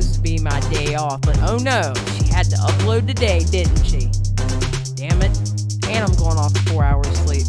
supposed to be my day off, but oh no, she had to upload today, didn't she? Damn it. And I'm going off 4 hours sleep.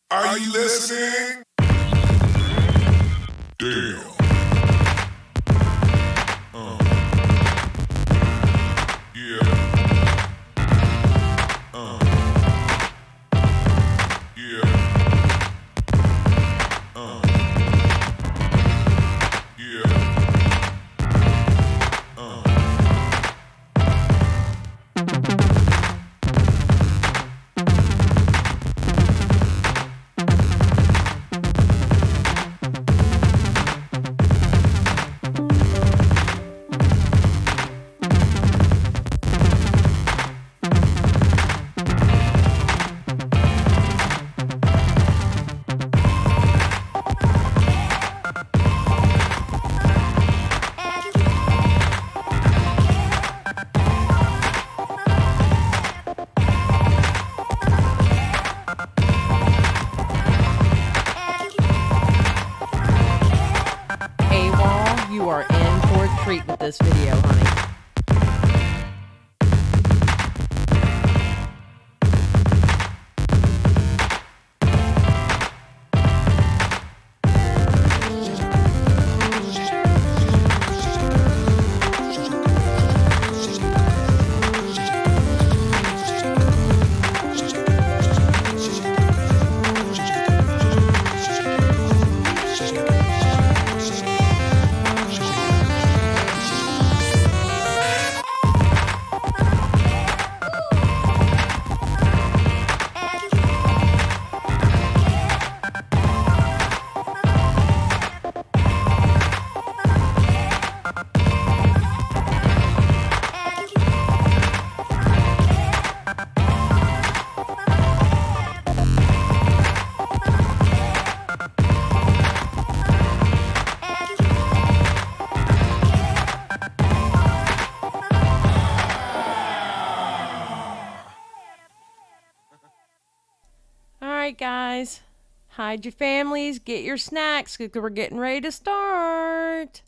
Are you listening? Damn. Yeah. Yeah. You are in for a treat with this video, honey. Alright guys, hide your families, get your snacks, because we're getting ready to start.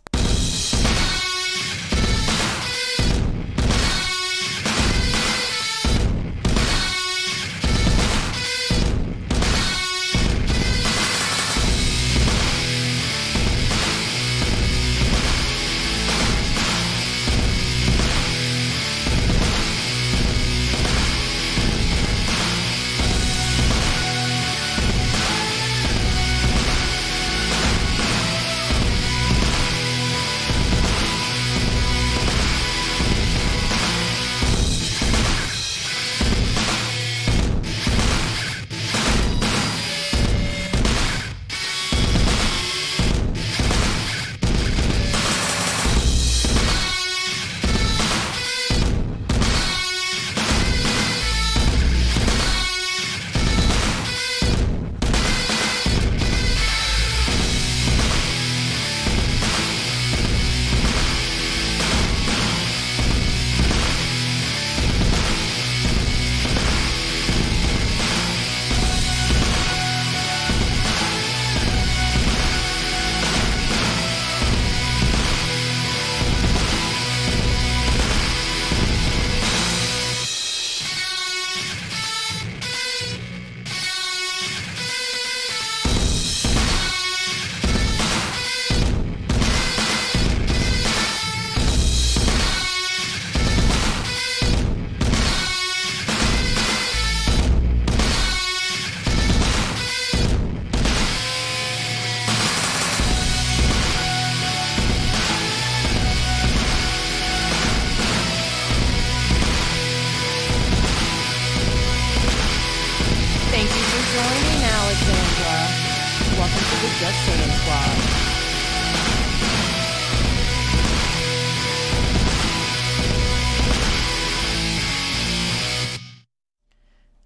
the Just Saying Squad.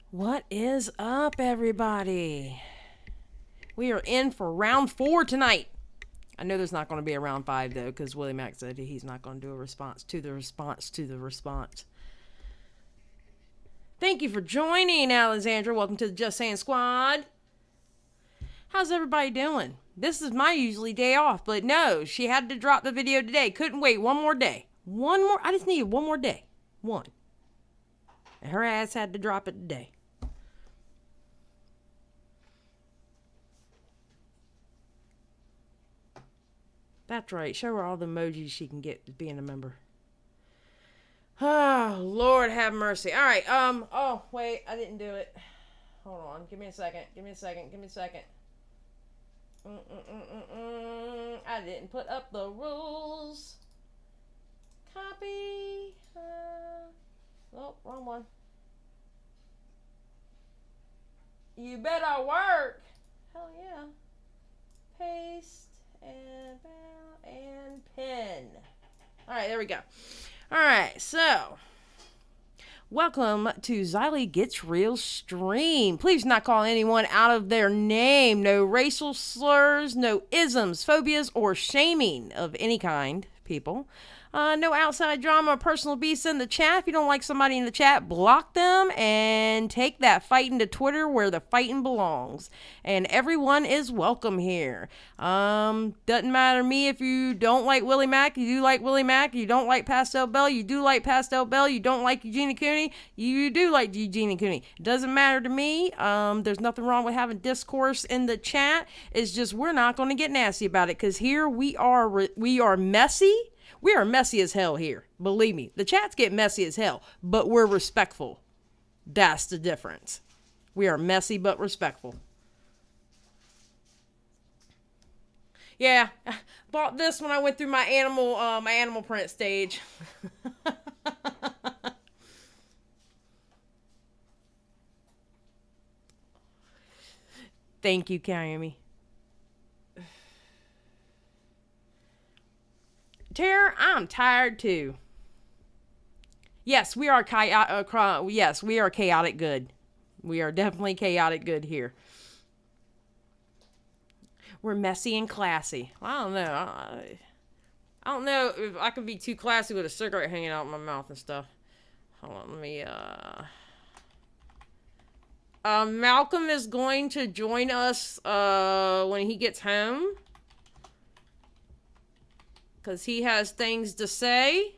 What is up, everybody? We are in for round 4 tonight. I know there's not going to be a round 5, though, because WillyMac said he's not going to do a response to the response to the response. Thank you for joining, Alexandra. Welcome to the Just Saying Squad. How's everybody doing? This is my usually day off, but no, she had to drop the video today. Couldn't wait one more day. I just needed one more day. One. And her ass had to drop it today. That's right. Show her all the emojis she can get being a member. Oh, Lord have mercy. All right. Oh, wait. I didn't do it. Hold on. Give me a second. I didn't put up the rules. Copy. Oh, wrong one. You better work. Hell yeah. Paste. And pin. All right, there we go. All right, so welcome to Xylie Gets Real stream. Please not call anyone out of their name. No racial slurs, no isms, phobias, or shaming of any kind, people. No outside drama or personal beefs in the chat. If you don't like somebody in the chat, block them and take that fighting to Twitter where the fighting belongs. And everyone is welcome here. Doesn't matter to me if you don't like WillyMac, you do like WillyMac, you don't like Pastel Belle, you do like Pastel Belle, you don't like Eugenia Cooney, you do like Eugenia Cooney. It doesn't matter to me. There's nothing wrong with having discourse in the chat. It's just we're not going to get nasty about it because here we are messy. We are messy as hell here. Believe me. The chats get messy as hell, but we're respectful. That's the difference. We are messy but respectful. Yeah, bought this when I went through my animal print stage. Thank you, Kayumi. Tara, I'm tired too. Yes, we are chaotic good. We are definitely chaotic good here. We're messy and classy. I don't know. I don't know if I could be too classy with a cigarette hanging out of my mouth and stuff. Hold on, let me Malcolm is going to join us when he gets home. Because he has things to say.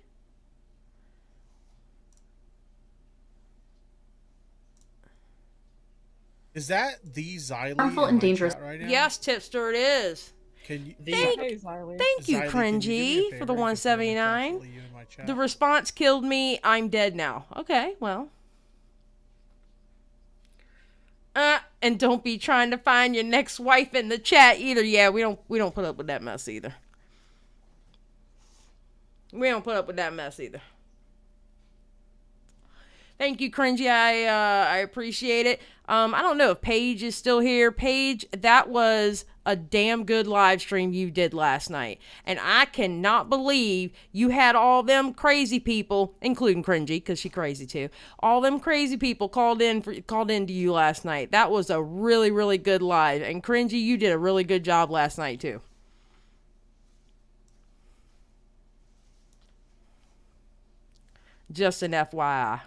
Is that the Xylie Harmful and dangerous right now? Yes, Tipster, it is. Can you, Thank you, Xylie, Cringy, for the 179. The response killed me. I'm dead now. Okay, well. And don't be trying to find your next wife in the chat either. Yeah, we don't put up with that mess either. We don't put up with that mess either. Thank you, Cringy. I appreciate it. I don't know if Paige is still here. Paige, that was a damn good live stream you did last night. And I cannot believe you had all them crazy people, including Cringy, because she crazy too. All them crazy people called in to you last night. That was a really, really good live. And Cringy, you did a really good job last night too. Just an FYI.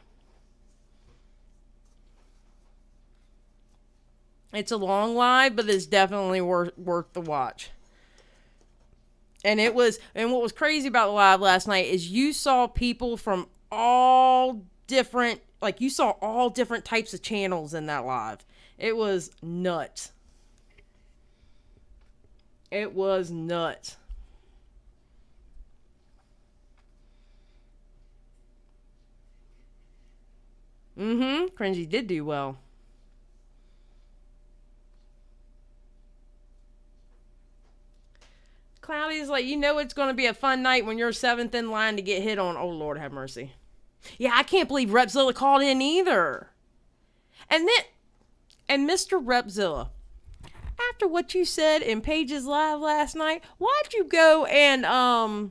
It's a long live, but it's definitely worth the watch. And what was crazy about the live last night is you saw people from all different types of channels in that live. It was nuts. It was nuts. Cringy did do well. Cloudy's like, you know it's going to be a fun night when you're 7th in line to get hit on. Oh, Lord have mercy. Yeah, I can't believe Repzilla called in either. And Mr. Repzilla, after what you said in Paige's live last night, why'd you go and I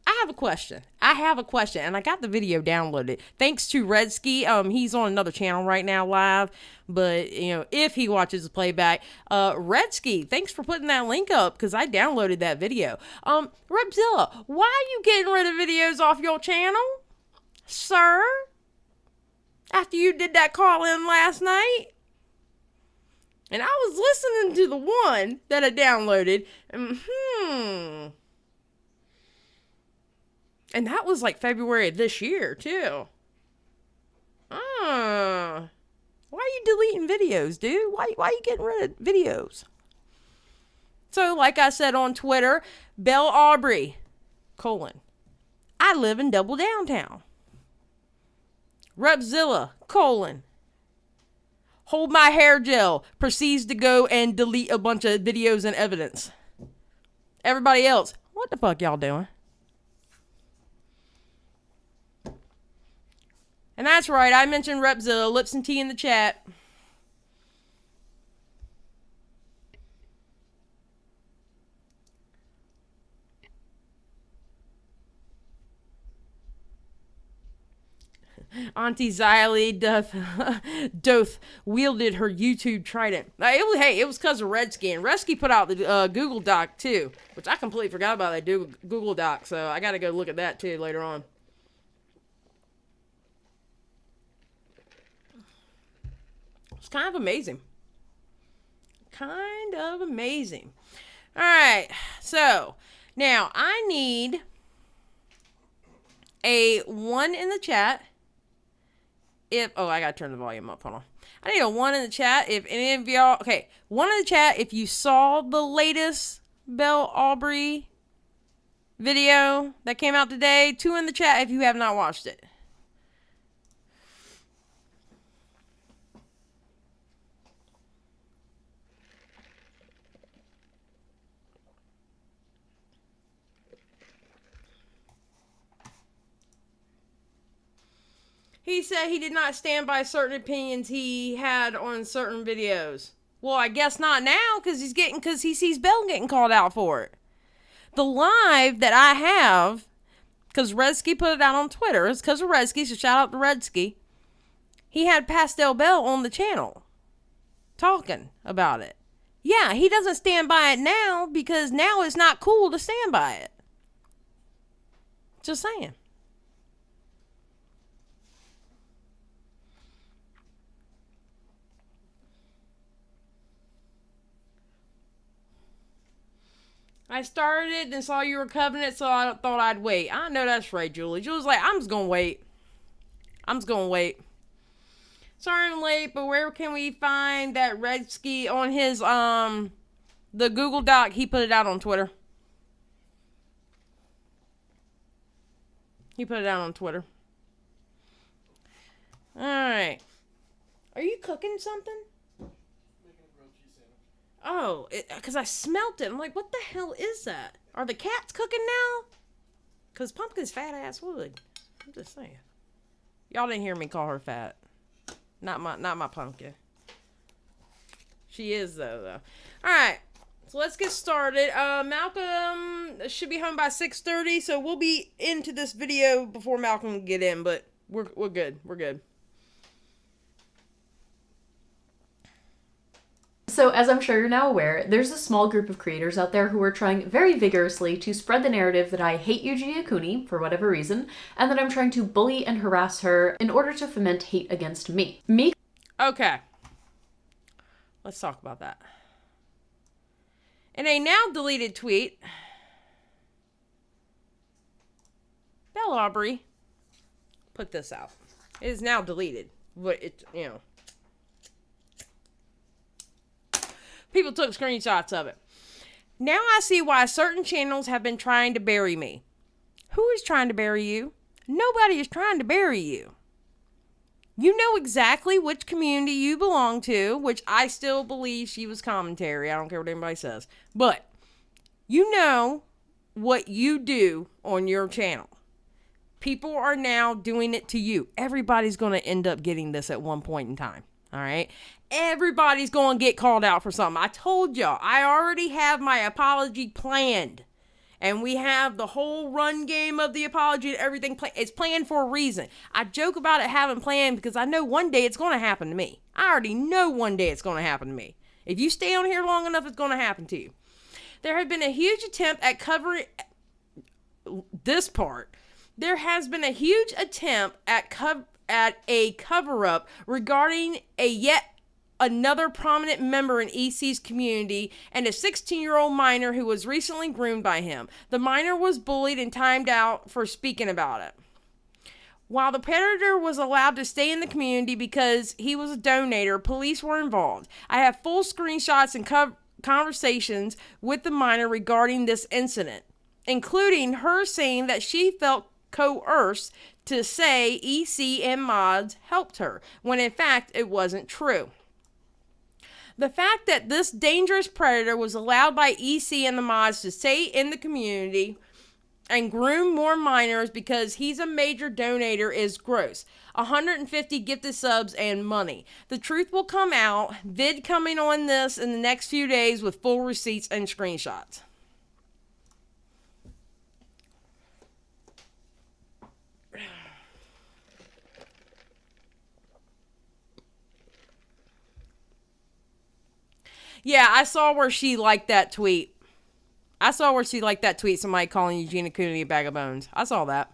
have a question, and I got the video downloaded thanks to Redsky. He's on another channel right now live, but if he watches the playback, Redsky, thanks for putting that link up, because I downloaded that video. Repzilla, why are you getting rid of videos off your channel, sir? After you did that call in last night? And I was listening to the one that I downloaded. And that was like February of this year, too. Why are you deleting videos, dude? Why are you getting rid of videos? So, like I said on Twitter, Belle Aubrey, I live in Double Downtown. Repzilla, hold my hair gel, proceeds to go and delete a bunch of videos and evidence. Everybody else, what the fuck y'all doing? And that's right, I mentioned Repzilla, lips and tea in the chat. Auntie Xylie doth wielded her YouTube trident. It was because of Redsky. And Redsky put out the Google Doc too, which I completely forgot about that Google Doc. So I got to go look at that too later on. It's kind of amazing. All right, so now I need a 1 in the chat. I gotta turn the volume up. Hold on. I need a 1 in the chat if any of y'all. Okay, 1 in the chat if you saw the latest Belle Aubrey video that came out today. 2 in the chat if you have not watched it. He said he did not stand by certain opinions he had on certain videos. Well, I guess not now, because he sees Belle getting called out for it. The live that I have, because Redsky put it out on Twitter, it's because of Redsky, so shout out to Redsky. He had Pastel Belle on the channel, talking about it. Yeah, he doesn't stand by it now, because now it's not cool to stand by it. Just saying. I started and saw you were Covenant, so I thought I'd wait. I know that's right, Julie. Julie's like, I'm just gonna wait. Sorry I'm late, but where can we find that Redsky on his, the Google Doc? He put it out on Twitter. Alright. Are you cooking something? Oh, because I smelt it. I'm like, what the hell is that? Are the cats cooking now? Because Pumpkin's fat ass would. I'm just saying. Y'all didn't hear me call her fat. Not my Pumpkin. She is, though. Alright. So let's get started. Malcolm should be home by 6:30, so we'll be into this video before Malcolm can get in, but we're good. We're good. So, as I'm sure you're now aware, there's a small group of creators out there who are trying very vigorously to spread the narrative that I hate Yuji Akuni for whatever reason, and that I'm trying to bully and harass her in order to foment hate against me. Okay. Let's talk about that. In a now deleted tweet, Belle Aubrey put this out. It is now deleted, but people took screenshots of it. Now I see why certain channels have been trying to bury me. Who is trying to bury you? Nobody is trying to bury you. You know exactly which community you belong to, which I still believe she was commentary. I don't care what anybody says. But you know what you do on your channel. People are now doing it to you. Everybody's going to end up getting this at one point in time. All right. Everybody's going to get called out for something. I told y'all, I already have my apology planned. And we have the whole run game of the apology and everything. It's planned for a reason. I joke about it having planned because I know one day it's going to happen to me. I already know one day it's going to happen to me. If you stay on here long enough, it's going to happen to you. There had been a huge attempt at covering this part. There has been a huge attempt at a cover-up regarding a yet another prominent member in EC's community and a 16-year-old minor who was recently groomed by him. The minor was bullied and timed out for speaking about it. While the predator was allowed to stay in the community because he was a donator, police were involved. I have full screenshots and conversations with the minor regarding this incident, including her saying that she felt coerced to say EC and mods helped her, when in fact it wasn't true. The fact that this dangerous predator was allowed by EC and the mods to stay in the community and groom more minors because he's a major donator is gross. 150 gifted subs and money. The truth will come out. Vid coming on this in the next few days with full receipts and screenshots. Yeah, I saw where she liked that tweet. Somebody calling Eugenia Cooney a bag of bones. I saw that.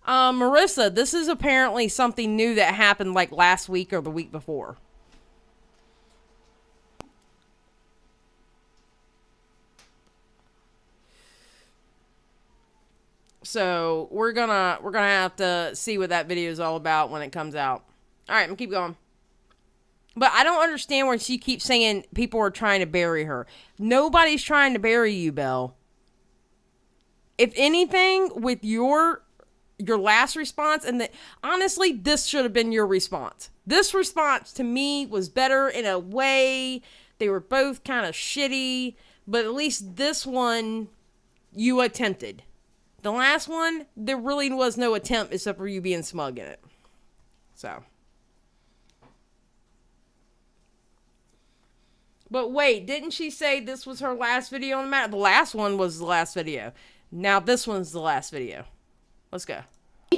Marissa, this is apparently something new that happened like last week or the week before. So we're gonna have to see what that video is all about when it comes out. All right, I'm gonna keep going. But I don't understand when she keeps saying people are trying to bury her. Nobody's trying to bury you, Belle. If anything, with your last response, and honestly, this should have been your response. This response to me was better in a way. They were both kind of shitty, but at least this one you attempted. The last one, there really was no attempt except for you being smug in it. So. But wait, didn't she say this was her last video on the matter? The last one was the last video. Now this one's the last video. Let's go.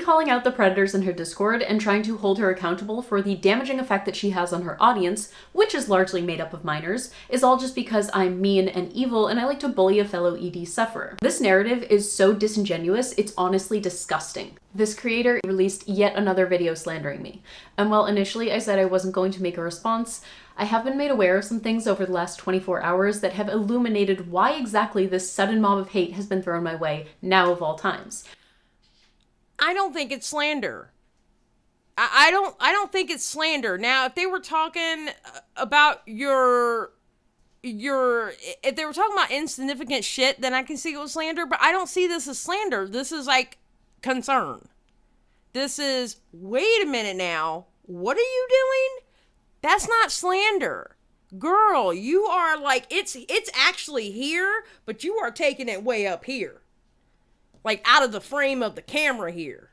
Calling out the predators in her Discord and trying to hold her accountable for the damaging effect that she has on her audience, which is largely made up of minors, is all just because I'm mean and evil and I like to bully a fellow ED sufferer. This narrative is so disingenuous, it's honestly disgusting. This creator released yet another video slandering me. And while initially I said I wasn't going to make a response, I have been made aware of some things over the last 24 hours that have illuminated why exactly this sudden mob of hate has been thrown my way, now of all times. I don't think it's slander. I don't think it's slander. Now, if they were talking about if they were talking about insignificant shit, then I can see it was slander, but I don't see this as slander. This is like concern. This is, wait a minute now, what are you doing? That's not slander. Girl, you are like, it's actually here, but you are taking it way up here. Like out of the frame of the camera here.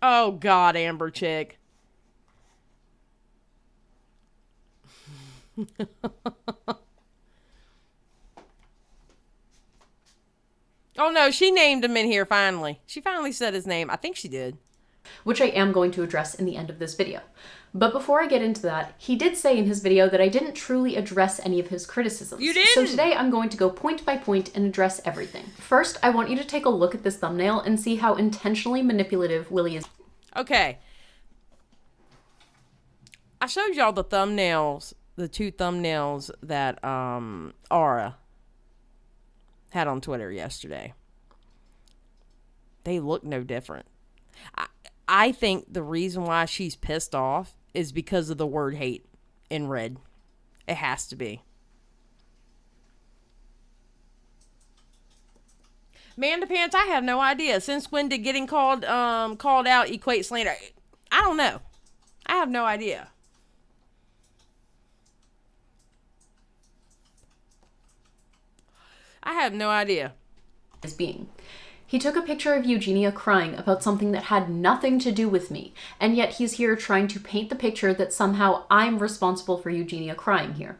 Oh God, Amber Chick. Oh no, she named him in here finally. She finally said his name. I think she did. Which I am going to address in the end of this video. But before I get into that, he did say in his video that I didn't truly address any of his criticisms. You didn't! So today I'm going to go point by point and address everything. First, I want you to take a look at this thumbnail and see how intentionally manipulative Willy is. Okay. I showed y'all the thumbnails, the two thumbnails that Aura had on Twitter yesterday. They look no different. I think the reason why she's pissed off is because of the word hate in red. It has to be. Manda Pants, I have no idea. Since when did getting called out equate slander? I don't know. I have no idea. I have no idea. His being. He took a picture of Eugenia crying about something that had nothing to do with me, and yet he's here trying to paint the picture that somehow I'm responsible for Eugenia crying here.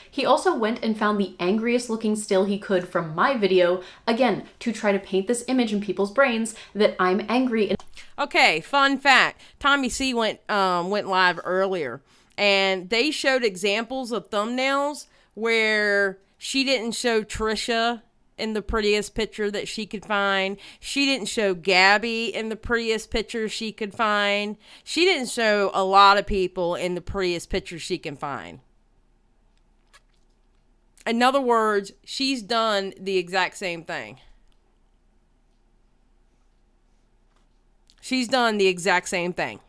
He also went and found the angriest looking still he could from my video, again, to try to paint this image in people's brains that I'm angry and Okay, fun fact. Tommy C went live earlier, and they showed examples of thumbnails where she didn't show Trisha in the prettiest picture that she could find. She didn't show Gabby in the prettiest picture she could find. She didn't show a lot of people in the prettiest picture she can find. In other words, she's done the exact same thing. She's done the exact same thing.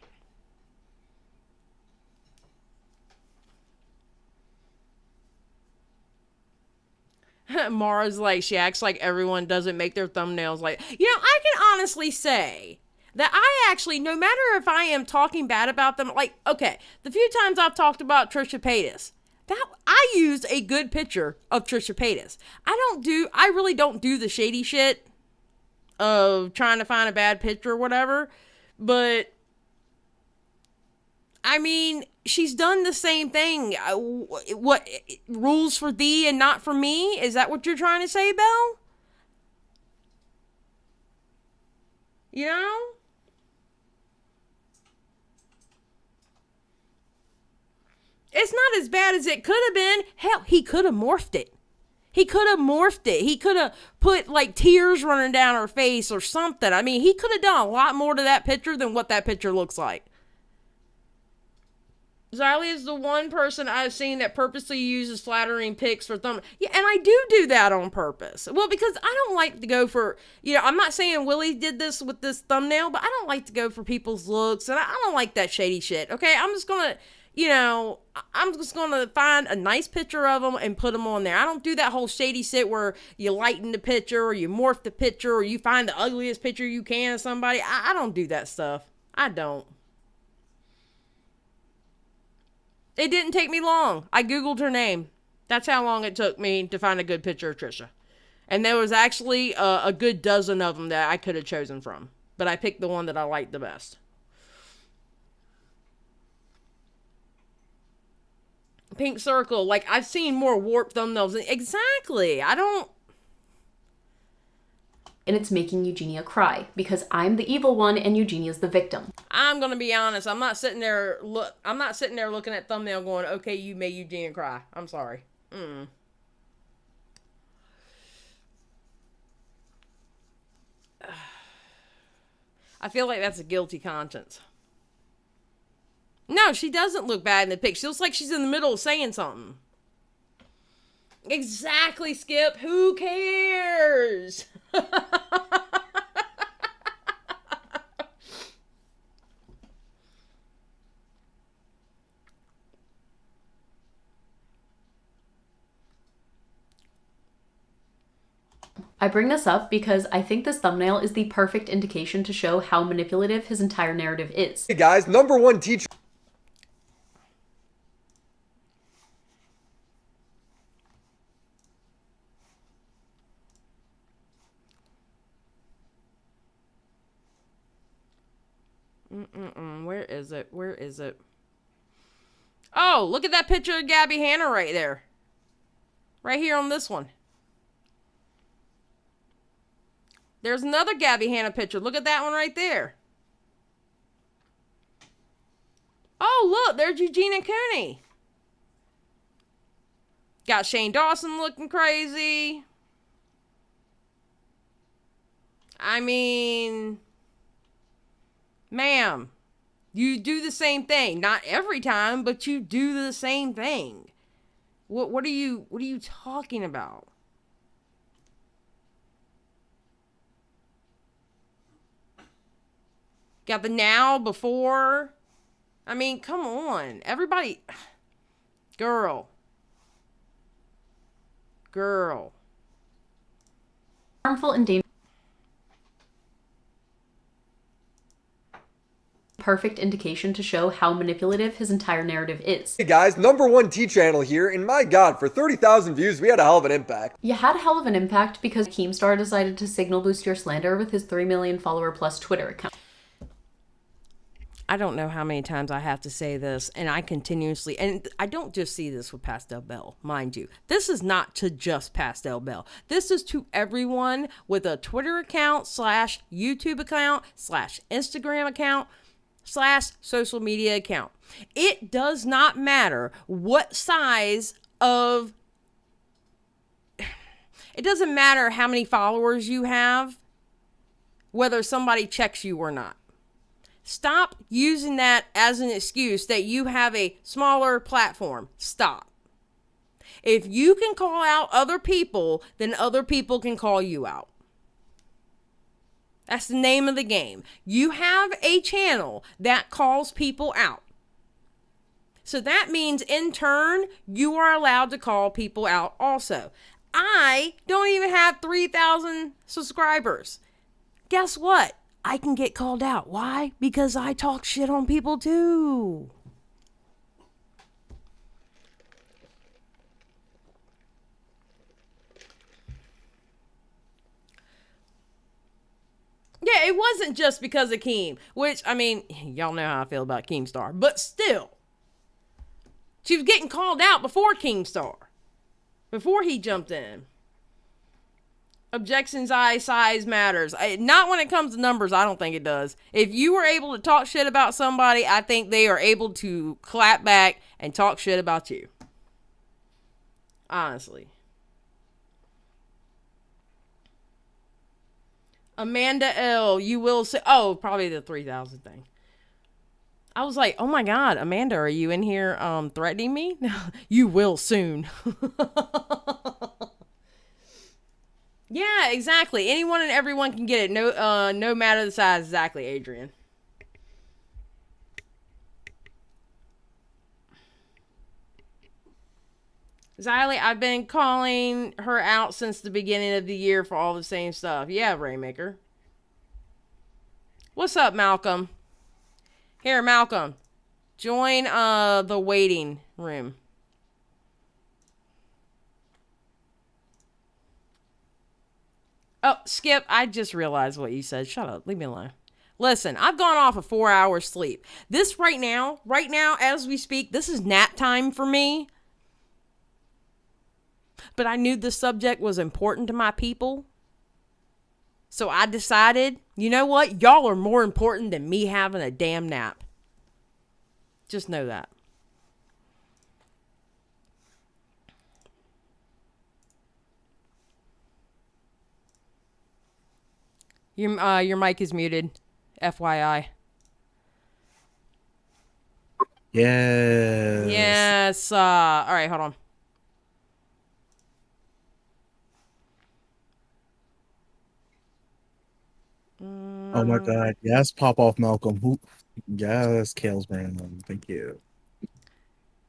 Mara's like, she acts like everyone doesn't make their thumbnails like... I can honestly say that I actually, no matter if I am talking bad about them, like, okay, the few times I've talked about Trisha Paytas, that I used a good picture of Trisha Paytas. I really don't do the shady shit of trying to find a bad picture or whatever, but I mean, she's done the same thing. What, rules for thee and not for me? Is that what you're trying to say, Belle? You know? It's not as bad as it could have been. Hell, he could have morphed it. He could have morphed it. He could have put like tears running down her face or something. I mean, he could have done a lot more to that picture than what that picture looks like. Xylie is the one person I've seen that purposely uses flattering pics for thumb. Yeah, and I do that on purpose. Well, because I don't like to go for, I'm not saying Willie did this with this thumbnail, but I don't like to go for people's looks, and I don't like that shady shit, okay? I'm just going to find a nice picture of them and put them on there. I don't do that whole shady shit where you lighten the picture or you morph the picture or you find the ugliest picture you can of somebody. I don't do that stuff. I don't. It didn't take me long. I Googled her name. That's how long it took me to find a good picture of Trisha. And there was actually a good dozen of them that I could have chosen from. But I picked the one that I liked the best. Pink circle. Like, I've seen more warped thumbnails. Exactly. and it's making Eugenia cry because I'm the evil one and Eugenia's the victim. I'm gonna be honest. I'm not sitting there looking at thumbnail going, okay, you made Eugenia cry. I'm sorry. I feel like that's a guilty conscience. No, she doesn't look bad in the pic. She looks like she's in the middle of saying something. Exactly, Skip. Who cares? I bring this up because I think this thumbnail is the perfect indication to show how manipulative his entire narrative is. Hey guys, #1 teacher. Where is it? Where is it? Oh, look at that picture of Gabby Hanna right there. Right here on this one. There's another Gabby Hanna picture. Look at that one right there. Oh, look, there's Eugenia Cooney. Got Shane Dawson looking crazy. I mean, ma'am, you do the same thing. Not every time, but you do the same thing. What are you talking about? Got the now, before. I mean, come on. Everybody. Girl. Harmful and dangerous perfect indication to show how manipulative his entire narrative is. Hey guys, #1 T channel here, and my god, for 30,000 views, we had a hell of an impact. You had a hell of an impact because Keemstar decided to signal boost your slander with his 3 million follower plus Twitter account. I don't know how many times I have to say this, and I continuously, and I don't just see this with Pastel Belle, mind you. This is not to just Pastel Belle. This is to everyone with a Twitter account / YouTube account / Instagram account / social media account. It does not matter what size of, it doesn't matter how many followers you have, whether somebody checks you or not. Stop using that as an excuse that you have a smaller platform. Stop. If you can call out other people, then other people can call you out. That's the name of the game. You have a channel that calls people out. So that means in turn, you are allowed to call people out also. I don't even have 3,000 subscribers. Guess what? I can get called out. Why? Because I talk shit on people too. Yeah, it wasn't just because of Keem, which, I mean, y'all know how I feel about Keemstar, but still. She was getting called out before Keemstar, before he jumped in. Objections, size matters. Not when it comes to numbers, I don't think it does. If you were able to talk shit about somebody, I think they are able to clap back and talk shit about you. Honestly. Amanda L, you will say, oh, probably the 3,000 thing. I was like, oh my God, Amanda, are you in here threatening me? You will soon. Yeah, exactly. Anyone and everyone can get it. No matter the size. Exactly, Adrian. Xylie, I've been calling her out since the beginning of the year for all the same stuff. Yeah, Raymaker. What's up, Malcolm? Here, Malcolm. Join the waiting room. Oh, Skip, I just realized what you said. Shut up. Leave me alone. Listen, I've gone off of 4 hours sleep. This right now, as we speak, this is nap time for me. But I knew this subject was important to my people. So I decided, you know what? Y'all are more important than me having a damn nap. Just know that. Your mic is muted, FYI. Yes. Yes. All right, hold on. Oh my God. Yes, pop off Malcolm. Yes, Kale's brand. Thank you.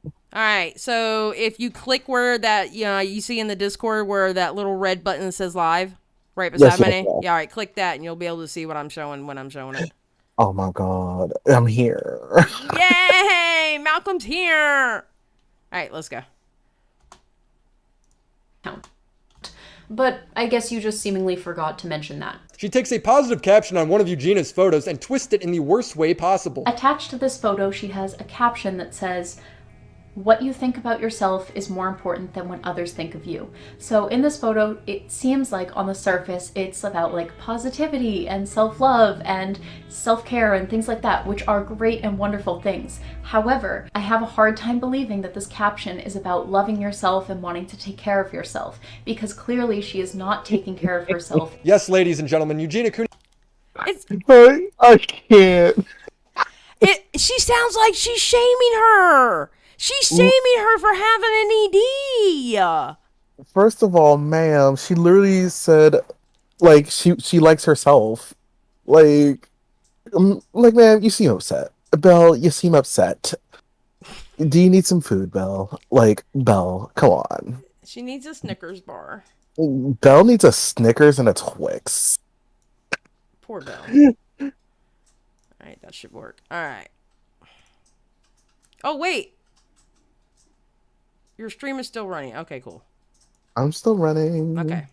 All right. So if you click where that, you see in the Discord where that little red button says live. Right beside my name? Yeah, all right, click that and you'll be able to see what I'm showing when I'm showing it. Oh my God, I'm here. Yay! Malcolm's here! All right, let's go. But I guess you just seemingly forgot to mention that. She takes a positive caption on one of Eugenia's photos and twists it in the worst way possible. Attached to this photo, she has a caption that says, "What you think about yourself is more important than what others think of you." So in this photo, it seems like on the surface, it's about like positivity and self-love and self-care and things like that, which are great and wonderful things. However, I have a hard time believing that this caption is about loving yourself and wanting to take care of yourself, because clearly she is not taking care of herself. Yes, ladies and gentlemen, Eugenia Cooney. I can't. She sounds like she's shaming her. She's shaming her for having an ED. First of all, ma'am, she literally said, like, she likes herself. Like, ma'am, you seem upset. Belle, you seem upset. Do you need some food, Belle? Like, Belle, come on. She needs a Snickers bar. Belle needs a Snickers and a Twix. Poor Belle. All right, that should work. All right. Oh, wait. Your stream is still running. Okay, cool. I'm still running. Okay.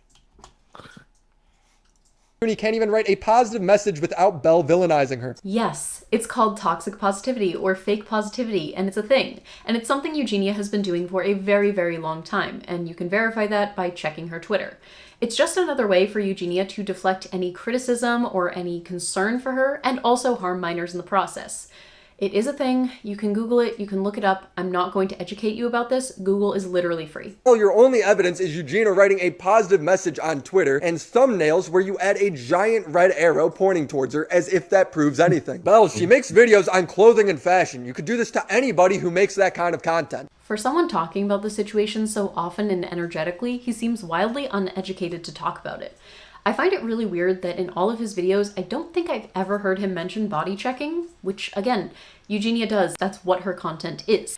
Cooney can't even write a positive message without Belle villainizing her. Yes, it's called toxic positivity or fake positivity, and it's a thing. And it's something Eugenia has been doing for a very, very long time, and you can verify that by checking her Twitter. It's just another way for Eugenia to deflect any criticism or any concern for her, and also harm minors in the process. It is a thing. You can Google it. You can look it up. I'm not going to educate you about this. Google is literally free. Well, your only evidence is Eugenia writing a positive message on Twitter and thumbnails where you add a giant red arrow pointing towards her as if that proves anything. Belle, she makes videos on clothing and fashion. You could do this to anybody who makes that kind of content. For someone talking about the situation so often and energetically, he seems wildly uneducated to talk about it. I find it really weird that in all of his videos, I don't think I've ever heard him mention body checking, which, again, Eugenia does. That's what her content is.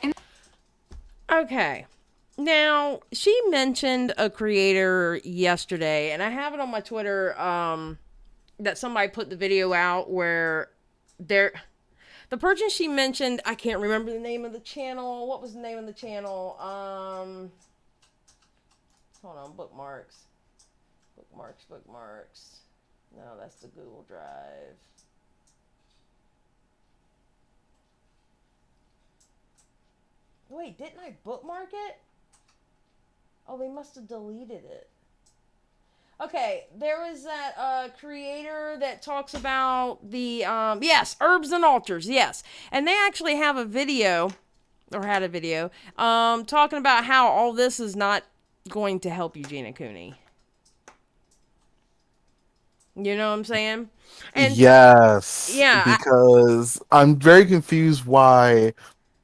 Okay. Now, she mentioned a creator yesterday, and I have it on my Twitter, that somebody put the video out where the person she mentioned, I can't remember the name of the channel. What was the name of the channel? Hold on, bookmarks. Bookmarks. No, that's the Google Drive. Wait, didn't I bookmark it? Oh, they must have deleted it. Okay, there was that creator that talks about the, yes, herbs and altars, yes. And they actually have a video, or had a video, talking about how all this is not going to help Eugenia Cooney. You know what I'm saying? And yes. Yeah, Because I'm very confused why,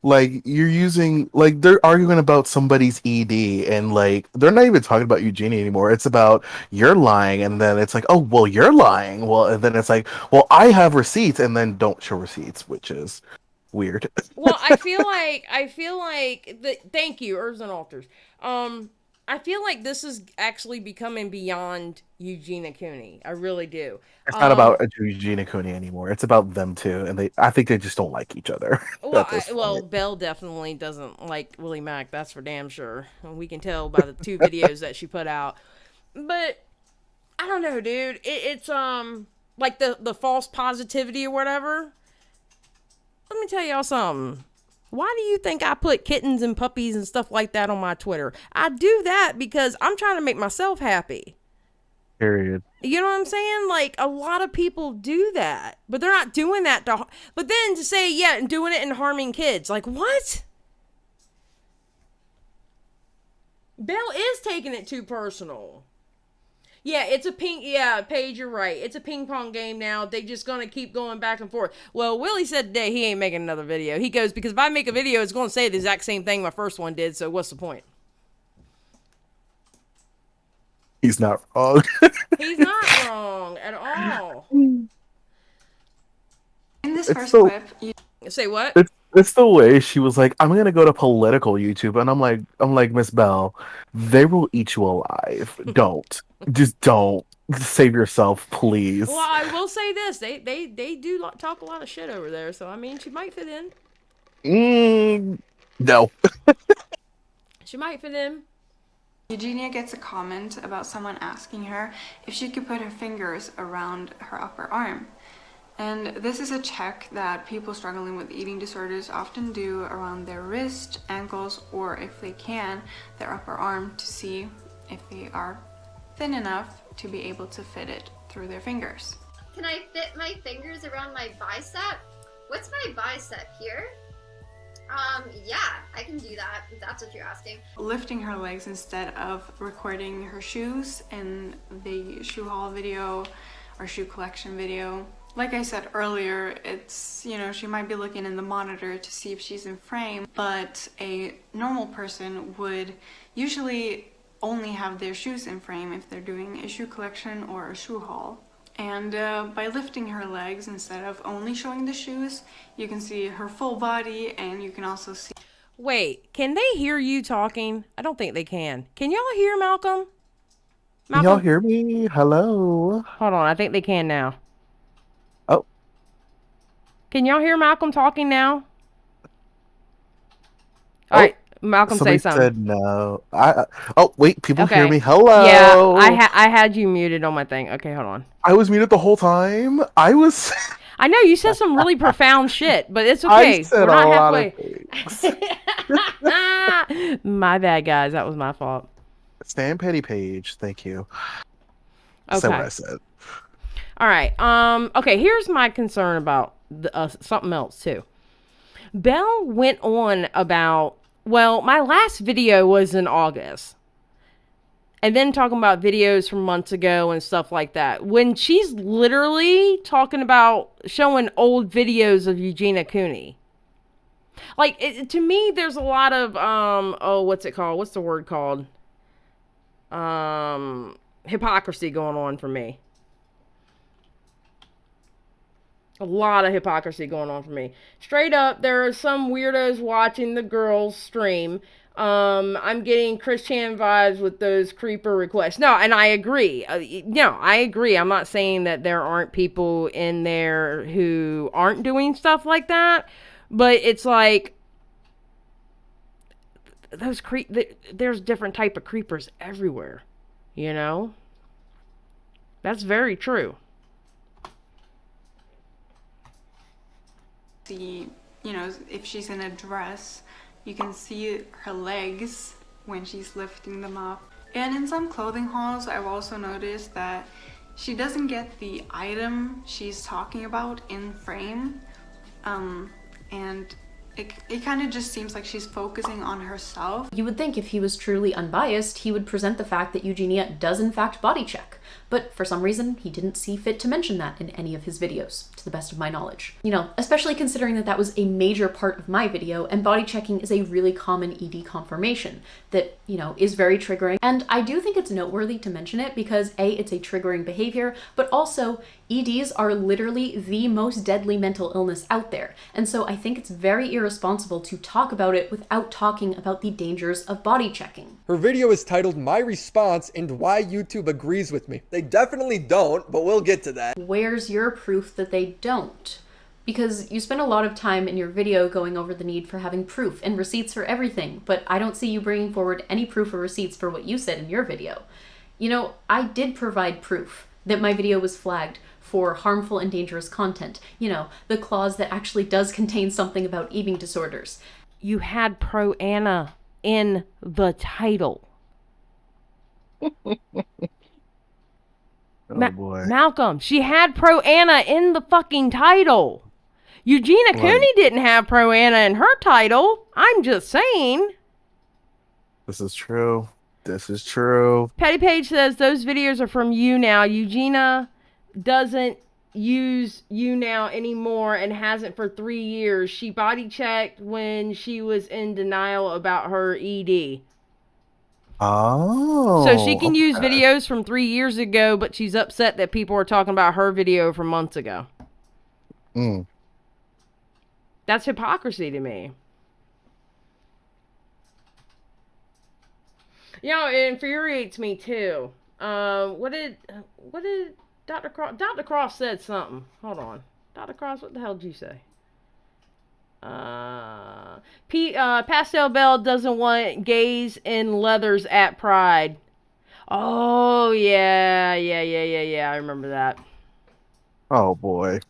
like, you're using, like, they're arguing about somebody's ED, and, like, they're not even talking about Eugenia anymore. It's about, you're lying, and then it's like, oh, well, you're lying. Well, and then it's like, well, I have receipts, and then don't show receipts, which is weird. Well, I feel like thank you, herbs and altars. I feel like this is actually becoming beyond Eugenia Cooney. I really do. It's not about Eugenia Cooney anymore. It's about them too, and I think they just don't like each other. Well, Belle definitely doesn't like WillyMac. That's for damn sure. And we can tell by the 2 videos that she put out. But I don't know, dude. It's like the false positivity or whatever. Let me tell y'all something. Why do you think I put kittens and puppies and stuff like that on my Twitter? I do that because I'm trying to make myself happy. Period. You know what I'm saying? Like, a lot of people do that, but they're not doing that but then to say, yeah, and doing it and harming kids. Like, what? Belle is taking it too personal. Yeah, Paige, you're right. It's a ping pong game now. They just gonna keep going back and forth. Well, Willie said today he ain't making another video. He goes, because if I make a video, it's gonna say the exact same thing my first one did, so what's the point? He's not wrong. He's not wrong at all. In this It's first so- clip, you Say what? It's the way she was like, I'm gonna go to political YouTube, and I'm like, Miss Belle, they will eat you alive. Don't. Just don't. Save yourself, please. Well, I will say this. They do talk a lot of shit over there, so I mean, she might fit in. No. She might fit in. Eugenia gets a comment about someone asking her if she could put her fingers around her upper arm. And this is a check that people struggling with eating disorders often do around their wrist, ankles, or if they can, their upper arm, to see if they are thin enough to be able to fit it through their fingers. Can I fit my fingers around my bicep? What's my bicep here? Yeah, I can do that, if that's what you're asking. Lifting her legs instead of recording her shoes in the shoe haul video or shoe collection video. Like I said earlier, it's, you know, she might be looking in the monitor to see if she's in frame, but a normal person would usually only have their shoes in frame if they're doing a shoe collection or a shoe haul. And by lifting her legs instead of only showing the shoes, you can see her full body, and you can also see... Wait, can they hear you talking? I don't think they can. Can y'all hear Malcolm? Can y'all hear me? Hello? Hold on, I think they can now. Oh. Can y'all hear Malcolm talking now? All right, Malcolm, say Somebody something. said no. Oh, wait, people hear Okay. me. Hello. Yeah, I had you muted on my thing. Okay, hold on. I was muted the whole time. I was. I know you said some really profound shit, but it's I okay. said We're not a lot halfway. of things. My bad, guys. That was my fault. Stan Petty Page, thank you. Okay. Said what I said. All right. Okay, here's my concern about something else too. Belle went on about, well, my last video was in August. And then talking about videos from months ago and stuff like that. When she's literally talking about showing old videos of Eugenia Cooney. Like, to me, there's a lot of, what's it called? What's the word called? Hypocrisy going on for me. A lot of hypocrisy going on for me. Straight up, there are some weirdos watching the girls stream. I'm getting Chris Chan vibes with those creeper requests. No, and I agree. I agree. I'm not saying that there aren't people in there who aren't doing stuff like that. But it's like, there's different type of creepers everywhere. You know? That's very true. See, if she's in a dress, you can see her legs when she's lifting them up. And in some clothing hauls, I've also noticed that she doesn't get the item she's talking about in frame. And it kind of just seems like she's focusing on herself. You would think if he was truly unbiased, he would present the fact that Eugenia does in fact body check. But for some reason, he didn't see fit to mention that in any of his videos, to the best of my knowledge. Especially considering that was a major part of my video, and body checking is a really common ED conformation that, is very triggering. And I do think it's noteworthy to mention it because A, it's a triggering behavior, but also EDs are literally the most deadly mental illness out there. And so I think it's very irresponsible to talk about it without talking about the dangers of body checking. Her video is titled My Response and Why YouTube Agrees With Me. They definitely don't, but we'll get to that. Where's your proof that they don't? Because you spend a lot of time in your video going over the need for having proof and receipts for everything, but I don't see you bringing forward any proof or receipts for what you said in your video. I did provide proof that my video was flagged for harmful and dangerous content. The clause that actually does contain something about eating disorders. You had Pro Anna in the title. Oh boy. Malcolm, she had Pro Anna in the fucking title. Eugenia Cooney didn't have Pro Anna in her title. I'm just saying. This is true. This is true. Petty Page says those videos are from you now. Eugenia doesn't use you now anymore and hasn't for 3 years. She body checked when she was in denial about her ED. Oh. So she can use videos from 3 years ago, but she's upset that people are talking about her video from months ago. That's hypocrisy to me. It infuriates me too. What did Dr. Cross? Dr. Cross said something. Hold on. Dr. Cross, what the hell did you say? Pastel Belle doesn't want gays in leathers at Pride. Oh, yeah. I remember that. Oh, boy.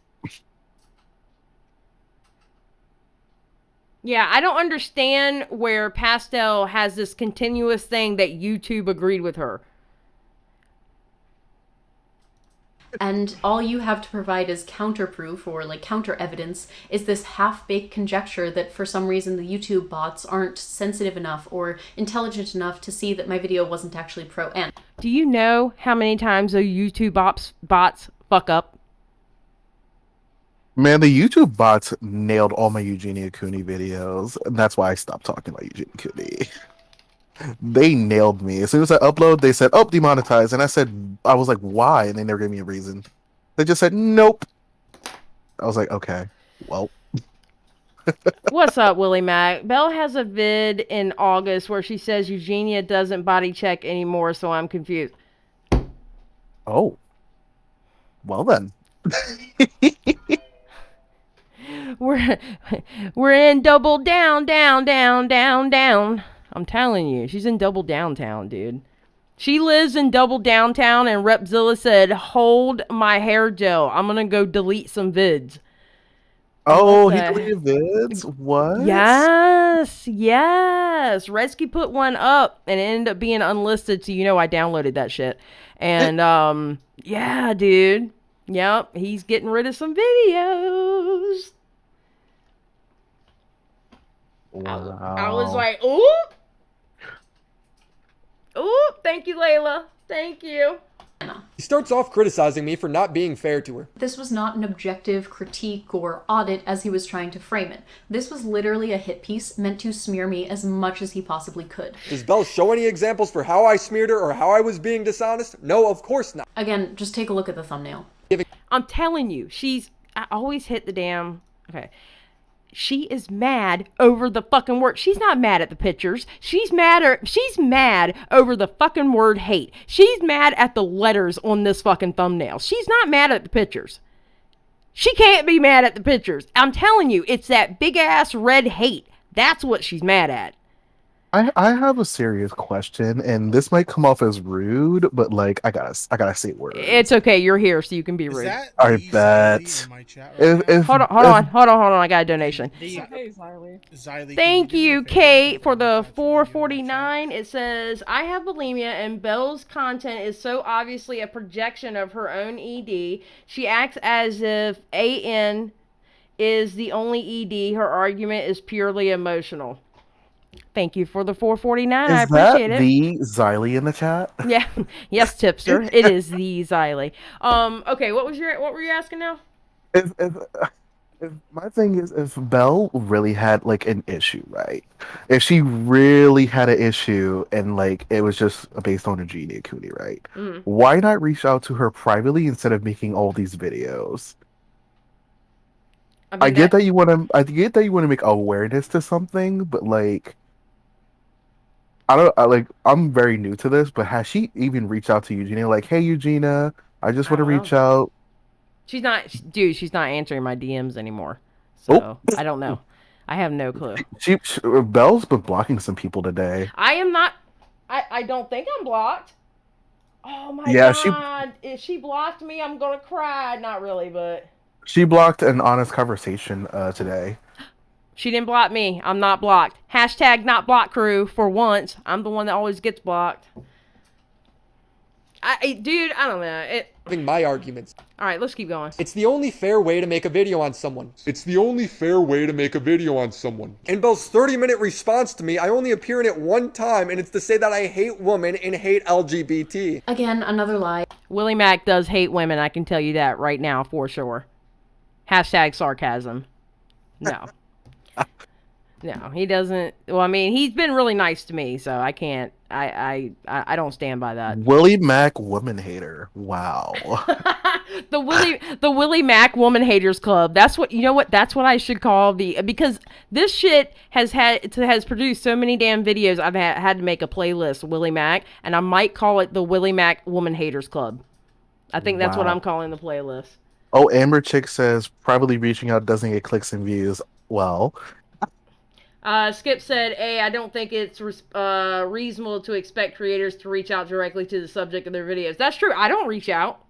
Yeah, I don't understand where Pastel has this continuous thing that YouTube agreed with her. And all you have to provide as counterproof or counter evidence is this half-baked conjecture that for some reason the YouTube bots aren't sensitive enough or intelligent enough to see that my video wasn't actually pro-Anna. Do you know how many times those YouTube bots fuck up? Man, the YouTube bots nailed all my Eugenia Cooney videos, and that's why I stopped talking about Eugenia Cooney. They nailed me. As soon as I upload, they said, "Oh, demonetized," and I was like, "Why?" And they never gave me a reason. They just said, "Nope." I was like, "Okay, well." What's up, WillyMac? Belle has a vid in August where she says Eugenia doesn't body check anymore, so I'm confused. Oh. Well then. we're we're in double down, down, down, down, down. I'm telling you, she's in double downtown, dude. She lives in double downtown, and Repzilla said, "Hold my hair gel. I'm gonna go delete some vids." Oh, he What the- deleted vids? What? Yes, yes. Redsky put one up, and it ended up being unlisted, so you know I downloaded that shit. And yeah, dude. Yep, he's getting rid of some videos. Wow. I was like, oop. Oop, thank you, Layla. Thank you. He starts off criticizing me for not being fair to her. This was not an objective critique or audit as he was trying to frame it. This was literally a hit piece meant to smear me as much as he possibly could. Does Belle show any examples for how I smeared her or how I was being dishonest? No, of course not. Again, just take a look at the thumbnail. I'm telling you, I always hit the damn, okay. She is mad over the fucking word. She's not mad at the pictures. She's mad over the fucking word hate. She's mad at the letters on this fucking thumbnail. She's not mad at the pictures. She can't be mad at the pictures. I'm telling you, it's that big ass red hate. That's what she's mad at. I have a serious question, and this might come off as rude, but like I gotta say words. It's okay. You're here, so you can be rude. I bet. Hold on. I got a donation. Xylie, Thank you, Kate, for the $4.49. It says, I have bulimia, and Belle's content is so obviously a projection of her own ED. She acts as if AN is the only ED. Her argument is purely emotional. Thank you for the $4.49. I appreciate it. Is that the Xylie in the chat? Yeah. Yes, tipster. It is the Xylie. Okay, what were you asking now? If my thing is, if Belle really had like an issue, right? If she really had an issue and like it was just based on a Genie Cooney, right? Why not reach out to her privately instead of making all these videos? I get that you want to make awareness to something, but like, I'm very new to this, but has she even reached out to Eugenia? Like, hey, Eugenia, I just want to reach out. She's not answering my DMs anymore. So I don't know. I have no clue. Belle's been blocking some people today. I am not. I don't think I'm blocked. Oh my god! If she blocked me, I'm gonna cry. Not really, but she blocked an honest conversation today. She didn't block me. I'm not blocked. Hashtag not block crew for once. I'm the one that always gets blocked. Dude, I don't know. Having my arguments. All right, let's keep going. It's the only fair way to make a video on someone. It's the only fair way to make a video on someone. In Belle's 30-minute response to me, I only appear in it one time, and it's to say that I hate women and hate LGBT. Again, another lie. WillyMac does hate women. I can tell you that right now for sure. Hashtag sarcasm. No. No, he doesn't. Well, I mean, he's been really nice to me, so I can't. I don't stand by that. WillyMac woman hater. Wow. the WillyMac woman haters club. That's what, you know what? That's what I should call because this shit has produced so many damn videos. I've had to make a playlist, WillyMac, and I might call it the WillyMac woman haters club. I think that's what I'm calling the playlist. Oh, Amber Chick says probably reaching out doesn't get clicks and views. Well. Skip said, "Hey, I don't think it's reasonable to expect creators to reach out directly to the subject of their videos." That's true. I don't reach out.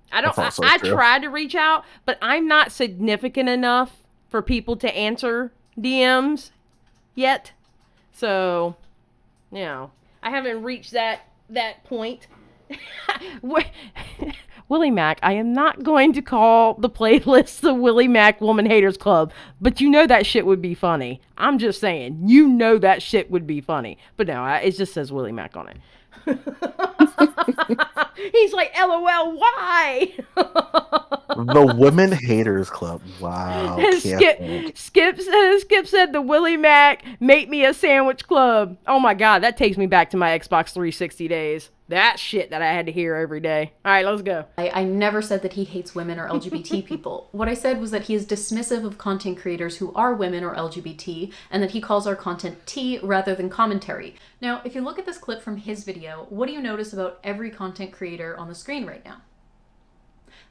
I try to reach out, but I'm not significant enough for people to answer DMs yet. So, you know, I haven't reached that point. WillyMac, I am not going to call the playlist the WillyMac Woman Haters Club, but you know that shit would be funny. I'm just saying, you know that shit would be funny. But no, it just says WillyMac on it. He's like, LOL, why? The Women Haters Club. Wow. Skip said the WillyMac make me a sandwich club. Oh my god, that takes me back to my Xbox 360 days. That shit that I had to hear every day. All right, let's go. I never said that he hates women or LGBT people. What I said was that he is dismissive of content creators who are women or LGBT, and that he calls our content tea rather than commentary. Now, if you look at this clip from his video, what do you notice about every content creator on the screen right now?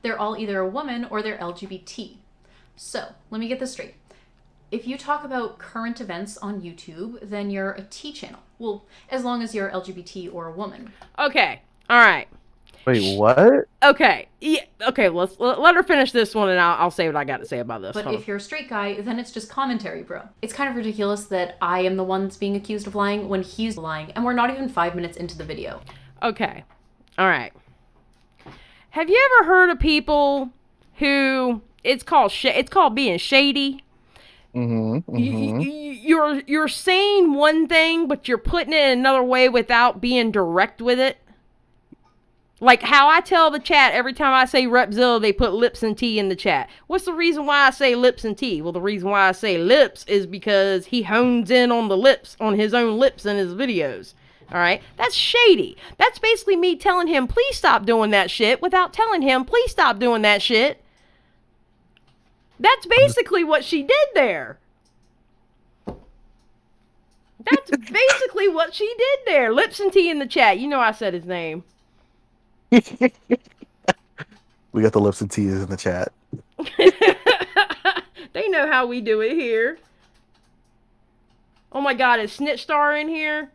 They're all either a woman or they're LGBT. So, let me get this straight. If you talk about current events on YouTube, then you're a T channel. Well, as long as you're LGBT or a woman. Okay. All right. Wait, what? Okay. Yeah. Okay. Let her finish this one, and I'll say what I got to say about this. But Hold if you're a straight guy, then it's just commentary, bro. It's kind of ridiculous that I am the one that's being accused of lying when he's lying, and we're not even 5 minutes into the video. Okay. All right. Have you ever heard of people who it's called being shady? You're saying one thing, but you're putting it another way without being direct with it. Like how I tell the chat every time I say Repzilla, they put lips and T in the chat. What's the reason why I say lips and T? Well, the reason why I say lips is because he hones in on the lips, on his own lips in his videos. All right? That's shady. That's basically me telling him, please stop doing that shit without telling him, please stop doing that shit. That's basically what she did there. That's basically what she did there. Lips and T in the chat. You know I said his name. We got the lips and T's in the chat. They know how we do it here. Oh my god, is Snitch Star in here?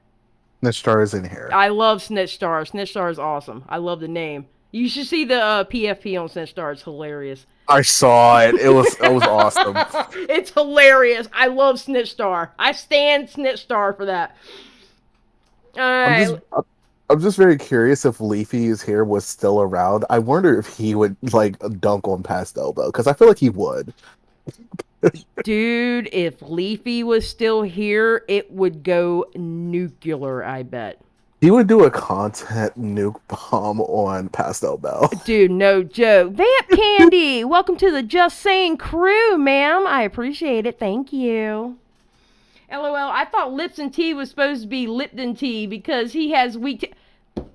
Snitch Star is in here. I love Snitch Star. Snitch Star is awesome. I love the name. You should see the PFP on Snitch Star. It's hilarious. I saw it. It was awesome. It's hilarious. I love Snitch Star. I stand Snitch Star for that. Alright. I'm just very curious if Leafy's hair was still around. I wonder if he would like dunk on Pastel though, because I feel like he would. Dude, if Leafy was still here, it would go nuclear, I bet. He would do a content nuke bomb on Pastel Belle. Dude, no joke. Vamp Candy, welcome to the Just Saying crew, ma'am. I appreciate it. Thank you. LOL, I thought Lips and Tea was supposed to be Lipton Tea because he has weak...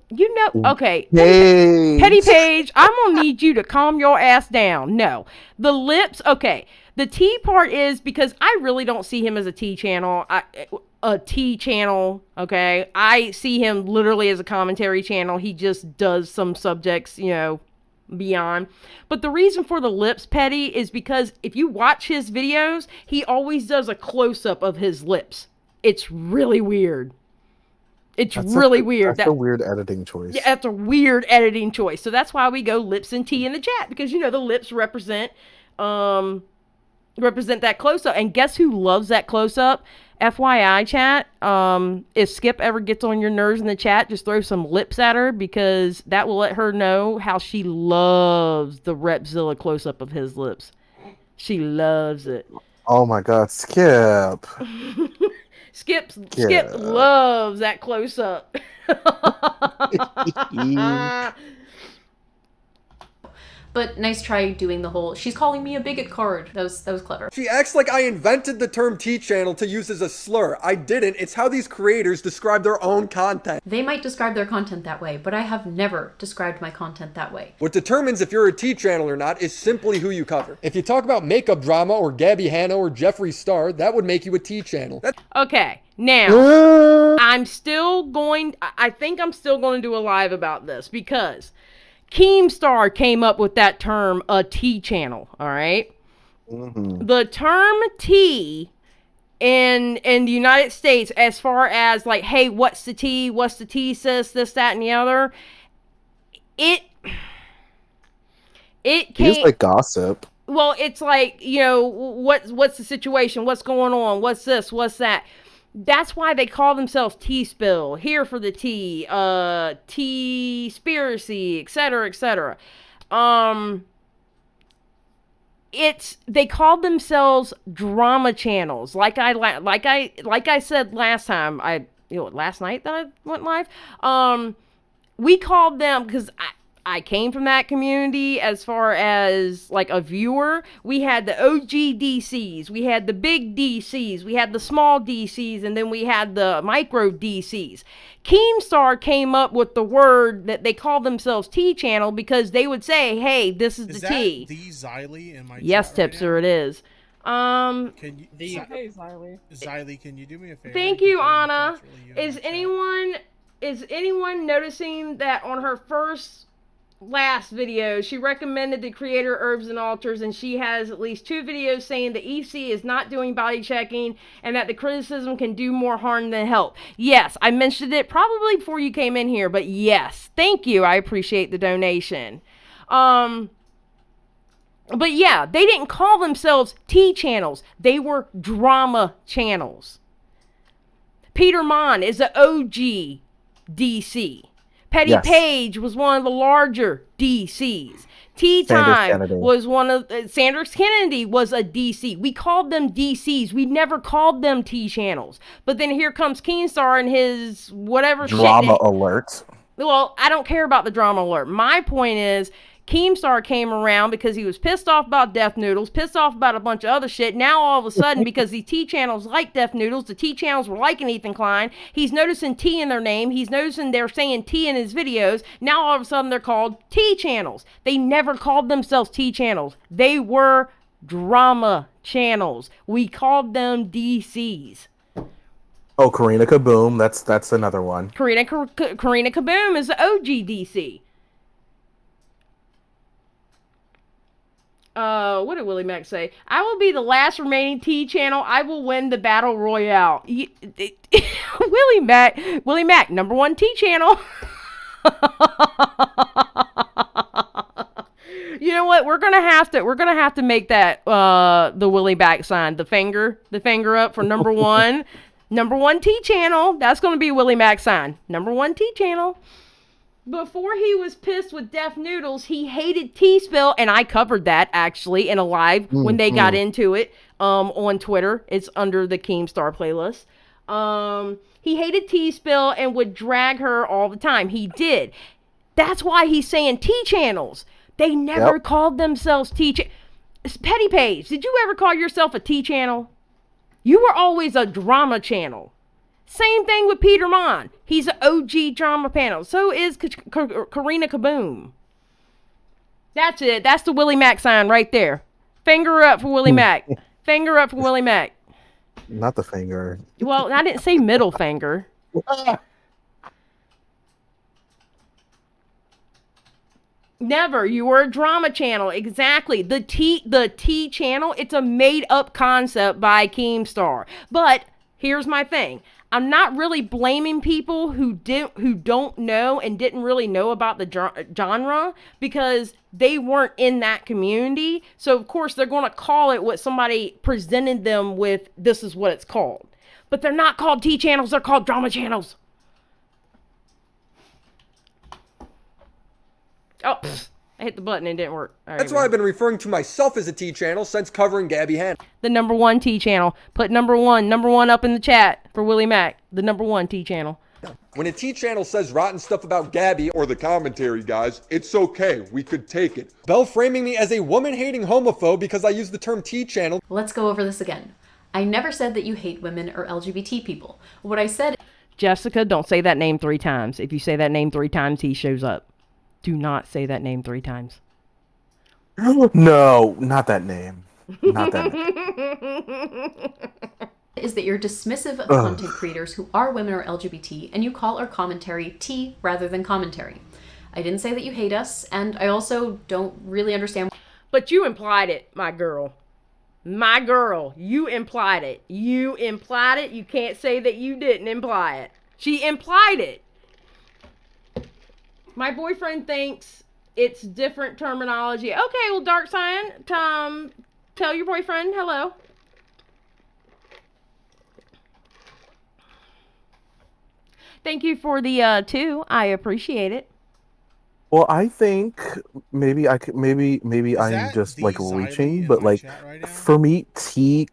You know, okay. Petty Page, I'm gonna need you to calm your ass down. No. The lips, okay. The T part is because I really don't see him as a T channel. A T channel, okay? I see him literally as a commentary channel. He just does some subjects, you know, beyond. But the reason for the lips, Petty, is because if you watch his videos, he always does a close-up of his lips. It's really weird. It's really weird. That's a weird editing choice. Yeah, that's a weird editing choice. So that's why we go lips and T in the chat, because, you know, the lips represent that close-up. And guess who loves that close-up? FYI, chat, if Skip ever gets on your nerves in the chat, just throw some lips at her, because that will let her know how she loves the Repzilla close-up of his lips. She loves it. Oh my god, Skip. Skip loves that close-up. But nice try doing the whole, she's calling me a bigot card. That was clever. She acts like I invented the term T-channel to use as a slur. I didn't. It's how these creators describe their own content. They might describe their content that way, but I have never described my content that way. What determines if you're a T-channel or not is simply who you cover. If you talk about makeup drama or Gabby Hanna or Jeffree Star, that would make you a T-channel. Okay, now, I think I'm still going to do a live about this, because Keemstar came up with that term, a T channel, all right? Mm-hmm. The term T in the United States, as far as like, hey, what's the T, sis, this, that, and the other, it came... It's like gossip. Well, it's like, you know, what's the situation, what's going on, what's this, what's that. That's why they call themselves T-Spill, here for the T, T-Spiracy, etc., etc. They called themselves drama channels. Like I said last time, last night that I went live. We called them, because I came from that community as far as like a viewer. We had the OG DCs, we had the big DCs, we had the small DCs, and then we had the micro DCs. Keemstar came up with the word that they called themselves T channel, because they would say, hey, this is the T. Is that the Xylie in my yes, chat Tipster, right it is. Can you, hey, Xylie. Xylie, can you do me a favor? Thank you, Anna. Is anyone noticing that on her first last video, she recommended the creator Herbs and Altars, and she has at least 2 videos saying the EC is not doing body checking and that the criticism can do more harm than help. Yes, I mentioned it probably before you came in here, but yes, thank you. I appreciate the donation. But yeah, they didn't call themselves T channels. They were drama channels. Peter Mon is the OG DC. Petty Page was one of the larger DCs. Tea Time was one of Sanders Kennedy was a DC. We called them DCs. We never called them T channels. But then here comes Keemstar and his whatever drama alert. Well, I don't care about the drama alert. My point is, Keemstar came around because he was pissed off about Death Noodles, pissed off about a bunch of other shit. Now all of a sudden, because these T channels like Death Noodles, the T channels were liking Ethan Klein. He's noticing T in their name. He's noticing they're saying T in his videos. Now all of a sudden they're called T channels. They never called themselves T channels. They were drama channels. We called them DCs. Oh, Karina Kaboom. That's another one. Karina Kaboom is the OG DC. What did WillyMac say? I will be the last remaining T channel. I will win the battle royale. WillyMac, #1 T channel. You know what? We're gonna have to make that the WillyMac sign, the finger up for #1, #1 T channel. That's gonna be WillyMac sign, #1 T channel. Before he was pissed with Death Noodles, he hated T-Spill, and I covered that, actually, in a live when they got into it on Twitter. It's under the Keemstar playlist. He hated T-Spill and would drag her all the time. He did. That's why he's saying T-channels. They never called themselves T-channels. Petty Page, did you ever call yourself a T-channel? You were always a drama channel. Same thing with Peter Mon. He's an OG drama panel. So is Karina Kaboom. That's it. That's the WillyMac sign right there. Finger up for WillyMac. Finger up for WillyMac. Not the finger. Well, I didn't say middle finger. Never. You were a drama channel. Exactly. The T channel, it's a made up concept by Keemstar. But here's my thing. I'm not really blaming people who don't know and didn't really know about the genre because they weren't in that community. So of course they're going to call it what somebody presented them with. This is what it's called. But they're not called T channels. They're called drama channels. Oh, I hit the button and it didn't work. Right, that's why I've been referring to myself as a T channel since covering Gabby Hanna. The #1 T channel. Put number one up in the chat for WillyMac. The #1 T channel. When a T channel says rotten stuff about Gabby or the commentary, guys, it's okay. We could take it. Belle framing me as a woman-hating homophobe because I use the term T channel. Let's go over this again. I never said that you hate women or LGBT people. What I said... Jessica, don't say that name 3 times. If you say that name 3 times, he shows up. Do not say that name 3 times. No, not that name. Not that name. Is that you're dismissive of content creators who are women or LGBT, and you call our commentary T rather than commentary. I didn't say that you hate us, and I also don't really understand. But you implied it, my girl. My girl, you implied it. You implied it. You can't say that you didn't imply it. She implied it. My boyfriend thinks it's different terminology. Okay, well, Dark Sign, tell your boyfriend hello. Thank you for the 2. I appreciate it. Well, I think maybe I'm just like reaching, but like for me,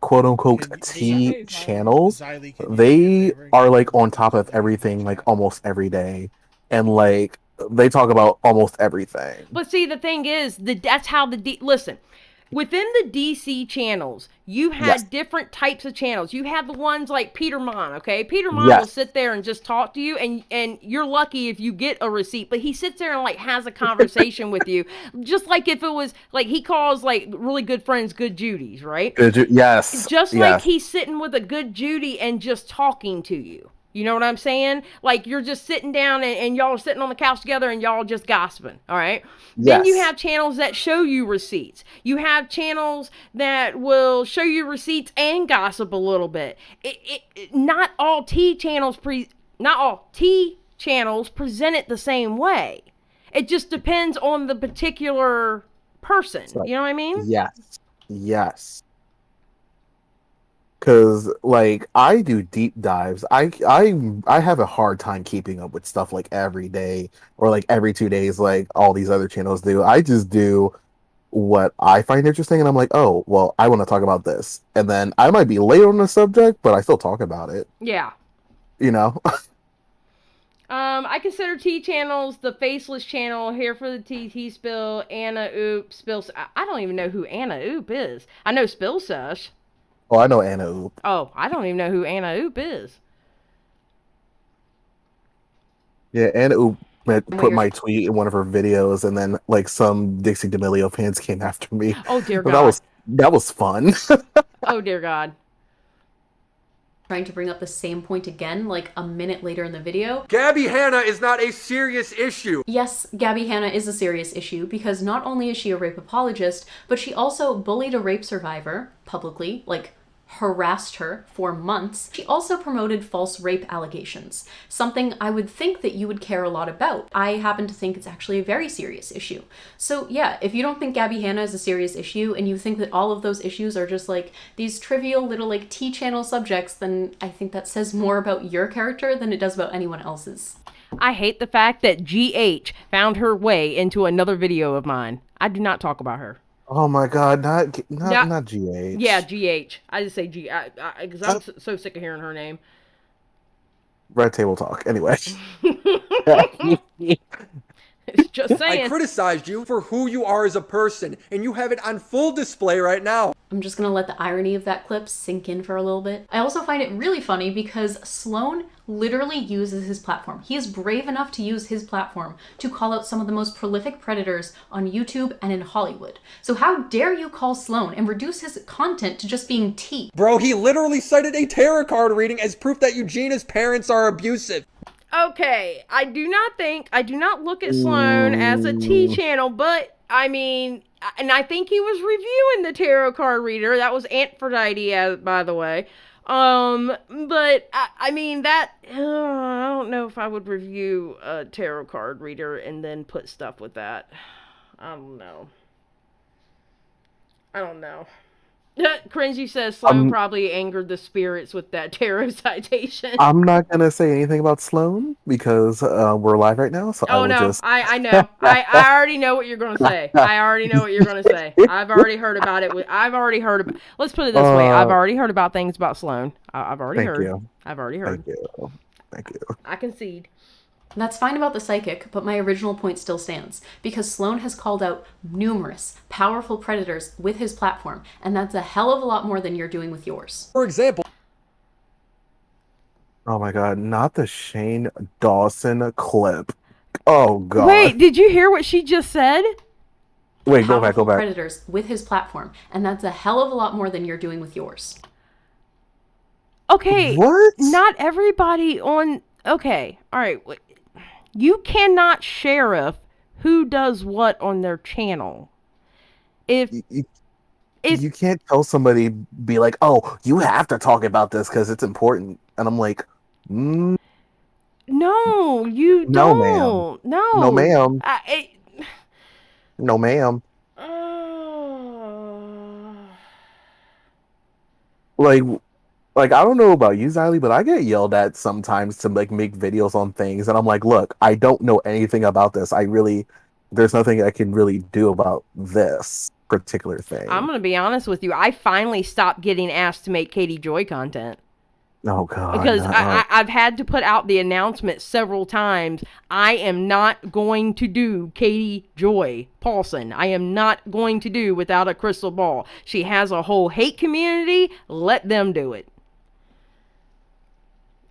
quote unquote T channels, they are like on top of everything like almost every day, and like they talk about almost everything. But see, the thing is, that's how listen. Within the DC channels, you had different types of channels. You had the ones like Peter Mon, okay? Peter Mon will sit there and just talk to you, and you're lucky if you get a receipt, but he sits there and like has a conversation with you. Just like if it was like he calls like really good friends good Judies, right? Yes. Just like he's sitting with a good Judy and just talking to you. You know what I'm saying? Like, you're just sitting down and y'all are sitting on the couch together and y'all just gossiping, all right? Then you have channels that show you receipts. You have channels that will show you receipts and gossip a little bit. Not all tea channels present it the same way. It just depends on the particular person. You know what I mean? Yes. Because, like, I do deep dives. I have a hard time keeping up with stuff like every day or like every 2 days, like all these other channels do. I just do what I find interesting, and I'm like, oh, well, I want to talk about this, and then I might be late on the subject, but I still talk about it. Yeah. You know. I consider tea channels the Faceless channel, Here for the Tea Spill, Anna Oop, Spill. I don't even know who Anna Oop is. I know Spill Sush. Oh, I know Anna Oop. Oh, I don't even know who Anna Oop is. Yeah, Anna Oop put my tweet in one of her videos, and then like some Dixie D'Amelio fans came after me. Oh dear God. That was fun. Oh dear God. Trying to bring up the same point again, like a minute later in the video. Gabby Hanna is not a serious issue. Yes, Gabby Hanna is a serious issue because not only is she a rape apologist, but she also bullied a rape survivor publicly, like harassed her for months. She also promoted false rape allegations, something I would think that you would care a lot about. I happen to think it's actually a very serious issue. So yeah, if you don't think Gabby Hanna is a serious issue and you think that all of those issues are just like these trivial little like T channel subjects, then I think that says more about your character than it does about anyone else's. I hate the fact that GH found her way into another video of mine. I do not talk about her. Oh my God, not GH. Yeah, GH. I just say G, because I'm so sick of hearing her name. Red Table Talk. Anyway. Just saying. I criticized you for who you are as a person, and you have it on full display right now. I'm just gonna let the irony of that clip sink in for a little bit. I also find it really funny because Sloan literally uses his platform. He is brave enough to use his platform to call out some of the most prolific predators on YouTube and in Hollywood. So how dare you call Sloan and reduce his content to just being tea? Bro, he literally cited a tarot card reading as proof that Eugenia's parents are abusive. Okay, I do not look at Sloan as a T channel, but I mean, and I think he was reviewing the tarot card reader. That was Aphrodite, by the way. But I mean that, I don't know if I would review a tarot card reader and then put stuff with that. I don't know. Cringy says Sloan probably angered the spirits with that tarot citation. I'm not gonna say anything about Sloan because we're live right now. So I know. I know. I already know what you're gonna say. I've already heard about it. Let's put it this way. I've already heard about things about Sloan. I've already heard. Thank you. I concede. That's fine about the psychic, but my original point still stands, because Sloan has called out numerous powerful predators with his platform, and that's a hell of a lot more than you're doing with yours. For example... Oh my God, not the Shane Dawson clip. Oh God. Wait, did you hear what she just said? Wait, go back. Predators with his platform, and that's a hell of a lot more than you're doing with yours. Okay. What? Not everybody on... Okay, all right. You cannot sheriff who does what on their channel. You can't tell somebody, be like, oh, you have to talk about this because it's important. And I'm like, no, you no, don't. ma'am. No, no, ma'am. No, ma'am. Like, I don't know about you, Xylie, but I get yelled at sometimes to like make videos on things, and I'm like, look, I don't know anything about this. There's nothing I can really do about this particular thing. I'm gonna be honest with you. I finally stopped getting asked to make Katie Joy content. Oh God! Because I've had to put out the announcement several times. I am not going to do Katie Joy Paulson. I am not going to do Without a Crystal Ball. She has a whole hate community. Let them do it.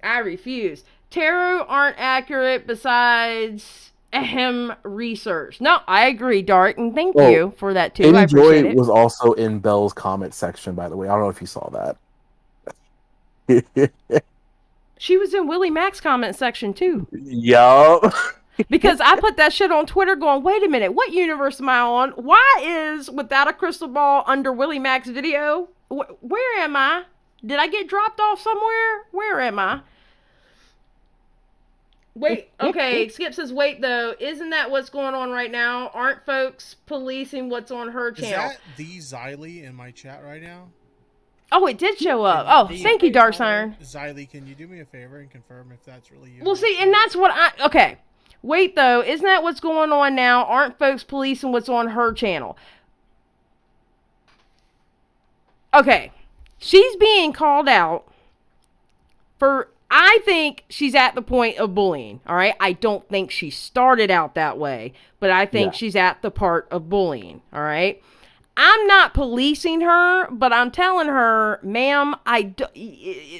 I refuse. Tarot aren't accurate besides research. No, I agree, Dark, and thank you for that too. I appreciate it. Was also in Belle's comment section, by the way. I don't know if you saw that. She was in WillyMac's comment section too. Yup. Because I put that shit on Twitter going, wait a minute, what universe am I on? Why is Without a Crystal Ball under WillyMac's video? Where am I? Did I get dropped off somewhere? Where am I? Wait, okay, Skip says, wait though, isn't that what's going on right now? Aren't folks policing what's on her channel? Is that the Xylie in my chat right now? Oh, it did show up. Oh, thank you, Dark Siren. Xylie, can you do me a favor and confirm if that's really you? Well, see, and that's what okay. Wait, though, isn't that what's going on now? Aren't folks policing what's on her channel? Okay, she's being called out for, I think she's at the point of bullying, all right? I don't think she started out that way, but I think she's at the part of bullying, all right? I'm not policing her, but I'm telling her, ma'am,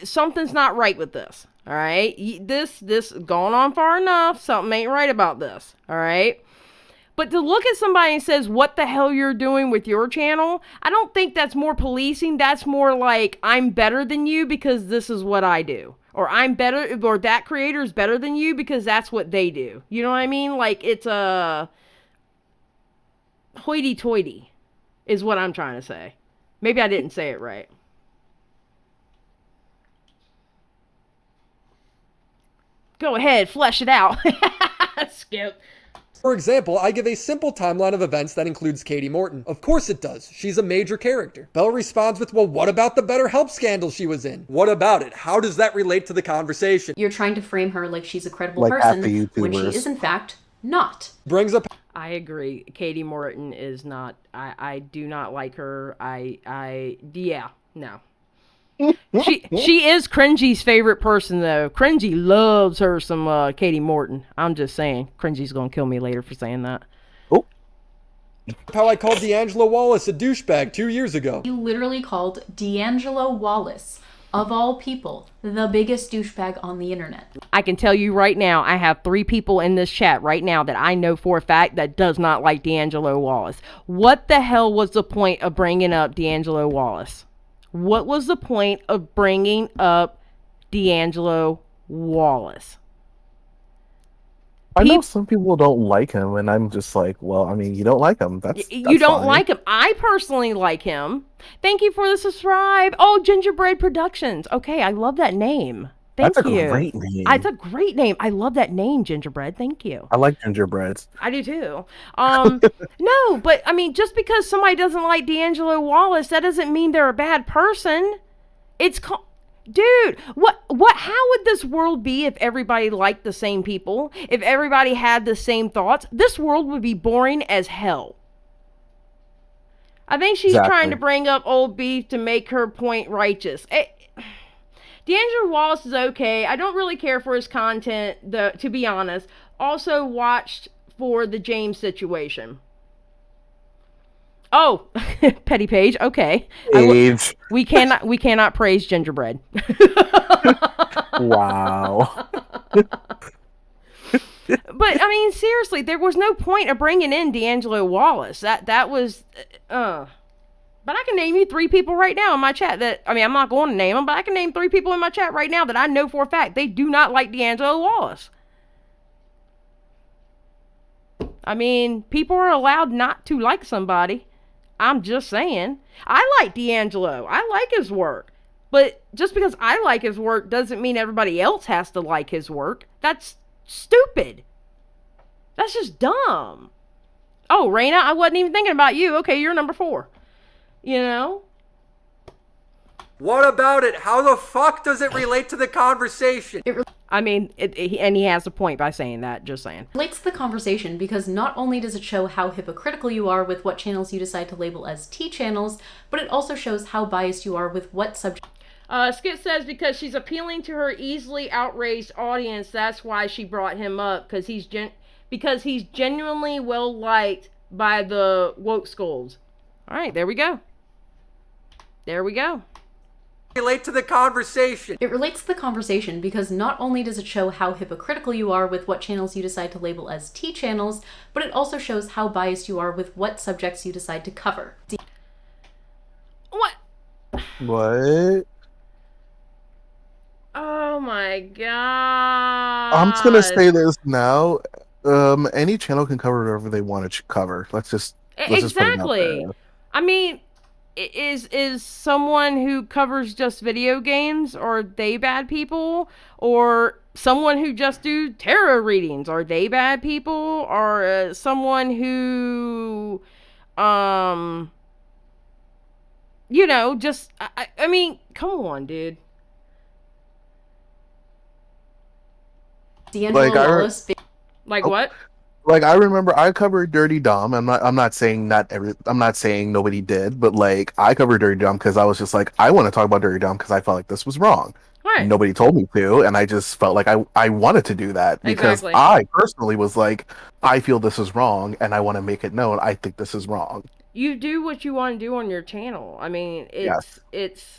something's not right with this. All right. This gone on far enough. Something ain't right about this. All right. But to look at somebody and says, what the hell you're doing with your channel? I don't think that's more policing. That's more like, I'm better than you because this is what I do. Or I'm better, or that creator is better than you because that's what they do. You know what I mean? Like, it's a hoity-toity is what I'm trying to say. Maybe I didn't say it right. Go ahead, flesh it out. Skip. For example, I give a simple timeline of events that includes Katie Morton. Of course it does. She's a major character. Belle responds with, well, what about the BetterHelp scandal she was in? What about it? How does that relate to the conversation? You're trying to frame her like she's a credible person when she is in fact not. Brings up... I agree. Katie Morton is not, I do not like her. Yeah, no. She is Cringy's favorite person, though. Cringy loves her some Katie Morton. I'm just saying. Cringy's gonna kill me later for saying that. Oh. How I called D'Angelo Wallace a douchebag 2 years ago. You literally called D'Angelo Wallace, of all people, the biggest douchebag on the internet. I can tell you right now, I have 3 people in this chat right now that I know for a fact that does not like D'Angelo Wallace. What the hell was the point of bringing up D'Angelo Wallace? What was the point of bringing up D'Angelo Wallace? I know some people don't like him, and I'm just like, well, I mean, you don't like him. That's you don't fine. like him. I personally like him. Thank you for the subscribe. Oh, Gingerbread Productions. Okay, I love that name. Thank you. That's a great name. It's a great name. I love that name, Gingerbread. Thank you. I like gingerbreads. I do too. No, but I mean, just because somebody doesn't like D'Angelo Wallace, that doesn't mean they're a bad person. Dude, how would this world be if everybody liked the same people? If everybody had the same thoughts? This world would be boring as hell. I think she's trying to bring up old beef to make her point righteous. D'Angelo Wallace is okay. I don't really care for his content, to be honest. Also watched for the James situation. Oh, Petty Page. Okay. We cannot praise Gingerbread. Wow. But I mean, seriously, there was no point of bringing in D'Angelo Wallace. That was. But I can name you 3 people right now in my chat that, I mean, I'm not going to name them, but I can name 3 people in my chat right now that I know for a fact they do not like D'Angelo Wallace. I mean, people are allowed not to like somebody. I'm just saying. I like D'Angelo. I like his work. But just because I like his work doesn't mean everybody else has to like his work. That's stupid. That's just dumb. Oh, Raina, I wasn't even thinking about you. Okay, you're number 4. You know? What about it? How the fuck does it relate to the conversation? I mean, and he has a point by saying that, just saying. It relates to the conversation because not only does it show how hypocritical you are with what channels you decide to label as T channels, but it also shows how biased you are with what subject. Skip says because she's appealing to her easily outraged audience, that's why she brought him up, because he's genuinely well liked by the woke skulls. All right, there we go. There we go. Relate to the conversation. It relates to the conversation because not only does it show how hypocritical you are with what channels you decide to label as T channels, but it also shows how biased you are with what subjects you decide to cover. What? What? my god. I'm just gonna say this now. Any channel can cover whatever they want to cover. Let's just put it out Exactly. there. I mean, is someone who covers just video games, are they bad people? Or someone who just do tarot readings, are they bad people? Or someone who, you know, just I mean, come on, dude. Like, Like what? Like, I remember I covered Dirty Dom. I'm not saying I'm not saying nobody did, but like I covered Dirty Dom because I was just like, I want to talk about Dirty Dom because I felt like this was wrong. Right. Nobody told me to, and I just felt like I wanted to do that because Exactly. I personally was like, I feel this is wrong, and I want to make it known. I think this is wrong. You do what you want to do on your channel. I mean, it's.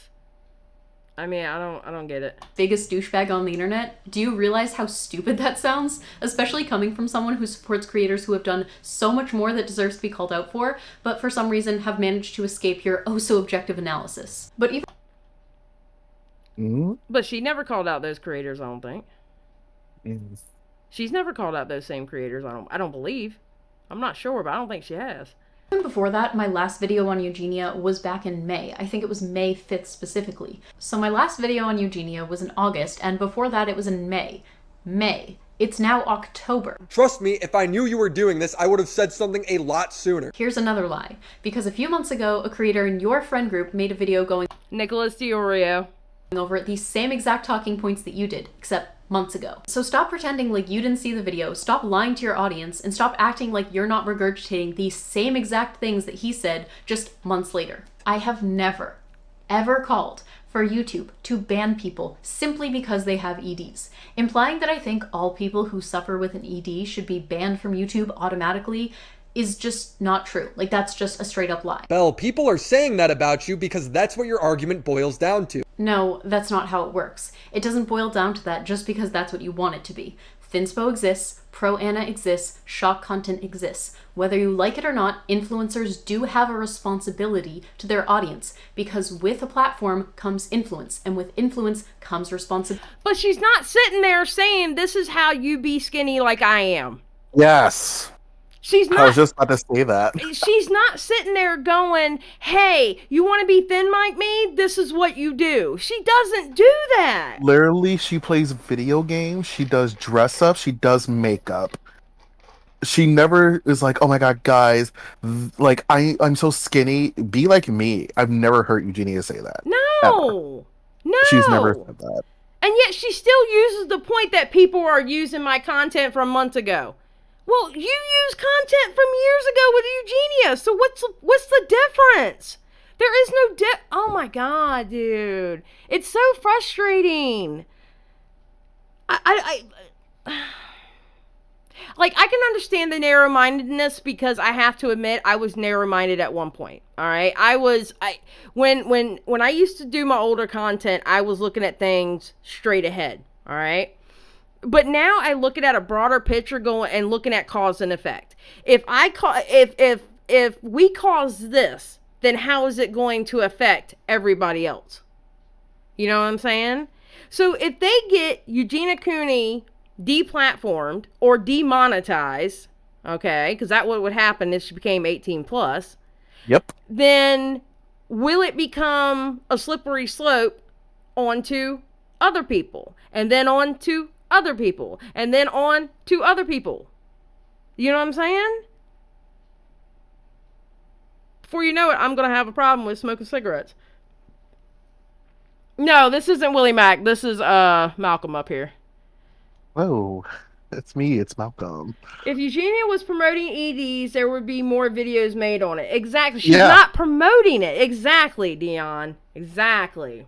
I mean, I don't get it. Biggest douchebag on the internet. Do you realize how stupid that sounds? Especially coming from someone who supports creators who have done so much more that deserves to be called out for, but for some reason have managed to escape your oh so objective analysis. But even But she never called out those creators, I don't think. She's never called out those same creators, I don't believe. I'm not sure, but I don't think she has. before that, my last video on Eugenia was back in May. I think it was May 5th specifically. So my last video on Eugenia was in August, and before that it was in May. May. It's now October. Trust me, if I knew you were doing this, I would have said something a lot sooner. Here's another lie. Because a few months ago, a creator in your friend group made a video going Nicholas DiOrio over these same exact talking points that you did, except months ago. So stop pretending like you didn't see the video, stop lying to your audience, and stop acting like you're not regurgitating these same exact things that he said just months later. I have never, ever called for YouTube to ban people simply because they have EDs. Implying that I think all people who suffer with an ED should be banned from YouTube automatically is just not true. Like, that's just a straight up lie. Belle, people are saying that about you because that's what your argument boils down to. No, that's not how it works. It doesn't boil down to that just because that's what you want it to be. Thinspo exists, Pro Anna exists, shock content exists. Whether you like it or not, influencers do have a responsibility to their audience, because with a platform comes influence, and with influence comes responsibility. But she's not sitting there saying, this is how you be skinny like I am. Yes. She's not. I was just about to say that. She's not sitting there going, hey, you want to be thin like me? This is what you do. She doesn't do that. Literally, she plays video games, she does dress up, she does makeup. She never is like, oh my god, guys, like, I'm so skinny, be like me. I've never heard Eugenia say that. No. No. She's never said that. And yet she still uses the point that people are using my content from months ago. Well, you use content from years ago with Eugenia, so what's the difference? There is no oh my god, dude. It's so frustrating. Like, I can understand the narrow-mindedness, because I have to admit I was narrow-minded at one point. All right, when I used to do my older content, I was looking at things straight ahead. All right. But now I look at a broader picture, going and looking at cause and effect. If we cause this, then how is it going to affect everybody else? You know what I'm saying? So if they get Eugenia Cooney deplatformed or demonetized, okay, because that's what would happen if she became 18 plus. Yep. Then will it become a slippery slope onto other people, and then on to other people, and then on to other people? You know what I'm saying? Before you know it, I'm gonna have a problem with smoking cigarettes. No, this isn't WillyMac. This is Malcolm up here. Whoa, it's me. It's Malcolm. If Eugenia was promoting EDs, there would be more videos made on it. Exactly. She's not promoting it. Exactly, Dion. Exactly.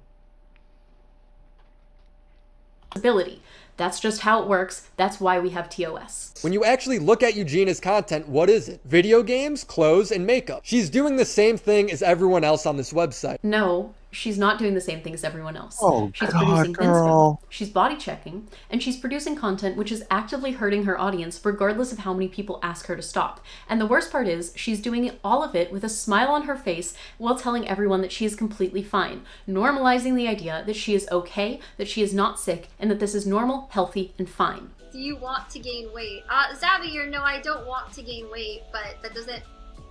Ability. That's just how it works. That's why we have TOS. When you actually look at Eugenia's content, what is it? Video games, clothes, and makeup. She's doing the same thing as everyone else on this website. No, She's not doing the same thing as everyone else. Oh, She's God, producing girl. she's body checking, and she's producing content which is actively hurting her audience regardless of how many people ask her to stop. And the worst part is, she's doing all of it with a smile on her face while telling everyone that she is completely fine, normalizing the idea that she is okay, that she is not sick, and that this is normal, healthy, and fine. Do you want to gain weight? Xavier, no, I don't want to gain weight, but that doesn't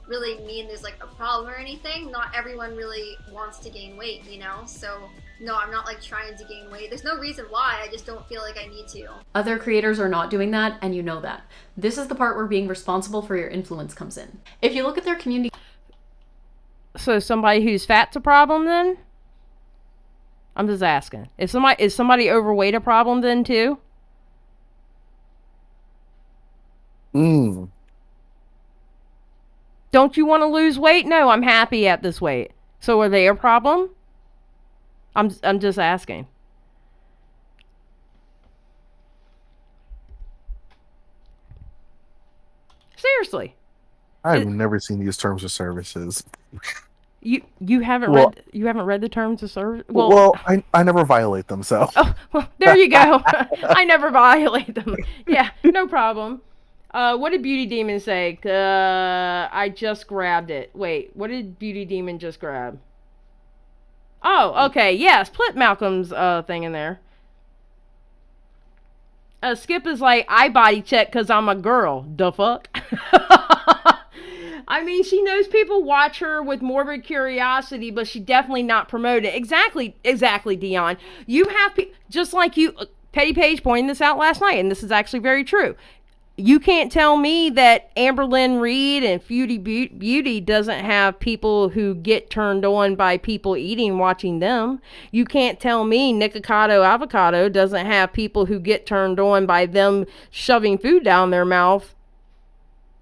really mean there's like a problem or anything. Not everyone really wants to gain weight, you know? So no, I'm not like trying to gain weight. There's no reason why, I just don't feel like I need to. Other creators are not doing that, and you know that. This is the part where being responsible for your influence comes in. If you look at their community... So somebody who's fat's a problem then? I'm just asking. Is somebody overweight a problem then too? Don't you want to lose weight? No, I'm happy at this weight. So are they a problem? I'm just asking. Seriously. I've never seen these terms of services. You haven't read the terms of service? Well, I never violate them, so. Oh, well, there you go. I never violate them. Yeah, no problem. What did Beauty Demon say? I just grabbed it. Wait, what did Beauty Demon just grab? Oh, okay. Yes, put Malcolm's thing in there. Skip is like, I body check because I'm a girl. The fuck? I mean, she knows people watch her with morbid curiosity, but she definitely not promote it. Exactly, Dion. You have just like you, Petty Page pointed this out last night, and this is actually very true. You can't tell me that Amberlynn Reed and Feudy Beauty doesn't have people who get turned on by people eating, watching them. You can't tell me Nikocado Avocado doesn't have people who get turned on by them shoving food down their mouth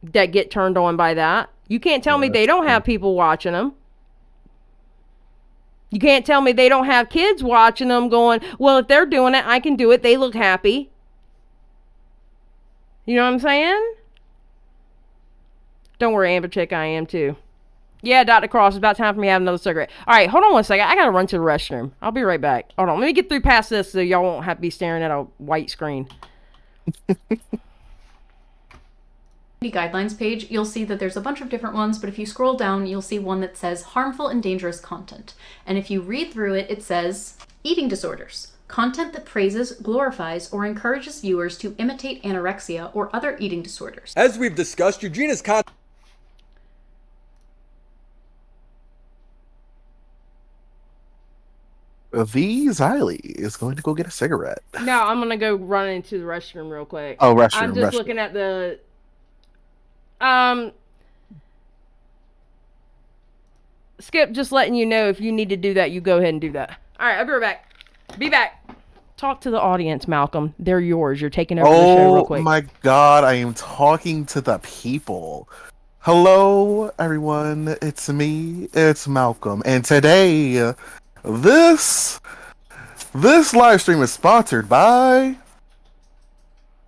that get turned on by that. You can't tell me they don't have people watching them. You can't tell me they don't have kids watching them going, well, if they're doing it, I can do it. They look happy. You know what I'm saying? Don't worry, Amber Chick, I am too. Yeah, Dr. Cross, it's about time for me to have another cigarette. Alright, hold on one second. I gotta run to the restroom. I'll be right back. Hold on, let me get through past this so y'all won't have to be staring at a white screen. Guidelines page, you'll see that there's a bunch of different ones, but if you scroll down, you'll see one that says harmful and dangerous content. And if you read through it, it says eating disorders. Content that praises, glorifies, or encourages viewers to imitate anorexia or other eating disorders. As we've discussed, Eugenia's content... Xylie is going to go get a cigarette. No, I'm gonna go run into the restroom real quick. Oh, restroom. I'm just looking at the... Skip, just letting you know if you need to do that, you go ahead and do that. Alright, I'll be right back. Be back. Talk to the audience, Malcolm. They're yours. You're taking over the show real quick. Oh my god, I am talking to the people. Hello, everyone. It's me. It's Malcolm. And today, this live stream is sponsored by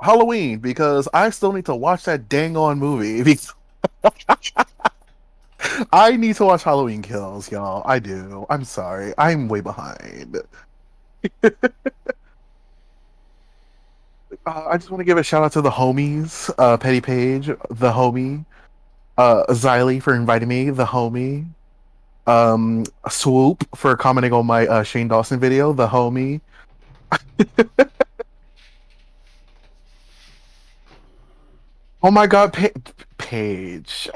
Halloween, because I still need to watch that dang on movie. I need to watch Halloween Kills, y'all. I do. I'm sorry. I'm way behind. I just want to give a shout out to the homies, Petty Page, the homie, Xylie for inviting me, the homie, Swoop for commenting on my Shane Dawson video, the homie. Oh my god, Paige.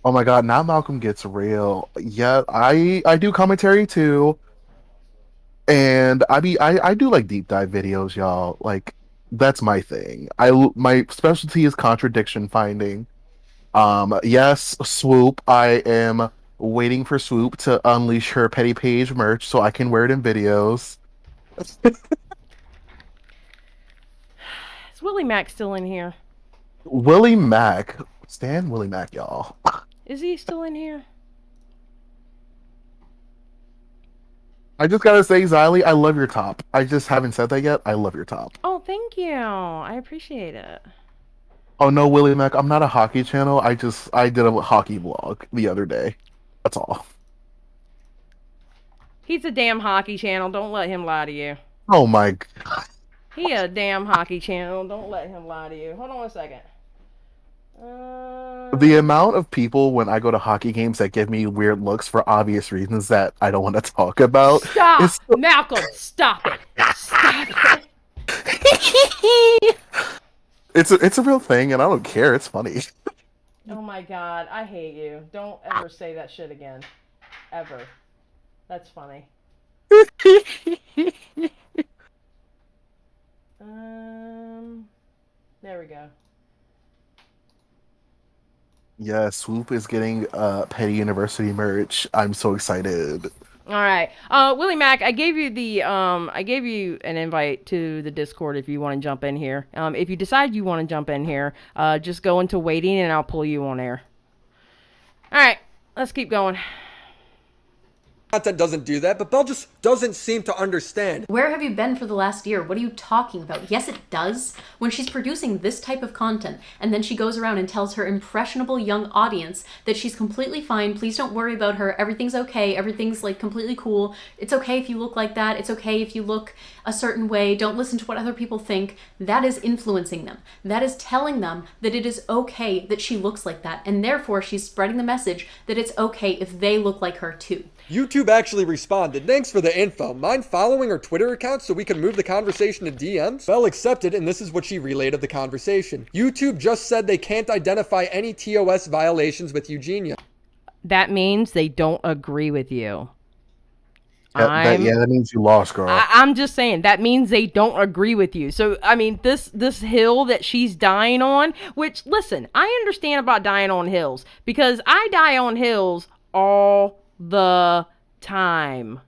Oh my god, now Malcolm gets real. Yeah, I do commentary too. And I do like deep dive videos, y'all. Like, that's my thing. My specialty is contradiction finding. Yes, Swoop. I am waiting for Swoop to unleash her Petty Page merch so I can wear it in videos. Is WillyMac still in here? WillyMac. Stan WillyMac, y'all. Is he still in here? I just gotta say, Xylie, I love your top. I just haven't said that yet. I love your top. Oh, thank you. I appreciate it. Oh no, WillyMac, I'm not a hockey channel. I did a hockey vlog the other day. That's all. He's a damn hockey channel. Don't let him lie to you. Oh my god. He a damn hockey channel. Don't let him lie to you. Hold on a second. The amount of people when I go to hockey games that give me weird looks for obvious reasons that I don't want to talk about. Stop! is- Malcolm, stop it! Stop it! It's a real thing, and I don't care. It's funny. Oh my god, I hate you. Don't ever say that shit again. Ever. That's funny. There we go. Yeah, Swoop is getting Petty University merch. I'm so excited. All right, WillyMac, I gave you an invite to the Discord if you want to jump in here. If you decide you want to jump in here, just go into waiting and I'll pull you on air. All right, let's keep going. Content doesn't do that, but Belle just doesn't seem to understand. Where have you been for the last year? What are you talking about? Yes, it does. When she's producing this type of content, and then she goes around and tells her impressionable young audience that she's completely fine, please don't worry about her, everything's okay, everything's like completely cool, it's okay if you look like that, it's okay if you look a certain way, don't listen to what other people think, that is influencing them. That is telling them that it is okay that she looks like that, and therefore she's spreading the message that it's okay if they look like her too. YouTube actually responded, thanks for the info. Mind following her Twitter account so we can move the conversation to DMs? Belle accepted, and this is what she relayed of the conversation. YouTube just said they can't identify any TOS violations with Eugenia. That means they don't agree with you. That means you lost, girl. I'm just saying, that means they don't agree with you. So, I mean, this hill that she's dying on, which, listen, I understand about dying on hills, because I die on hills all the time.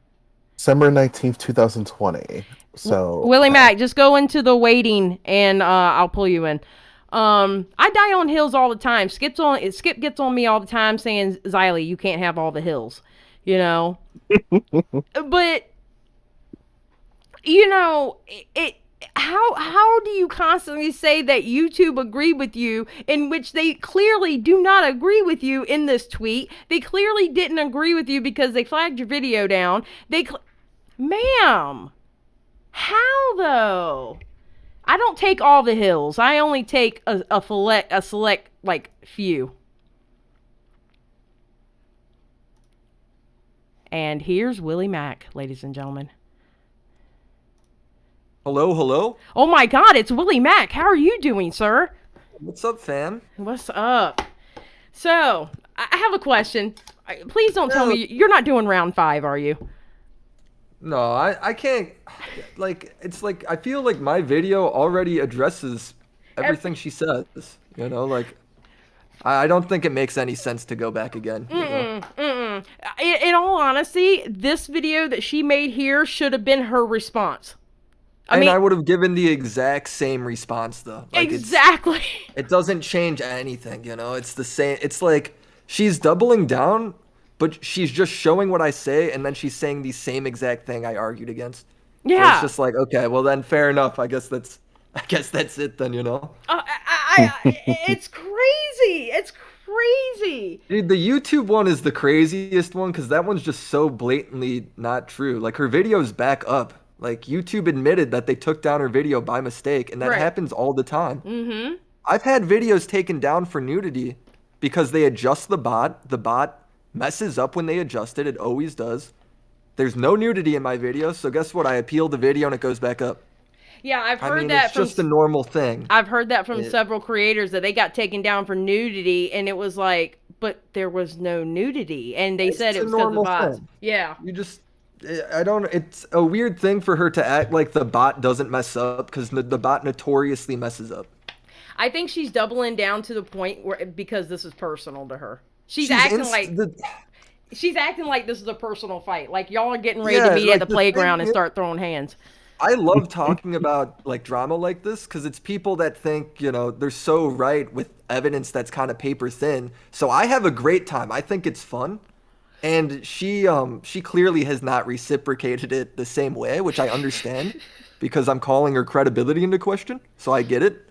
December 19th, 2020. So WillyMac, just go into the waiting and I'll pull you in. I die on hills all the time. Skip gets on me all the time saying, Xylie, you can't have all the hills. You know? But you know, how do you constantly say that YouTube agree with you, in which they clearly do not agree with you in this tweet? They clearly didn't agree with you because they flagged your video down. Ma'am, how though? I don't take all the hills. I only take a select like few. And here's WillyMac, ladies and gentlemen. Hello, hello? Oh my god, it's WillyMac. How are you doing, sir? What's up, fam? What's up? So, I have a question. Please don't tell me you're not doing round 5, are you? No, I can't. Like, it's like, I feel like my video already addresses everything she says. You know, like, I don't think it makes any sense to go back again. In all honesty, this video that she made here should have been her response. I would have given the exact same response, though. Like, exactly. It doesn't change anything, you know? It's the same. It's like she's doubling down, but she's just showing what I say, and then she's saying the same exact thing I argued against. Yeah. So it's just like, okay, well then, fair enough. I guess that's it then, you know? It's crazy. It's crazy. Dude, the YouTube one is the craziest one because that one's just so blatantly not true. Like, her videos back up. Like, YouTube admitted that they took down her video by mistake, and that happens all the time. Mm-hmm. I've had videos taken down for nudity because they adjust the bot. The bot messes up when they adjust it. It always does. There's no nudity in my video, so guess what? I appeal the video and it goes back up. Yeah, I've heard that it's just a normal thing. I've heard that from several creators that they got taken down for nudity, and it was like, but there was no nudity, and they said it was because of the bots. Thing. Yeah. It's a weird thing for her to act like the bot doesn't mess up, because the bot notoriously messes up. I think she's doubling down to the point where, because this is personal to her. She's acting like this is a personal fight. Like, y'all are getting ready to meet at the playground and start throwing hands. I love talking about like drama like this because it's people that think, you know, they're so right with evidence that's kind of paper thin. So I have a great time. I think it's fun. And she clearly has not reciprocated it the same way, which I understand because I'm calling her credibility into question. So I get it.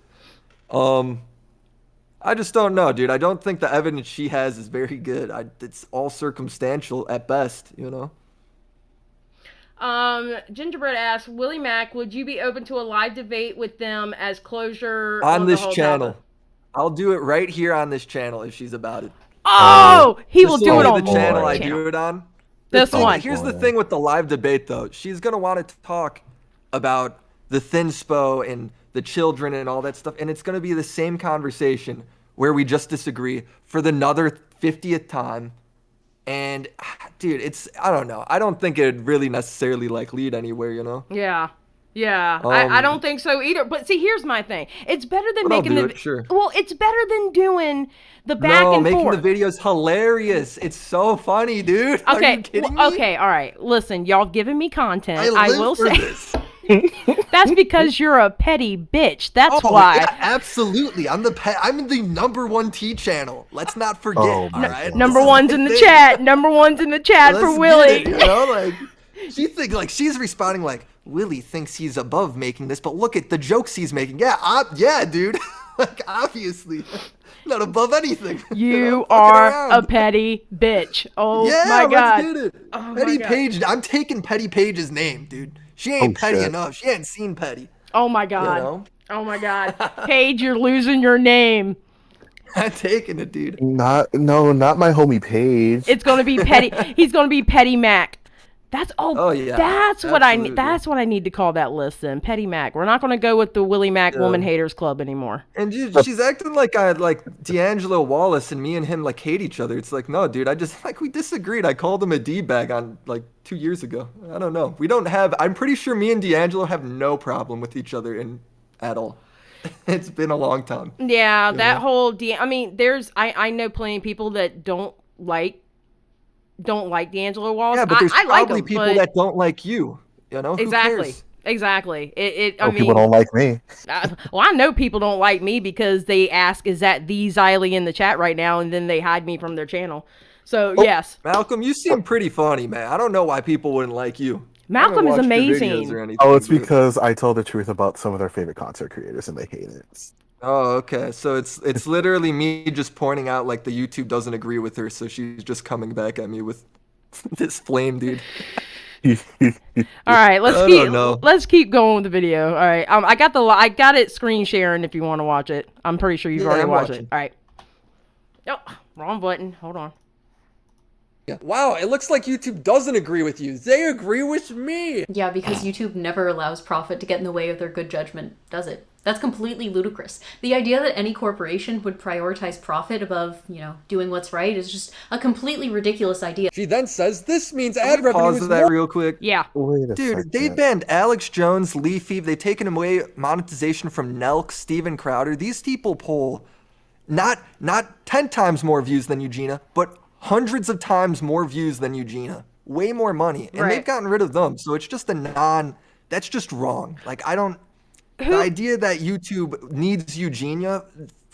I just don't know, dude. I don't think the evidence she has is very good. It's all circumstantial at best, you know? Gingerbread asks, Willie Mac, would you be open to a live debate with them as closure On the this whole channel. topic? I'll do it right here on this channel if she's about it. Oh, he will This do it be on the channel my I channel. do it on. This one. Here's the thing with the live debate, though. She's going to want to talk about the thinspo and the children and all that stuff. And it's going to be the same conversation where we just disagree for the another 50th time. And, dude, I don't know. I don't think it'd really necessarily, like, lead anywhere, you know? Yeah. Yeah, I don't think so either. But see, here's my thing. It's better than But I'll making do the it, sure. Well, it's better than doing the back and making forth. the videos hilarious. It's so funny, dude. Are Okay, you kidding me? okay, all right. Listen, y'all giving me content. I live will for say this. that's because you're a petty bitch. That's Oh, why. yeah, absolutely. I'm the #1 T channel. Let's not forget. Oh, all my right. God. Number This is one's my in the thing. chat. Number one's in the chat Let's for get Willie. it, you know, like she think like she's responding like Willie thinks he's above making this, but look at the jokes he's making. Yeah, dude. Like obviously, not above anything. You Fucking are around. a petty bitch. Oh Yeah, my god. let's get it. Oh my Petty God. Page. I'm taking Petty Page's name, dude. She ain't Oh, petty shit. enough. She ain't seen petty. Oh my god. You know? Oh my god. Paige, you're losing your name. I'm taking it, dude. Not my homie Paige. It's gonna be petty. He's gonna be Petty Mac. Oh, yeah, That's what I absolutely. need. That's what I need to call that list. Then Petty Mac. We're not gonna go with the Willie Mac Woman Haters Club anymore. And dude, she's acting like D'Angelo Wallace and me and him like hate each other. It's like, no, dude, I just like we disagreed. I called him a D-bag on like 2 years ago. I don't know. We don't have. I'm pretty sure me and D'Angelo have no problem with each other at all. It's been a long time. Yeah, that know? whole. I mean, I know plenty of people that don't like D'Angelo Wallace. Yeah, but there's I like probably him, people but- that don't like you. You know? Who exactly. cares? Exactly. I Oh, mean, people don't like me. well, I know people don't like me because they ask, "Is that the Xylie in the chat right now?" And then they hide me from their channel. So yes, Malcolm, you seem pretty funny, man. I don't know why people wouldn't like you. Malcolm I is haven't watched your amazing. videos or anything, Oh, it's but- because I told the truth about some of their favorite concert creators and they hate it. Oh, okay. So it's literally me just pointing out like the YouTube doesn't agree with her, so she's just coming back at me with this flame, dude. All right, I don't know. let's keep going with the video. All right, I got it screen sharing if you want to watch it. I'm pretty sure you've Yeah, already I'm watched watching. it. All right. Oh, wrong button. Hold on. Yeah. Wow, it looks like YouTube doesn't agree with you. They agree with me. Yeah, because YouTube never allows profit to get in the way of their good judgment, does it? That's completely ludicrous. The idea that any corporation would prioritize profit above, doing what's right is just a completely ridiculous idea. She then says this means ad revenue is that more. real quick. Yeah. Wait a Dude, second. they banned Alex Jones, Leafy. They've taken away monetization from Nelk, Steven Crowder. These people pull not 10 times more views than Eugenia, but hundreds of times more views than Eugenia. Way more money. And Right. they've gotten rid of them. So it's just that's just wrong. Like, the idea that YouTube needs Eugenia,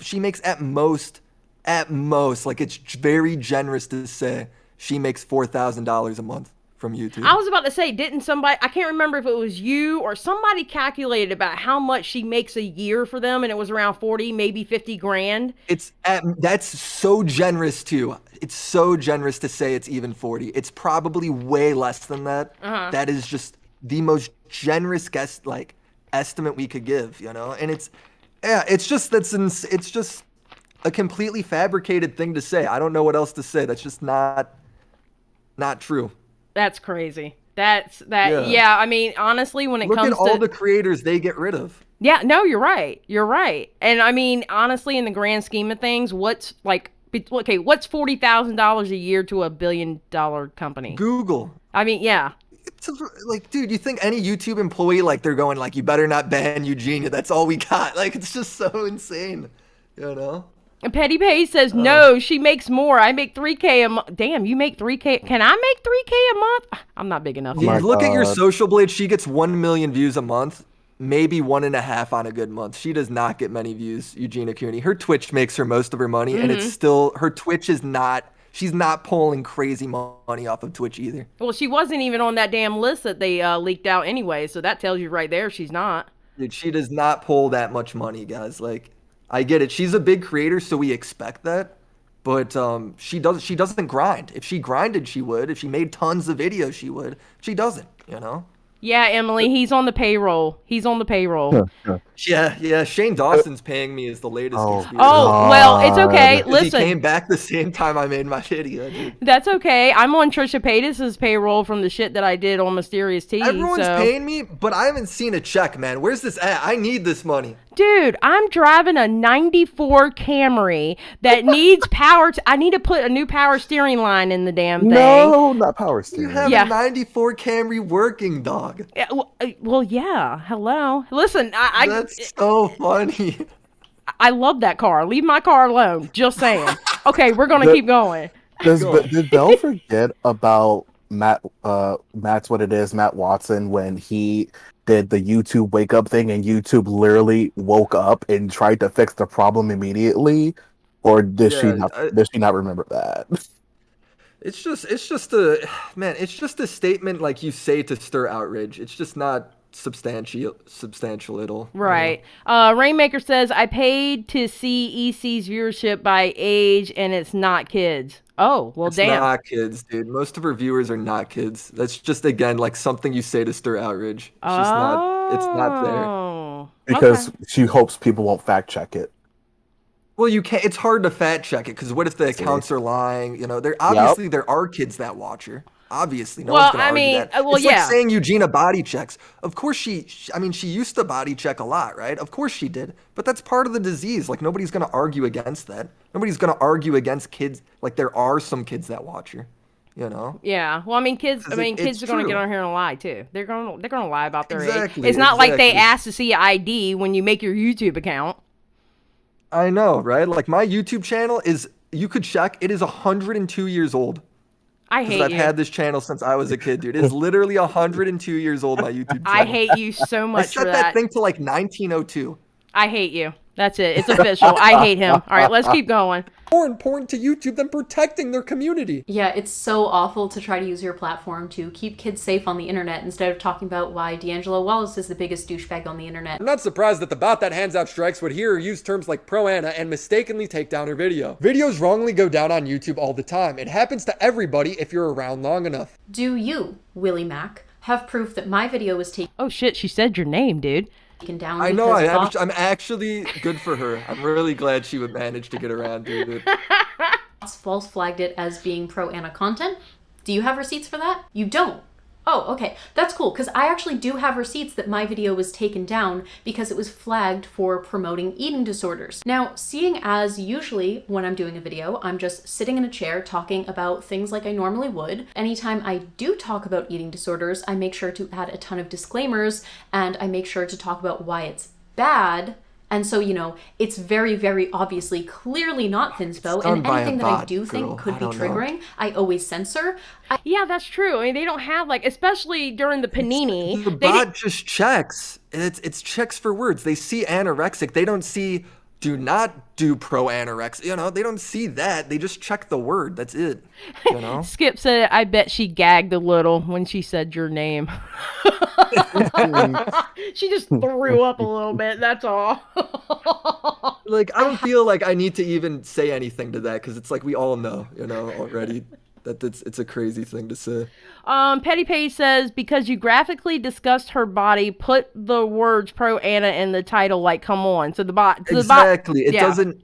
she makes at most, like it's very generous to say she makes $4,000 a month from YouTube. I was about to say, didn't somebody, I can't remember if it was you or somebody calculated about how much she makes a year for them, and it was around 40, maybe 50 grand. That's so generous too. It's so generous to say it's even 40. It's probably way less than that. That is just the most generous estimate we could give, and it's just a completely fabricated thing to say. I don't know what else to say. That's just not true. That's crazy. Yeah. I mean, honestly, when it Look comes at all to the creators they get rid of. yeah, no, you're right. You're right. And I mean, honestly, in the grand scheme of things, what's $40,000 a year to $1 billion company? Google. I mean, yeah. It's like, dude, you think any YouTube employee, they're going, you better not ban Eugenia. That's all we got. It's just so insane, And Petty Pay says, no, she makes more. I make $3K a month. Damn, you make $3K. Can I make $3K a month? I'm not big enough. My Look at your God. Social Blade. She gets 1 million views a month, maybe 1.5 on a good month. She does not get many views, Eugenia Cooney. Her Twitch makes her most of her money, and it's still, her Twitch is not, she's not pulling crazy money off of Twitch either. Well, she wasn't even on that damn list that they leaked out anyway, so that tells you right there she's not. Dude, she does not pull that much money, guys. Like, I get it. She's a big creator, so we expect that. But she doesn't grind. If she grinded, she would. If she made tons of videos, she would. She doesn't, you know? Yeah, Emily, he's on the payroll. He's on the payroll. Yeah. Shane Dawson's paying me as the latest conspiracy. Oh, well, it's okay. Listen. He came back the same time I made my video, dude. That's okay. I'm on Trisha Paytas's payroll from the shit that I did on Mysterious Tea. Everyone's paying me, but I haven't seen a check, man. Where's this at? I need this money. Dude, I'm driving a 94 Camry that needs power. I need to put a new power steering line in the damn thing. No, not power steering. You have a 94 Camry working, dog. Well, yeah. Hello. Listen, That's so funny. I love that car. Leave my car alone. Just saying. Okay, we're gonna keep going. Did Belle forget about Matt Watson when he did the YouTube wake up thing and YouTube literally woke up and tried to fix the problem immediately? Or did she not remember that? It's just a statement like you say to stir outrage. It's just not substantial at all. Right. Rainmaker says, I paid to see EC's viewership by age and it's not kids. Oh, well, It's damn. not kids, dude. Most of her viewers are not kids. That's just, again, like something you say to stir outrage. It's not there. Because she hopes people won't fact check it. Well, you can't. It's hard to fact check it because what if the accounts are lying? You know, there are kids that watch her. Obviously, no one's gonna argue that. It's like saying Eugenia body checks. Of course she used to body check a lot, right? Of course she did. But that's part of the disease. Like nobody's gonna argue against that. Nobody's gonna argue against kids. Like there are some kids that watch her. You know? Yeah. Well, kids are gonna get on here and lie too. They're gonna lie about their age. Exactly, It's not like they ask to see your ID when you make your YouTube account. I know, right? Like my YouTube channel you could check, it is 102 years old. I hate you. I've had this channel since I was a kid, dude. It's literally 102 years old, my YouTube channel. I hate you so much for that. I set that thing to like 1902. I hate you. That's it. It's official. I hate him. All right, let's keep going. More important to YouTube than protecting their community. Yeah, it's so awful to try to use your platform to keep kids safe on the internet instead of talking about why D'Angelo Wallace is the biggest douchebag on the internet. I'm not surprised that the bot that hands out strikes would hear her use terms like pro-Anna and mistakenly take down her video. Videos wrongly go down on YouTube all the time. It happens to everybody if you're around long enough. Do you, WillyMac, have proof that my video was taken? Oh shit, she said your name, dude. Down I know, I'm actually good for her. I'm really glad she would manage to get around to it. False flagged it as being pro-Anna content. Do you have receipts for that? You don't. Oh, okay. That's cool, because I actually do have receipts that my video was taken down because it was flagged for promoting eating disorders. Now, seeing as usually when I'm doing a video, I'm just sitting in a chair talking about things like I normally would, anytime I do talk about eating disorders, I make sure to add a ton of disclaimers, and I make sure to talk about why it's bad. And so, it's very, very obviously clearly not Thinspo, and anything that I do think could be triggering, I always censor. Yeah, that's true. They don't have, especially during the panini. The bot just checks. It's checks for words. They see anorexic. They don't see do not do pro-anorexia. They don't see that. They just check the word. That's it. Skip said, I bet she gagged a little when she said your name. She just threw up a little bit. That's all. I don't feel like I need to even say anything to that because it's like we all know, already that it's a crazy thing to say. Petty Page says, because you graphically discussed her body, put the words pro-Anna in the title. Come on. So the bot. Exactly. It doesn't.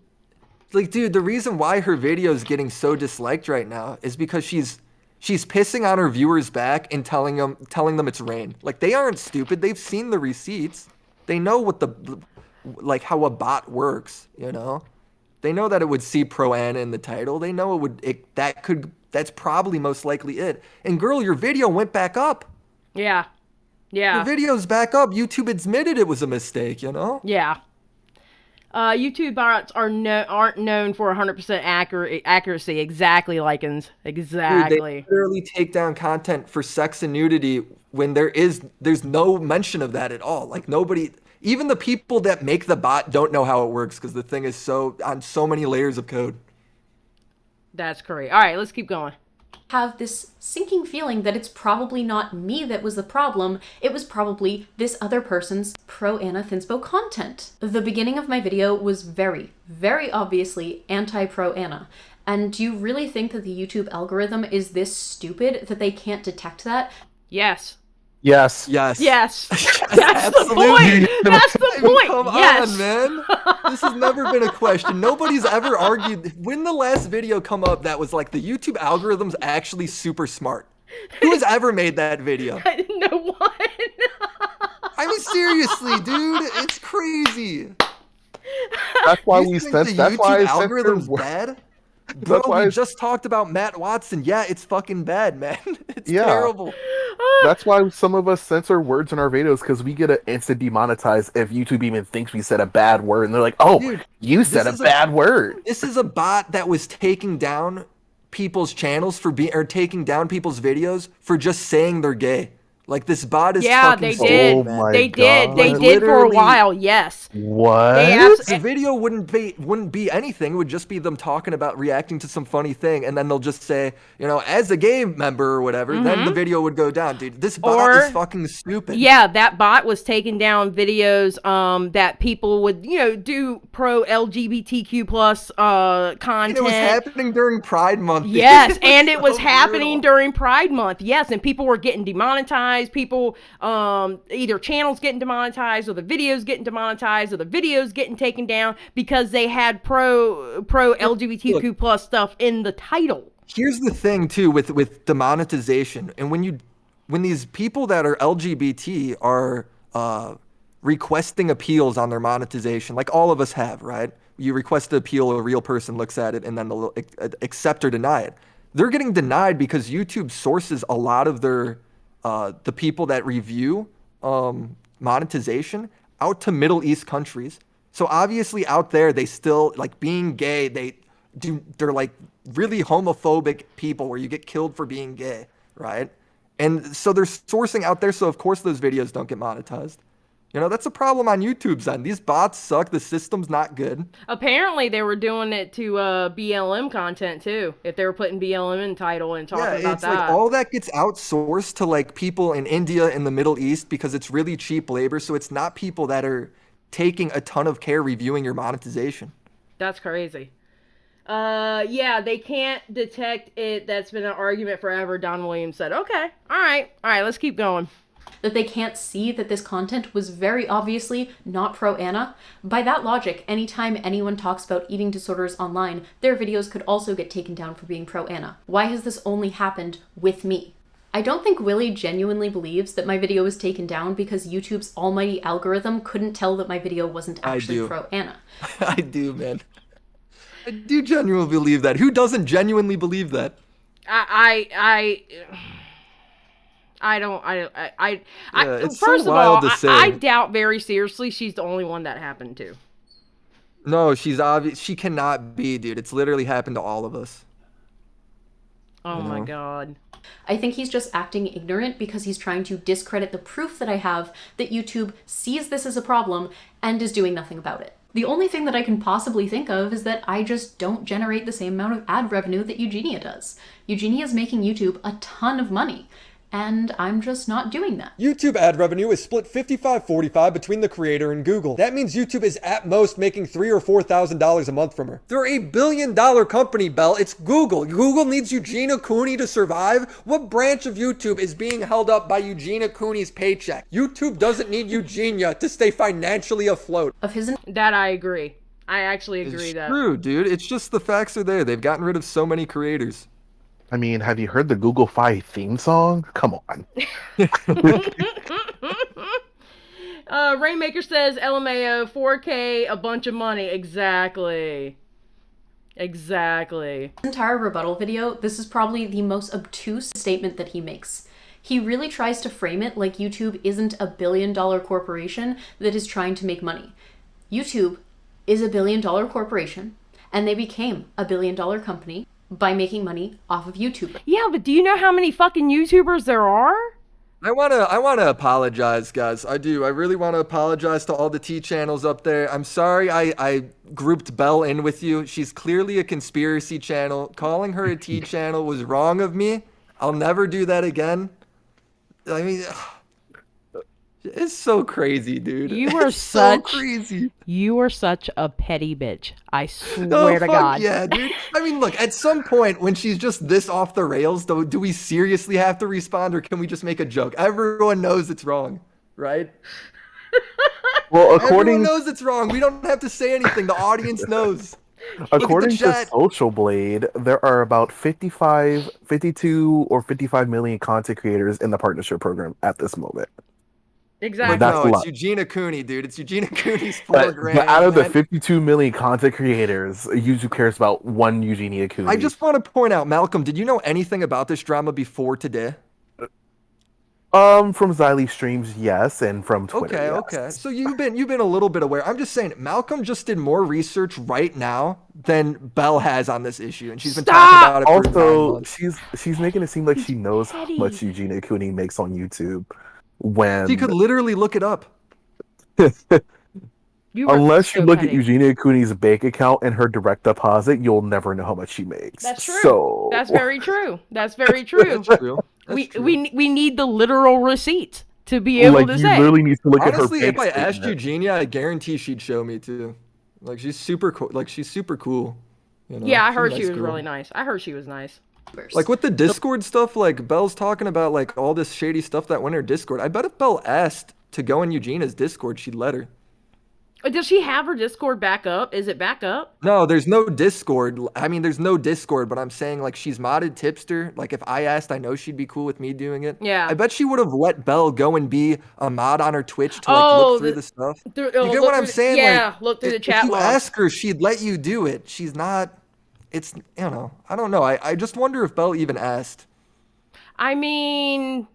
Dude, the reason why her video is getting so disliked right now is because she's pissing on her viewers back and telling them it's rain. They aren't stupid. They've seen the receipts. They know what how a bot works, They know that it would see pro-Anna in the title. They know that's probably most likely it. And girl, your video went back up. Yeah. Yeah. Your video's back up. YouTube admitted it was a mistake, Yeah. YouTube bots aren't known for 100% accuracy. Exactly, Likens. Exactly. Dude, they literally take down content for sex and nudity when there's no mention of that at all. Nobody, even the people that make the bot don't know how it works because the thing is on so many layers of code. That's great. All right, let's keep going. Have this sinking feeling that it's probably not me that was the problem, it was probably this other person's pro-Anna Thinspo content. The beginning of my video was very, very obviously anti-pro-Anna. And do you really think that the YouTube algorithm is this stupid that they can't detect that? Yes. Yes. Yes. Yes. That's the point. That's the point. Come Yes. on, man. This has never been a question. Nobody's ever argued. When the last video come up that was like the YouTube algorithm's actually super smart? Who has ever made that video? No one. I mean, seriously, dude. It's crazy. That's why You we think censor. the That's why YouTube I censored algorithm's words. bad? Bro, That's why we just talked about Matt Watson. Yeah, it's fucking bad, man. It's Yeah. terrible. That's why some of us censor words in our videos, because we get an instant demonetized if YouTube even thinks we said a bad word, and they're like, "Oh, Dude, you said a is bad word." This is a bot that was taking down people's channels for being, or taking down people's videos for just saying they're gay. Like, this bot is Yeah, fucking they stupid, did. Oh man. my They did. God. They Like, did for a literally- while. Yes. What? They The abs- video wouldn't be anything. It would just be them talking about reacting to some funny thing, and then they'll just say, you know, as a gay member or whatever. Then the video would go down, dude. This bot Or- is fucking stupid. Yeah, that bot was taking down videos that people would, do pro LGBTQ plus content. And it was happening during Pride Month. dude. Yes, and it was so happening brutal. during Pride Month. Yes, and people were getting demonetized. People, either channels getting demonetized, or the videos getting demonetized, or the videos getting taken down because they had pro LGBTQ plus stuff in the title. Here's the thing too with demonetization, and when these people that are LGBT are requesting appeals on their monetization, like all of us have, right? You request an appeal, a real person looks at it, and then they'll accept or deny it. They're getting denied because YouTube sources a lot of their the people that review monetization out to Middle East countries. So obviously out there, they still, like, being gay, they're like really homophobic people where you get killed for being gay, right? And so they're sourcing out there, so of course those videos don't get monetized. That's a problem on YouTube's end. These bots suck. The system's not good. Apparently, they were doing it to BLM content too. If they were putting BLM in title and talking about It's that. like all that gets outsourced to like people in India and the Middle East because it's really cheap labor. So it's not people that are taking a ton of care reviewing your monetization. That's crazy. Yeah, they can't detect it. That's been an argument forever. Don Williams said, okay, all right, let's keep going. That they can't see that this content was very obviously not pro-Anna. By that logic, anytime anyone talks about eating disorders online, their videos could also get taken down for being pro-Anna. Why has this only happened with me? I don't think Willy genuinely believes that my video was taken down because YouTube's almighty algorithm couldn't tell that my video wasn't actually pro-Anna. I do, man. I do genuinely believe that. Who doesn't genuinely believe that? It's first so of all, wild to say. I doubt very seriously she's the only one that happened to. No, she's obvious. She cannot be, dude. It's literally happened to all of us. Oh my God. I think he's just acting ignorant because he's trying to discredit the proof that I have that YouTube sees this as a problem and is doing nothing about it. The only thing that I can possibly think of is that I just don't generate the same amount of ad revenue that Eugenia does. Eugenia is making YouTube a ton of money, and I'm just not doing that. YouTube ad revenue is split 55-45 between the creator and Google. That means YouTube is at most making $3,000 or $4,000 a month from her. They're $1 billion company, Belle. It's Google. Google needs Eugenia Cooney to survive. What branch of YouTube is being held up by Eugenia Cooney's paycheck? YouTube doesn't need Eugenia to stay financially afloat. That I agree. I actually agree It's that. true, dude. It's just the facts are there. They've gotten rid of so many creators. I mean, have you heard the Google Fi theme song? Come on. Rainmaker says LMAO 4K a bunch of money. Exactly. This entire rebuttal video, this is probably the most obtuse statement that he makes. He really tries to frame it like YouTube isn't a $1 billion corporation that is trying to make money. YouTube is a $1 billion corporation, and they became a $1 billion company by making money off of YouTube. Yeah, but do you know how many fucking YouTubers there are? I wanna apologize, guys. I do. I really want to apologize to all the T channels up there. I'm sorry I grouped Belle in with you. She's clearly a conspiracy channel. Calling her a T channel was wrong of me. I'll never do that again. I mean, it's so crazy, dude. You are It's such so crazy. You are such a petty bitch. I Oh, swear to fuck God. yeah, dude. I mean, look, at some point when she's just this off the rails, though, do we seriously have to respond or can we just make a joke? Everyone knows it's wrong, right? Well, Everyone knows it's wrong. We don't have to say anything. The audience knows. according to chat. Social Blade, there are about 52 or 55 million content creators in the partnership program at this moment. Exactly. That's No, a it's lot. Eugenia Cooney, dude. It's Eugenia Cooney's But 4 grand. out of the man. 52 million content creators, YouTube cares about one Eugenia Cooney. I just want to point out, Malcolm, did you know anything about this drama before today? from Xylie streams, yes, and from Twitter. Okay, yes. okay. So you've been a little bit aware. I'm just saying, Malcolm just did more research right now than Belle has on this issue, and she's been talking about it for 9 Also, months. she's making it seem like she knows how much Eugenia Cooney makes on YouTube. When She could literally look it up. unless you look at Eugenia Cooney's bank account and her direct deposit, you'll never know how much she makes. That's true. So That's very true. That's very true. That's true. We need the literal receipts to be able to you say. literally need to look Honestly, at her if bank I asked statement. Eugenia, I guarantee she'd show me too. Like she's super cool. Like she's super cool. You know? Yeah, I She's a heard nice she was girl. really nice. I heard she was nice. Like with the Discord stuff, like Belle's talking about like all this shady stuff that went in her Discord. I bet if Belle asked to go in Eugenia's Discord, she'd let her. Does she have her Discord back up? Is it back up? No, there's no Discord. I mean, there's no Discord, but I'm saying like she's modded Tipster. Like if I asked, I know she'd be cool with me doing it. Yeah. I bet she would have let Belle go and be a mod on her Twitch to like Oh, look through the stuff. You You get what I'm saying? Yeah, Like, look through the if chat you logs. ask her, she'd let you do it. She's not. It's I don't know. I just wonder if Belle even asked. I mean,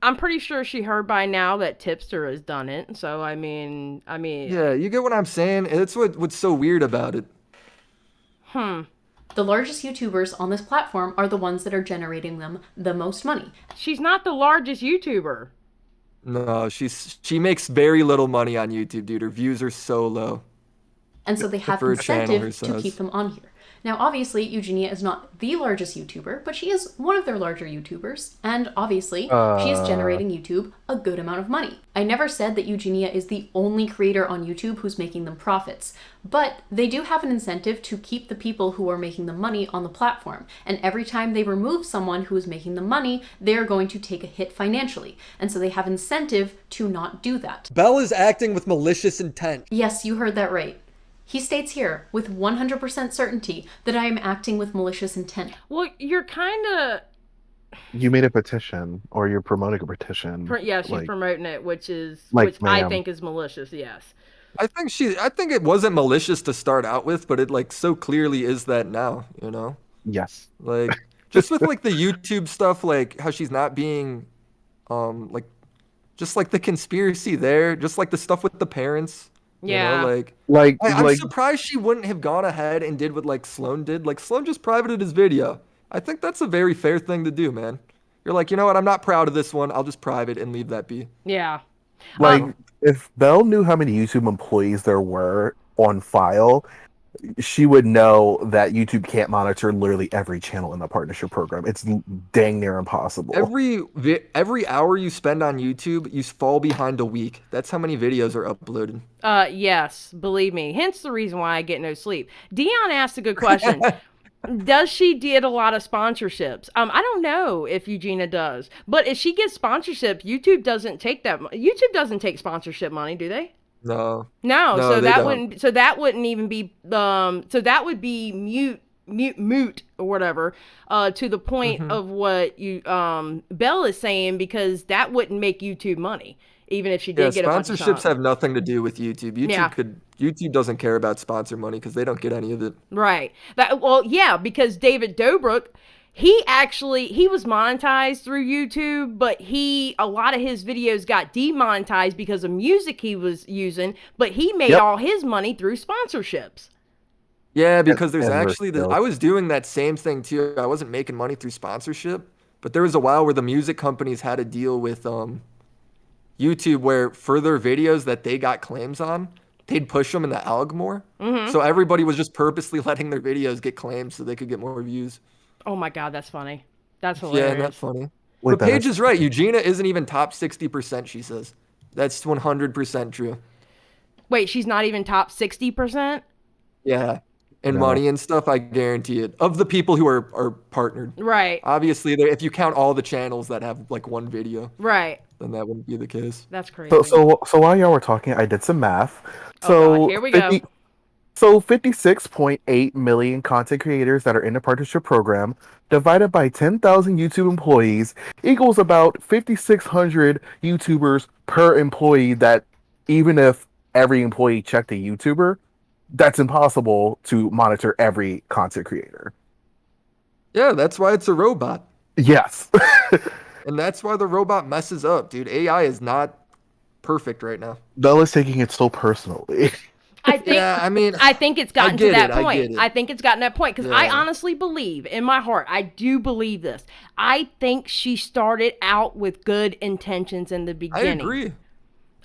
I'm pretty sure she heard by now that Tipster has done it. So I mean. Yeah, you get what I'm saying? It's what's so weird about it. The largest YouTubers on this platform are the ones that are generating them the most money. She's not the largest YouTuber. No, she makes very little money on YouTube, dude. Her views are so low. And so they have For a channel her incentive to size. keep them on here. Now, obviously, Eugenia is not the largest YouTuber, but she is one of their larger YouTubers, and obviously, she is generating YouTube a good amount of money. I never said that Eugenia is the only creator on YouTube who's making them profits, but they do have an incentive to keep the people who are making the money on the platform, and every time they remove someone who is making the money, they're going to take a hit financially, and so they have incentive to not do that. Belle is acting with malicious intent. Yes, you heard that right. He states here, with 100% certainty, that I am acting with malicious intent. Well, you're kind of. You made a petition, or you're promoting a petition. Yeah, she's like- promoting it, which I ma'am. think is malicious. Yes. I think it wasn't malicious to start out with, but it like so clearly is that now, you know? Yes. Like just with like the YouTube stuff, like how she's not being like just like the conspiracy there, just like the stuff with the parents. Yeah. You know, I'm like surprised she wouldn't have gone ahead and did what like Sloan did. Like Sloan just privated his video. I think that's a very fair thing to do, man. You're like, you know what? I'm not proud of this one. I'll just private and leave that be. Yeah. Like, if Belle knew how many YouTube employees there were on file, she would know that YouTube can't monitor literally every channel in the partnership program. It's dang near impossible. Every hour you spend on YouTube, you fall behind a week. That's how many videos are uploaded. Yes, believe me. Hence the reason why I get no sleep. Dion asked a good question. Does she get a lot of sponsorships? I don't know if Eugenia does, but if she gets sponsorship, YouTube doesn't take that. YouTube doesn't take sponsorship money, do they? No. No, so they that don't. wouldn't. So that wouldn't even be. So that would be moot or whatever. To the point of what you Belle is saying, because that wouldn't make YouTube money, even if she did get a bunch of sponsorships have nothing to do with YouTube. YouTube doesn't care about sponsor money because they don't get any of it. Right. Because David Dobrik, he was monetized through YouTube, but a lot of his videos got demonetized because of music he was using, but he made all his money through sponsorships. Yeah, because there's And we're actually still- I was doing that same thing too. I wasn't making money through sponsorship, but there was a while where the music companies had a deal with YouTube where for their videos that they got claims on, they'd push them in the alg more. So everybody was just purposely letting their videos get claims so they could get more views. Oh my God, that's funny. That's hilarious. Yeah, isn't that funny? But Paige is right. Eugenia isn't even top 60%, she says. That's 100% true. Wait, she's not even top 60%? Yeah. And money and stuff, I guarantee it. Of the people who are partnered. Right. Obviously, if you count all the channels that have like one video. Right. Then that wouldn't be the case. That's crazy. So while y'all were talking, I did some math. Oh God, here we go. So 56.8 million content creators that are in the partnership program divided by 10,000 YouTube employees equals about 5,600 YouTubers per employee. That even if every employee checked a YouTuber, that's impossible to monitor every content creator. Yeah, that's why it's a robot. Yes. And that's why the robot messes up, dude. AI is not perfect right now. Bella's taking it so personally. I think it's gotten to that point. I think it's gotten to that point because I honestly believe in my heart, I do believe this. I think she started out with good intentions in the beginning. I agree.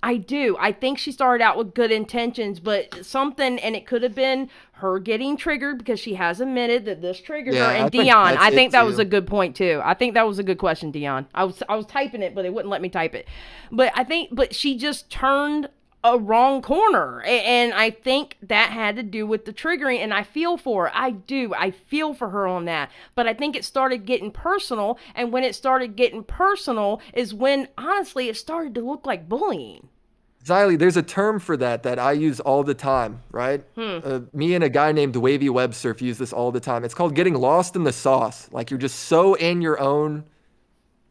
I do. I think she started out with good intentions, but something, and it could have been her getting triggered because she has admitted that this triggered her. And Dion, I think that was a good point too. I think that was a good question, Dion. I was typing it, but it wouldn't let me type it. But she just turned a wrong corner, and I think that had to do with the triggering, and I feel for her. I do. I feel for her on that. But I think it started getting personal, and when it started getting personal is when, honestly, it started to look like bullying. Xylie, there's a term for that I use all the time, right? Me and a guy named Wavy Websurf use this all the time. It's called getting lost in the sauce. Like you're just so in your own,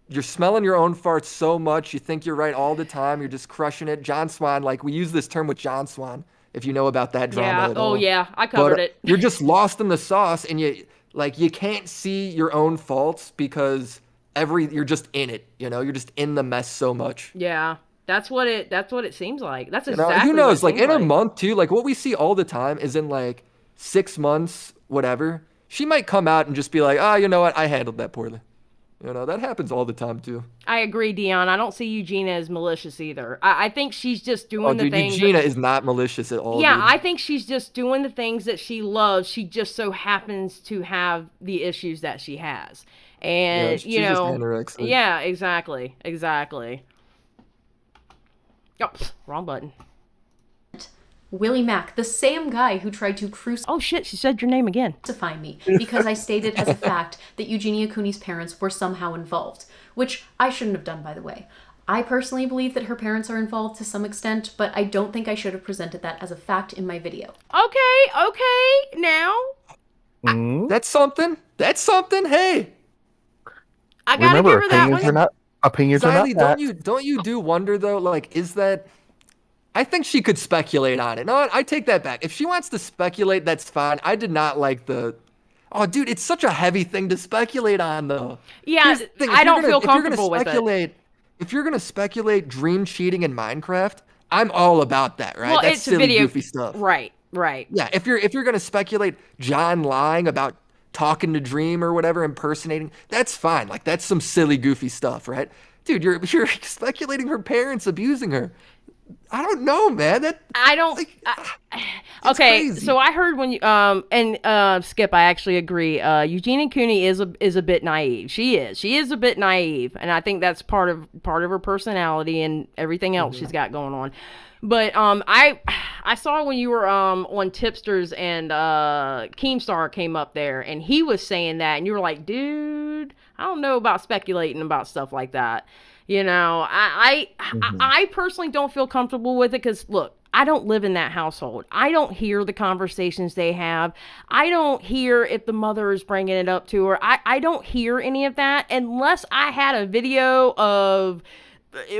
you're smelling your own farts so much, you think you're right all the time, you're just crushing it. John Swan, like we use this term with John Swan, if you know about that drama at all. Oh yeah, I covered it. You're just lost in the sauce, and you can't see your own faults because you're just in it, you're just in the mess so much. Yeah. That's what it seems like. That's exactly who knows? What it like in a like. month too, like what we see all the time is in like 6 months, whatever. She might come out and just be like, you know what? I handled that poorly. That happens all the time too. I agree, Dion. I don't see Eugenia as malicious either. I think she's just doing the things. Eugenia is not malicious at all. Yeah, dude. I think she's just doing the things that she loves. She just so happens to have the issues that she has. And she's just anorexic. Yeah, exactly. Oh, wrong button. WillyMac, the same guy who tried to Oh shit, she said your name again. Crucify me because I stated as a fact that Eugenia Cooney's parents were somehow involved, which I shouldn't have done, by the way. I personally believe that her parents are involved to some extent, but I don't think I should have presented that as a fact in my video. Okay, now. That's something. Hey. I gotta give her that one. Opinions Xylie, are not don't you wonder though, like, is that, I think she could speculate on it. No, I take that back. If she wants to speculate, that's fine. I did not like oh dude, it's such a heavy thing to speculate on though. Yeah, I don't feel comfortable with it. If you're going to speculate dream cheating in Minecraft, I'm all about that, right? Well, that's it's silly, a video, goofy stuff. Right. Yeah, if you're going to speculate John lying about talking to Dream or whatever, impersonating, that's fine. Like, that's some silly, goofy stuff, right? Dude, you're speculating her parents abusing her. I don't know, man. Okay, crazy. so I heard when you Skip, I actually agree. Eugenia Cooney is a bit naive. She is a bit naive, and I think that's part of her personality and everything else she's got going on. But I saw when you were on Tipsters and Keemstar came up there and he was saying that, and you were like, dude, I don't know about speculating about stuff like that. I personally don't feel comfortable with it because, look, I don't live in that household. I don't hear the conversations they have. I don't hear if the mother is bringing it up to her. I don't hear any of that unless I had a video of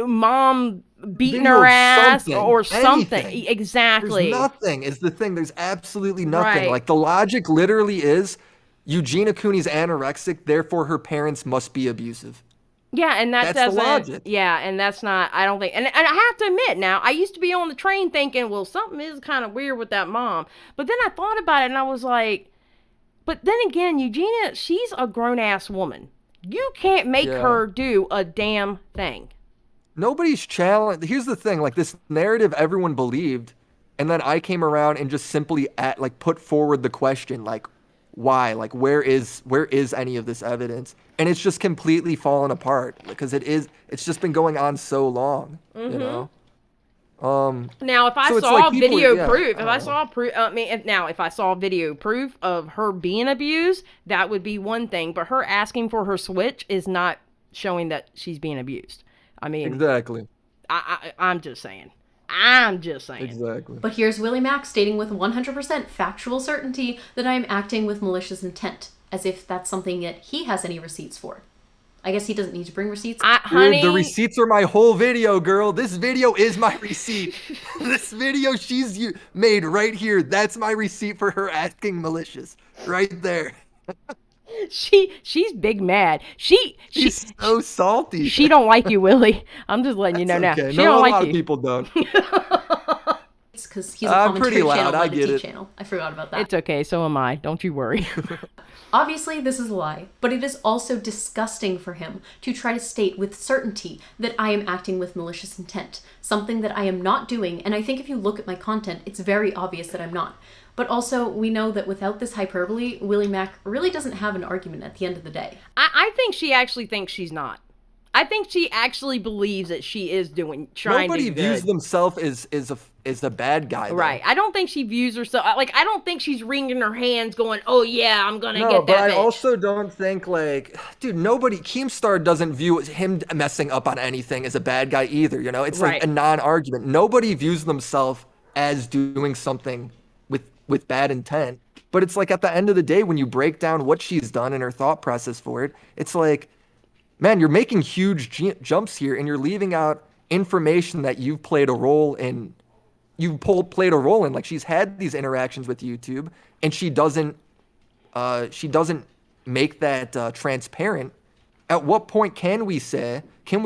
mom beating her ass or something. Anything. Exactly. There's nothing is the thing. There's absolutely nothing. Right. Like, the logic literally is Eugenia Cooney's anorexic, therefore her parents must be abusive. Yeah, and that's the logic. Yeah, and that's not, I don't think, and I have to admit now, I used to be on the train thinking, well, something is kind of weird with that mom. But then I thought about it and I was like, but then again, Eugenia, she's a grown-ass woman. You can't make Yeah. her do a damn thing. Nobody's challenged. Here's the thing, like this narrative everyone believed, and then I came around and just simply put forward the question, like, why? Like, where is any of this evidence? And it's just completely fallen apart because it's just been going on so long, you know? Now, if I So it's saw like people- video yeah, proof, I if I don't saw proof, if I saw video proof of her being abused, that would be one thing. But her asking for her switch is not showing that she's being abused. I mean, Exactly. I'm just saying. I'm just saying. Exactly. But here's WillyMac stating with 100% factual certainty that I am acting with malicious intent, as if that's something that he has any receipts for. I guess he doesn't need to bring receipts. Honey, Dude, the receipts are my whole video, girl. This video is my receipt. This video she's made right here, that's my receipt for her acting malicious. Right there. she's big mad. She's so salty. She don't like you, Willie. I'm just letting you know now. Okay. She No, don't a like lot you. of people don't. It's because he's a I'm commentary pretty loud, channel, I not a get tea it. channel. I forgot about that. It's okay. So am I. Don't you worry. Obviously, this is a lie, but it is also disgusting for him to try to state with certainty that I am acting with malicious intent, something that I am not doing, and I think if you look at my content, it's very obvious that I'm not. But also, we know that without this hyperbole, WillyMac really doesn't have an argument at the end of the day. I think she actually thinks she's not. I think she actually believes that she is trying Nobody to do views good. themselves as a bad guy. Though. Right. I don't think she views herself I don't think she's wringing her hands going, "Oh yeah, I'm going to No, get but that I bitch." also don't think dude, Keemstar doesn't view him messing up on anything as a bad guy either, you know? It's Right. like a non-argument. Nobody views themselves as doing something with bad intent. But it's like at the end of the day, when you break down what she's done and her thought process for it, it's like, man, you're making huge jumps here and you're leaving out information that you've played a role in. Played a role in. Like, she's had these interactions with YouTube and she doesn't make that transparent. At what point can we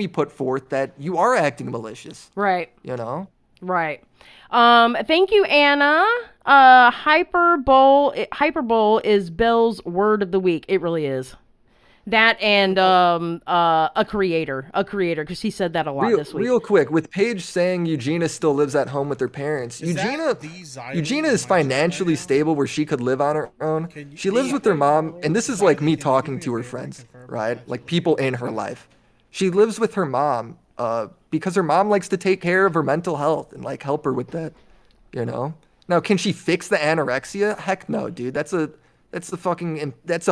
put forth that you are acting malicious? Right. You know? Right. Thank you, Anna. Hyperbole is Belle's word of the week. It really is. That and a creator, because he said that a lot this week. Real quick, with Paige saying Eugenia still lives at home with her parents, Eugenia is financially stable where she could live on her own. She lives with her mom, and this is like me talking to her friends, right? Like people in her life. She lives with her mom because her mom likes to take care of her mental health and like help her with that, you know? Now, can she fix the anorexia? Heck no, dude. That's a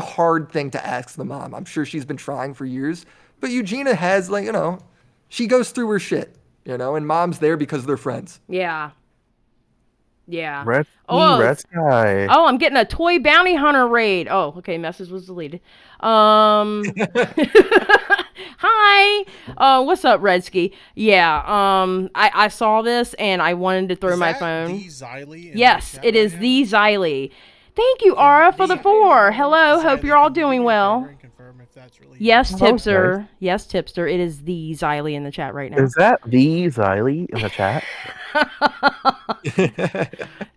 hard thing to ask the mom. I'm sure she's been trying for years. But Eugenia has, like, you know, she goes through her shit, you know, and mom's there because they're friends. Yeah. Yeah. Red Sky. Oh, I'm getting a toy bounty hunter raid. Oh, okay. Message was deleted. Hi. What's up, Redsky? Yeah. I saw this and I wanted to throw my phone. Yes, it is the Xylie. Thank you, Aura, for the 4. Hello. Hope you're all doing well. Yes, Tipster. Okay. Yes, Tipster. It is the Xylie in the chat right now. Is that the Xylie in the chat?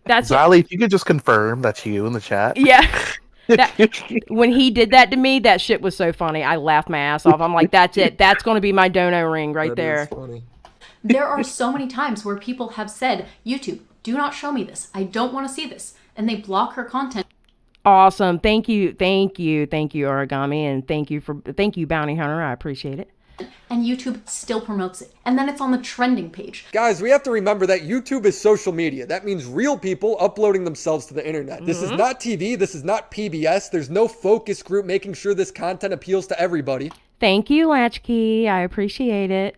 That's Xylie, if you could just confirm that's you in the chat. Yeah. When he did that to me, that shit was so funny. I laughed my ass off. I'm like, that's it. That's going to be my dono ring right there. That is funny. There are so many times where people have said, YouTube, do not show me this. I don't want to see this. And they block her content. Awesome. Thank you, Origami, and thank you, Bounty Hunter. I appreciate it. And YouTube still promotes it. And then it's on the trending page. Guys, we have to remember that YouTube is social media. That means real people uploading themselves to the internet. This is not TV. This is not PBS. There's no focus group making sure this content appeals to everybody. Thank you, Latchkey. I appreciate it.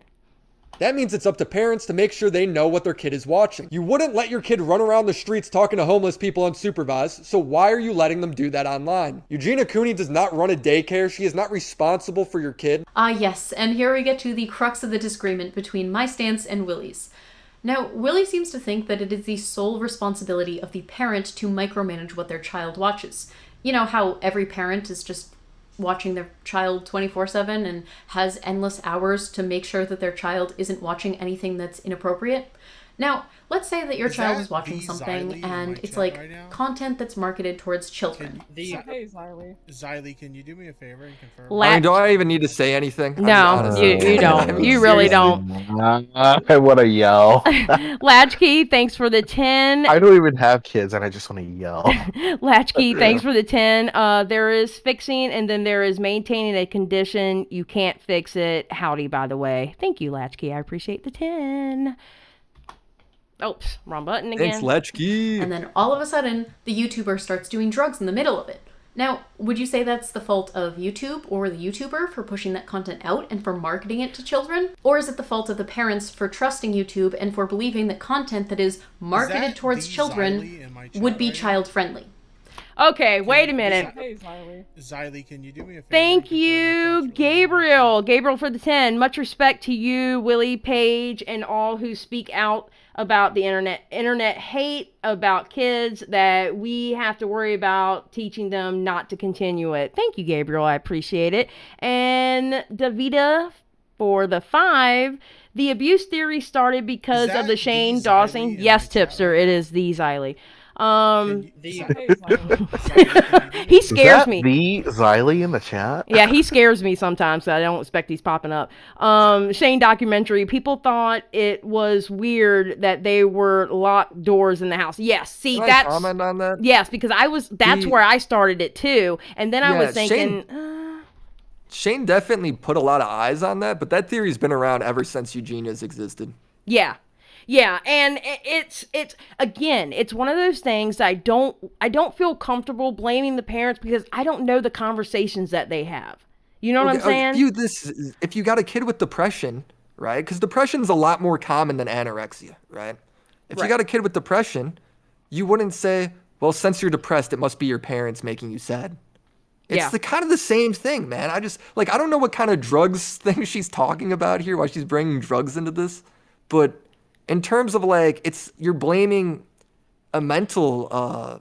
That means it's up to parents to make sure they know what their kid is watching. You wouldn't let your kid run around the streets talking to homeless people unsupervised, so why are you letting them do that online? Eugenia Cooney does not run a daycare. She is not responsible for your kid. Yes, and here we get to the crux of the disagreement between my stance and Willy's. Now, Willy seems to think that it is the sole responsibility of the parent to micromanage what their child watches. You know how every parent is just watching their child 24/7 and has endless hours to make sure that their child isn't watching anything that's inappropriate. Now, let's say that your Is child that is watching the something Xylie in and my it's chat like right now? content that's marketed towards children. Xylie, can you do me a favor and confirm? I mean, do I even need to say anything? No, honestly. you don't. I mean, You really seriously. don't. I want to yell. Latchkey, thanks for the 10. I don't even have kids, and I just want to yell. Latchkey, thanks for the 10. There is fixing, and then there is maintaining a condition. You can't fix it. Howdy, by the way. Thank you, Latchkey. I appreciate the 10. Oops, wrong button again. Thanks, Latchkey. And then all of a sudden, the YouTuber starts doing drugs in the middle of it. Now, would you say that's the fault of YouTube or the YouTuber for pushing that content out and for marketing it to children? Or is it the fault of the parents for trusting YouTube and for believing that content that is marketed towards children would be child-friendly? Okay, wait a minute. Xylie, can you do me a favor? Thank you, Gabriel. Gabriel for the 10. Much respect to you, Willie, Paige, and all who speak out about the internet hate about kids that we have to worry about teaching them not to continue it. Thank you, Gabriel. I appreciate it. And Davida for the 5. The abuse theory started because of the Shane Dawson. Yes, Tipster, it is the Xylie. He scares me. The Xylie in the chat? Yeah, he scares me sometimes, so I don't expect he's popping up. Shane documentary. People thought it was weird that they were locked doors in the house. Yes, see, Can I that's comment on that? Yes, because that's where I started it too, and then I was thinking. Shane definitely put a lot of eyes on that, but that theory's been around ever since Eugenia's existed. Yeah. Yeah, and it's again, it's one of those things I don't feel comfortable blaming the parents because I don't know the conversations that they have. You know what I'm saying? If you got a kid with depression, right? Because depression is a lot more common than anorexia, right? If you got a kid with depression, you wouldn't say, well, since you're depressed, it must be your parents making you sad. It's kind of the same thing, man. I don't know what kind of drugs thing she's talking about here, why she's bringing drugs into this, but in terms of you're blaming a mental, a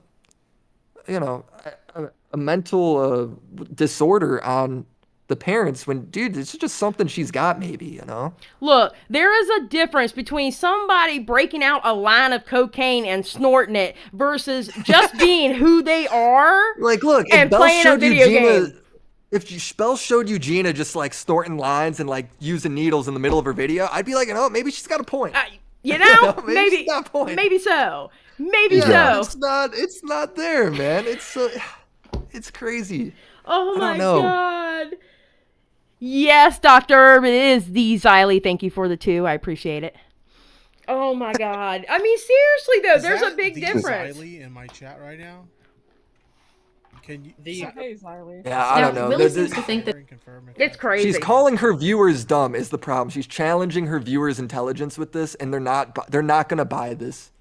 mental disorder on the parents when, dude, it's just something she's got maybe, you know? Look, there is a difference between somebody breaking out a line of cocaine and snorting it versus just being who they are. Look, and playing a video game. If Belle showed Eugenia just snorting lines and using needles in the middle of her video, I'd be like, maybe she's got a point. Maybe she's got a point. Maybe so. Maybe so. It's not there, man. It's crazy. Oh my God. Yes, Dr. Herb, it is the Xylie. Thank you for the 2. I appreciate it. Oh my God. I mean, seriously though, there's a big difference. Xylie in my chat right now? Can you? Yeah, I don't know. Willie seems to think that it's crazy. She's calling her viewers dumb is the problem. She's challenging her viewers' intelligence with this, and they're not gonna buy this.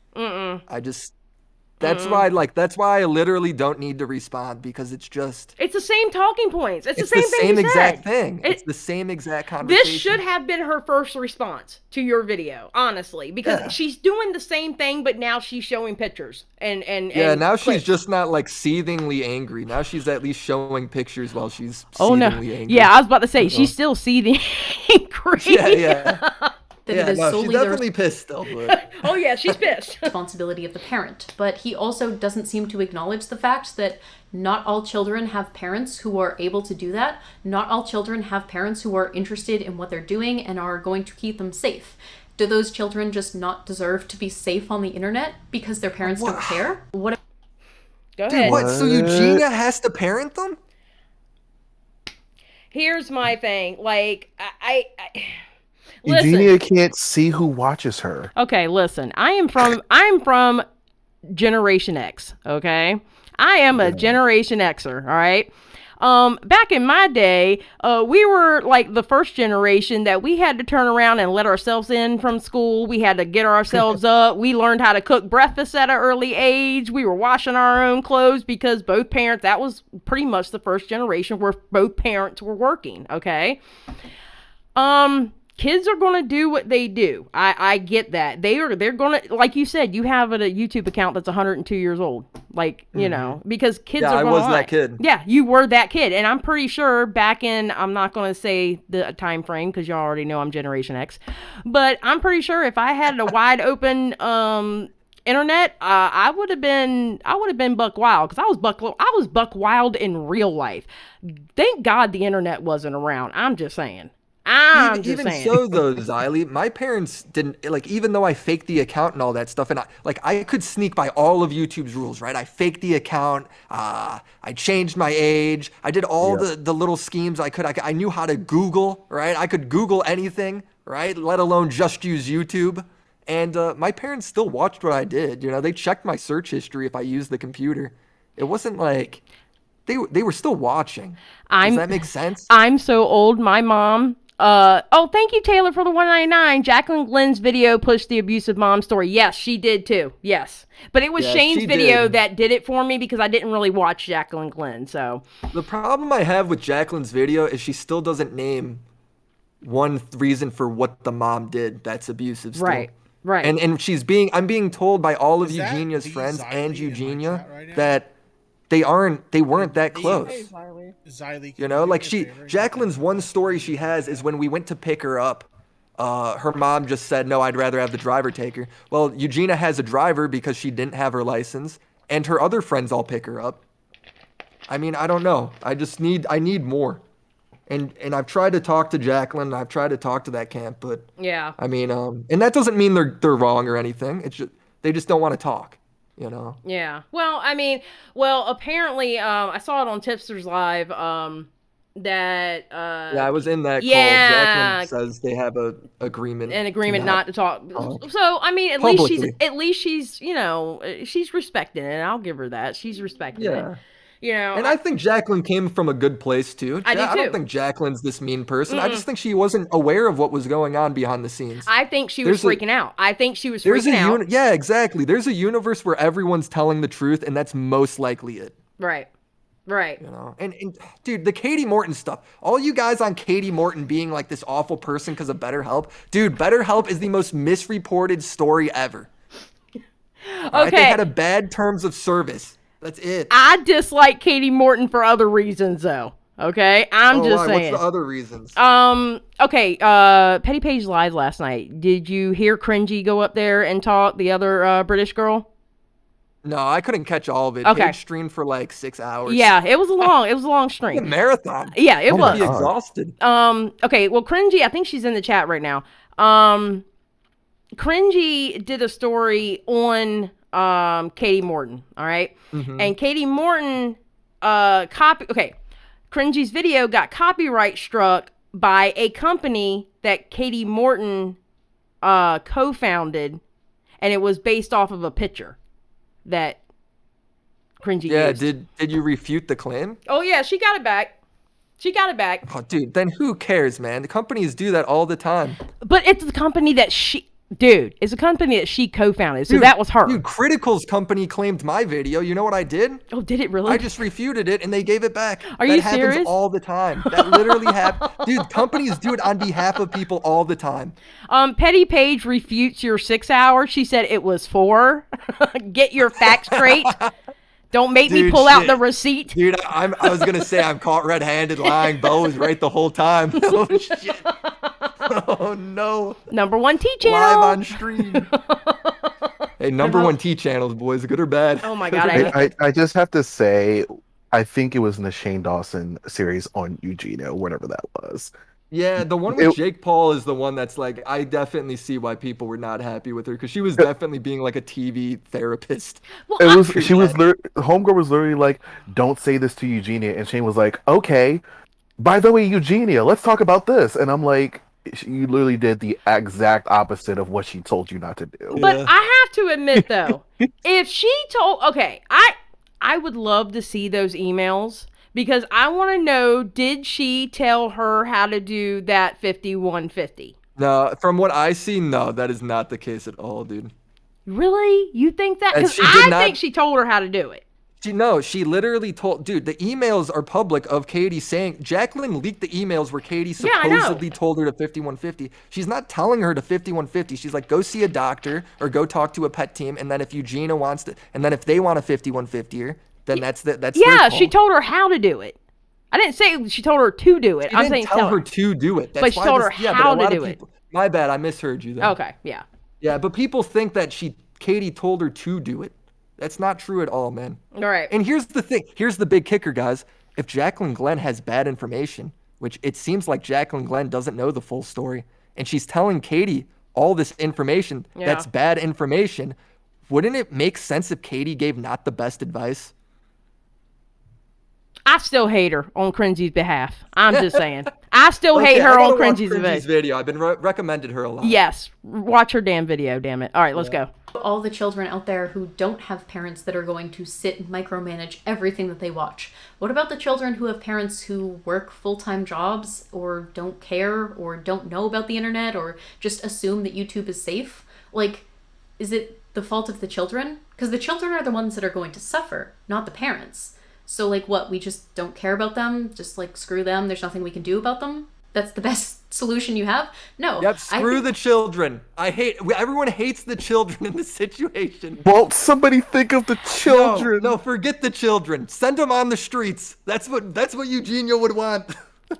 That's why I literally don't need to respond because it's the same talking points. It's the same exact thing. It's the same exact conversation. This should have been her first response to your video, honestly, because she's doing the same thing, but now she's showing pictures and now clips. she's just not seethingly angry. Now she's at least showing pictures while she's seethingly angry. Yeah, I was about to say she's still seething angry. Yeah. She's definitely pissed still. But... Oh yeah, she's pissed. Responsibility of the parent, but he also doesn't seem to acknowledge the fact that not all children have parents who are able to do that. Not all children have parents who are interested in what they're doing and are going to keep them safe. Do those children just not deserve to be safe on the internet because their parents don't care? What? Go ahead. Dude, what? So Eugenia has to parent them? Here's my thing. Eugenia can't see who watches her. Okay, listen. I'm from Generation X, okay? I am a Generation Xer, all right? Back in my day, we were the first generation that we had to turn around and let ourselves in from school. We had to get ourselves up. We learned how to cook breakfast at an early age. We were washing our own clothes because both parents, that was pretty much the first generation where both parents were working, okay? kids are gonna do what they do. I get that. They're gonna, like you said, you have a YouTube account that's 102 years old. Like, you know, because kids are I gonna was lie. that kid. Yeah, you were that kid. And I'm pretty sure back in, I'm not gonna say the time frame because y'all already know I'm Generation X, but I'm pretty sure if I had a wide open internet, I would have been buck wild, because I was buck wild in real life. Thank God the internet wasn't around. I'm just saying. Even so, though, Xylie, my parents didn't, like, even though I faked the account and all that stuff, and I could sneak by all of YouTube's rules, right? I faked the account, I changed my age, I did all the little schemes I could. I knew how to Google, right? I could Google anything, right? Let alone just use YouTube. And my parents still watched what I did. You know, they checked my search history if I used the computer. It wasn't like they were still watching. Does that make sense? I'm so old. My mom. Thank you, Taylor, for the $1.99. Jacqueline Glenn's video pushed the abusive mom story. Yes, she did too. Yes, but it was Shane's video that did it for me, because I didn't really watch Jacqueline Glenn. So the problem I have with Jacqueline's video is she still doesn't name one reason for what the mom did that's abusive still. Right. And I'm being told by all of Eugenia's friends and Eugenia that they weren't that close. Hey, Xylie, you know, like Jacqueline's one story she has is when we went to pick her up, her mom just said, no, I'd rather have the driver take her. Well, Eugenia has a driver because she didn't have her license, and her other friends all pick her up. I mean, I don't know. I need more. And I've tried to talk to Jacqueline, I've tried to talk to that camp, but yeah. I mean, and that doesn't mean they're wrong or anything. It's just they just don't want to talk, you know. Yeah. Well, I mean, apparently, I saw it on Tipsters Live. That yeah, I was in that call. Jacqueline says they have an agreement not to talk. So I mean, at least she's you know, she's respecting it. I'll give her that. She's respecting it. You know, and I think Jacqueline came from a good place too. I do too. I don't think Jacqueline's this mean person. I just think she wasn't aware of what was going on behind the scenes. I think she was freaking out. Yeah, exactly. There's a universe where everyone's telling the truth, and that's most likely it. Right. You know, and dude, the Katie Morton stuff. All you guys on Katie Morton being like this awful person because of BetterHelp. Dude, BetterHelp is the most misreported story ever. Okay. Right? They had a bad terms of service. That's it. I dislike Katie Morton for other reasons, though. Okay, I'm just saying. What's the other reasons? Okay. Petty Page Live last night. Did you hear Cringy go up there and talk? The other British girl. No, I couldn't catch all of it. Okay. Page streamed for like 6 hours. Yeah, it was a long stream. Like a marathon. Yeah, it was. I'd be exhausted. Okay. Well, Cringy, I think she's in the chat right now. Cringy did a story on Katie Morton, all right? Mm-hmm. And Katie Morton Cringy's video got copyright struck by a company that Katie Morton co-founded, and it was based off of a picture that Cringy used. Did you refute the claim? Oh yeah, she got it back. Oh dude, then who cares, man? The companies do that all the time. But it's the company that it's a company that she co-founded, so that was her. Dude, Critical's company claimed my video. You know what I did? Oh, did it really? I just refuted it, and they gave it back. Are you serious? That happens all the time. That literally happens. Dude, companies do it on behalf of people all the time. Petty Page refutes your 6 hours. She said it was 4. Get your facts straight. Don't make me pull out the receipt. Dude, I was going to say I'm caught red-handed lying. Bo was right the whole time. Oh, shit. Oh, no. Number 1 T channel. Live on stream. Hey, number 1 T channels, boys. Good or bad? Oh, my God. I just have to say, I think it was in the Shane Dawson series on Eugenia, whatever that was. Yeah, the one with Jake Paul is the one that's like, I definitely see why people were not happy with her, because she was definitely being like a TV therapist. Well, Homegirl was literally like, don't say this to Eugenia. And Shane was like, okay, by the way, Eugenia, let's talk about this. And I'm like, you literally did the exact opposite of what she told you not to do. But I have to admit, though, if she told, I would love to see those emails, because I want to know, did she tell her how to do that 5150? No, from what I see, no, that is not the case at all, dude. Really? You think that? Because I think she told her how to do it. She literally told, dude, the emails are public of Katie saying, Jacqueline leaked the emails where Katie supposedly told her to 5150. She's not telling her to 5150. She's like, go see a doctor or go talk to a pet team. And then if Eugenia wants to, and then if they want a 5150, then that's their call. She told her how to do it. I didn't say she told her to do it. She didn't tell her to do it. But she told her how to do it. My bad, I misheard you there. Okay, yeah. Yeah, but people think that Katie told her to do it. That's not true at all, man. All right. And here's the thing. Here's the big kicker, guys. If Jacqueline Glenn has bad information, which it seems like Jacqueline Glenn doesn't know the full story, and she's telling Katie all this information that's bad information, wouldn't it make sense if Katie gave not the best advice? I still hate her on Cringy's behalf. I'm just saying. I still hate her on Cringy's video. I've been recommended her a lot. Yes. Watch her damn video, damn it. All right, let's go. All the children out there who don't have parents that are going to sit and micromanage everything that they watch. What about the children who have parents who work full-time jobs or don't care or don't know about the internet or just assume that YouTube is safe? Like, is it the fault of the children? Because the children are the ones that are going to suffer, not the parents. So, like, what? We just don't care about them? Just, like, screw them? There's nothing we can do about them? That's the best solution you have? No. Yep, screw the children. Everyone hates the children in this situation. Won't somebody think of the children? No, forget the children. Send them on the streets. That's what Eugenia would want.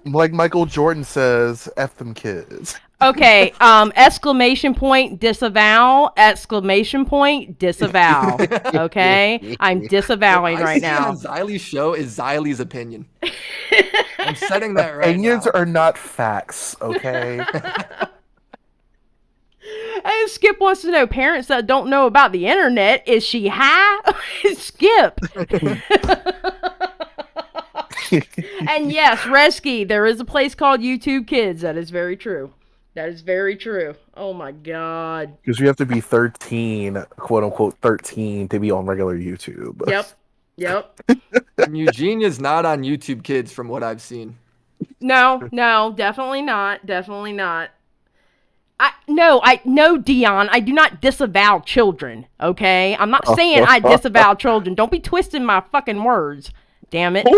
Like Michael Jordan says, F them kids. Okay, exclamation point, disavow, exclamation point, disavow. Okay? I'm disavowing right now. On Xylie's show is Xylie's opinion. I'm setting that right Opinions now. are not facts, okay? And Skip wants to know, parents that don't know about the internet, is she high? Skip. And yes, Resky, there is a place called YouTube Kids. That is very true. That is very true. Oh my God. Because you have to be 13, quote unquote 13, to be on regular YouTube. Yep. And Eugenia's not on YouTube Kids from what I've seen. No, definitely not. Definitely not. No, Dion, I do not disavow children, okay? I'm not saying I disavow children. Don't be twisting my fucking words. Damn it.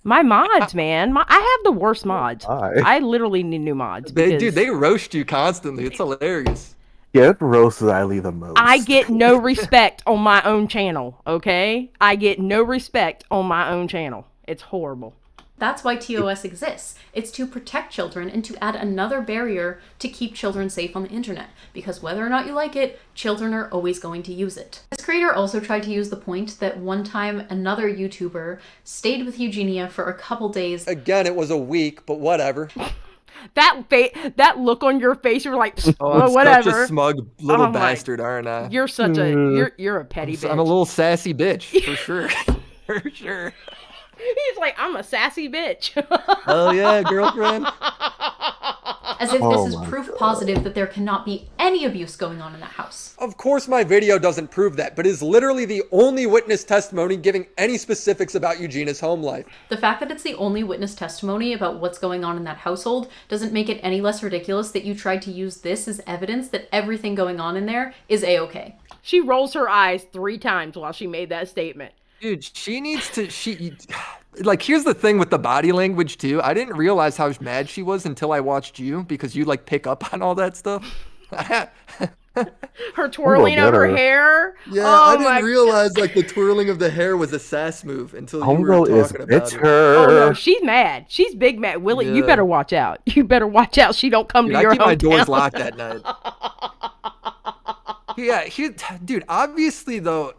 My mods, man. I have the worst mods. I literally need new mods. They roast you constantly. It's hilarious. Get roast Xylie the most. I get no respect on my own channel, okay? I get no respect on my own channel. It's horrible. That's why TOS exists. It's to protect children and to add another barrier to keep children safe on the internet. Because whether or not you like it, children are always going to use it. This creator also tried to use the point that one time another YouTuber stayed with Eugenia for a couple days. Again, it was a week, but whatever. That look on your face, you're like, I'm whatever. Such a smug little bastard, aren't I? You're such a you're a petty bitch. I'm a little sassy bitch, for sure. For sure. He's like, I'm a sassy bitch. Oh yeah, girlfriend. As if this is proof positive that there cannot be any abuse going on in that house. Of course my video doesn't prove that, but is literally the only witness testimony giving any specifics about Eugenia's home life. The fact that it's the only witness testimony about what's going on in that household doesn't make it any less ridiculous that you tried to use this as evidence that everything going on in there is A-okay. She rolls her eyes 3 times while she made that statement. Dude, she needs to, like, here's the thing with the body language, too. I didn't realize how mad she was until I watched you, because you, like, pick up on all that stuff. Her twirling of her hair. Yeah, I didn't realize, like, the twirling of the hair was a sass move until you were talking about it. Oh, no, she's mad. She's big mad. Willie, you better watch out. You better watch out she don't come to your hometown. I keep my doors locked at night. Yeah, dude, obviously, though,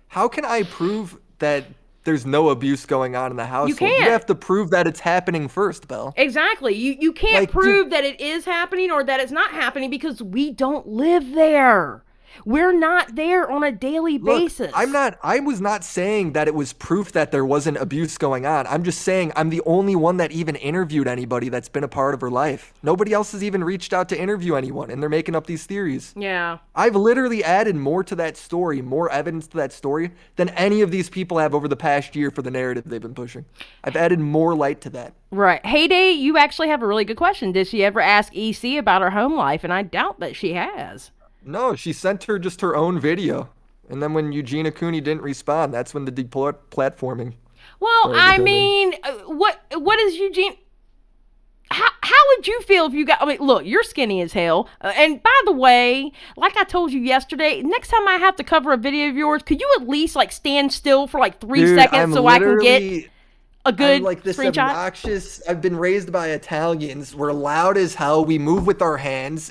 how can I prove that there's no abuse going on in the house? You can't. You have to prove that it's happening first, Belle. Exactly. You can't prove that it is happening or that it's not happening because we don't live there. We're not there on a daily basis. I was not saying that it was proof that there wasn't abuse going on. I'm just saying I'm the only one that even interviewed anybody that's been a part of her life. Nobody else has even reached out to interview anyone, and they're making up these theories. Yeah. I've literally added more to that story, more evidence to that story, than any of these people have over the past year for the narrative they've been pushing. I've added more light to that. Right. Heyday, you actually have a really good question. Did she ever ask EC about her home life? And I doubt that she has. No, she sent her just her own video. And then when Eugenia Cooney didn't respond, that's when the deplatforming. Well, I mean, what is Eugene? How would you feel if you got? I mean, look, you're skinny as hell. And by the way, like I told you yesterday, next time I have to cover a video of yours, could you at least like stand still for like 3 seconds so I can get a good I'm like this screenshot? Obnoxious. I've been raised by Italians. We're loud as hell. We move with our hands.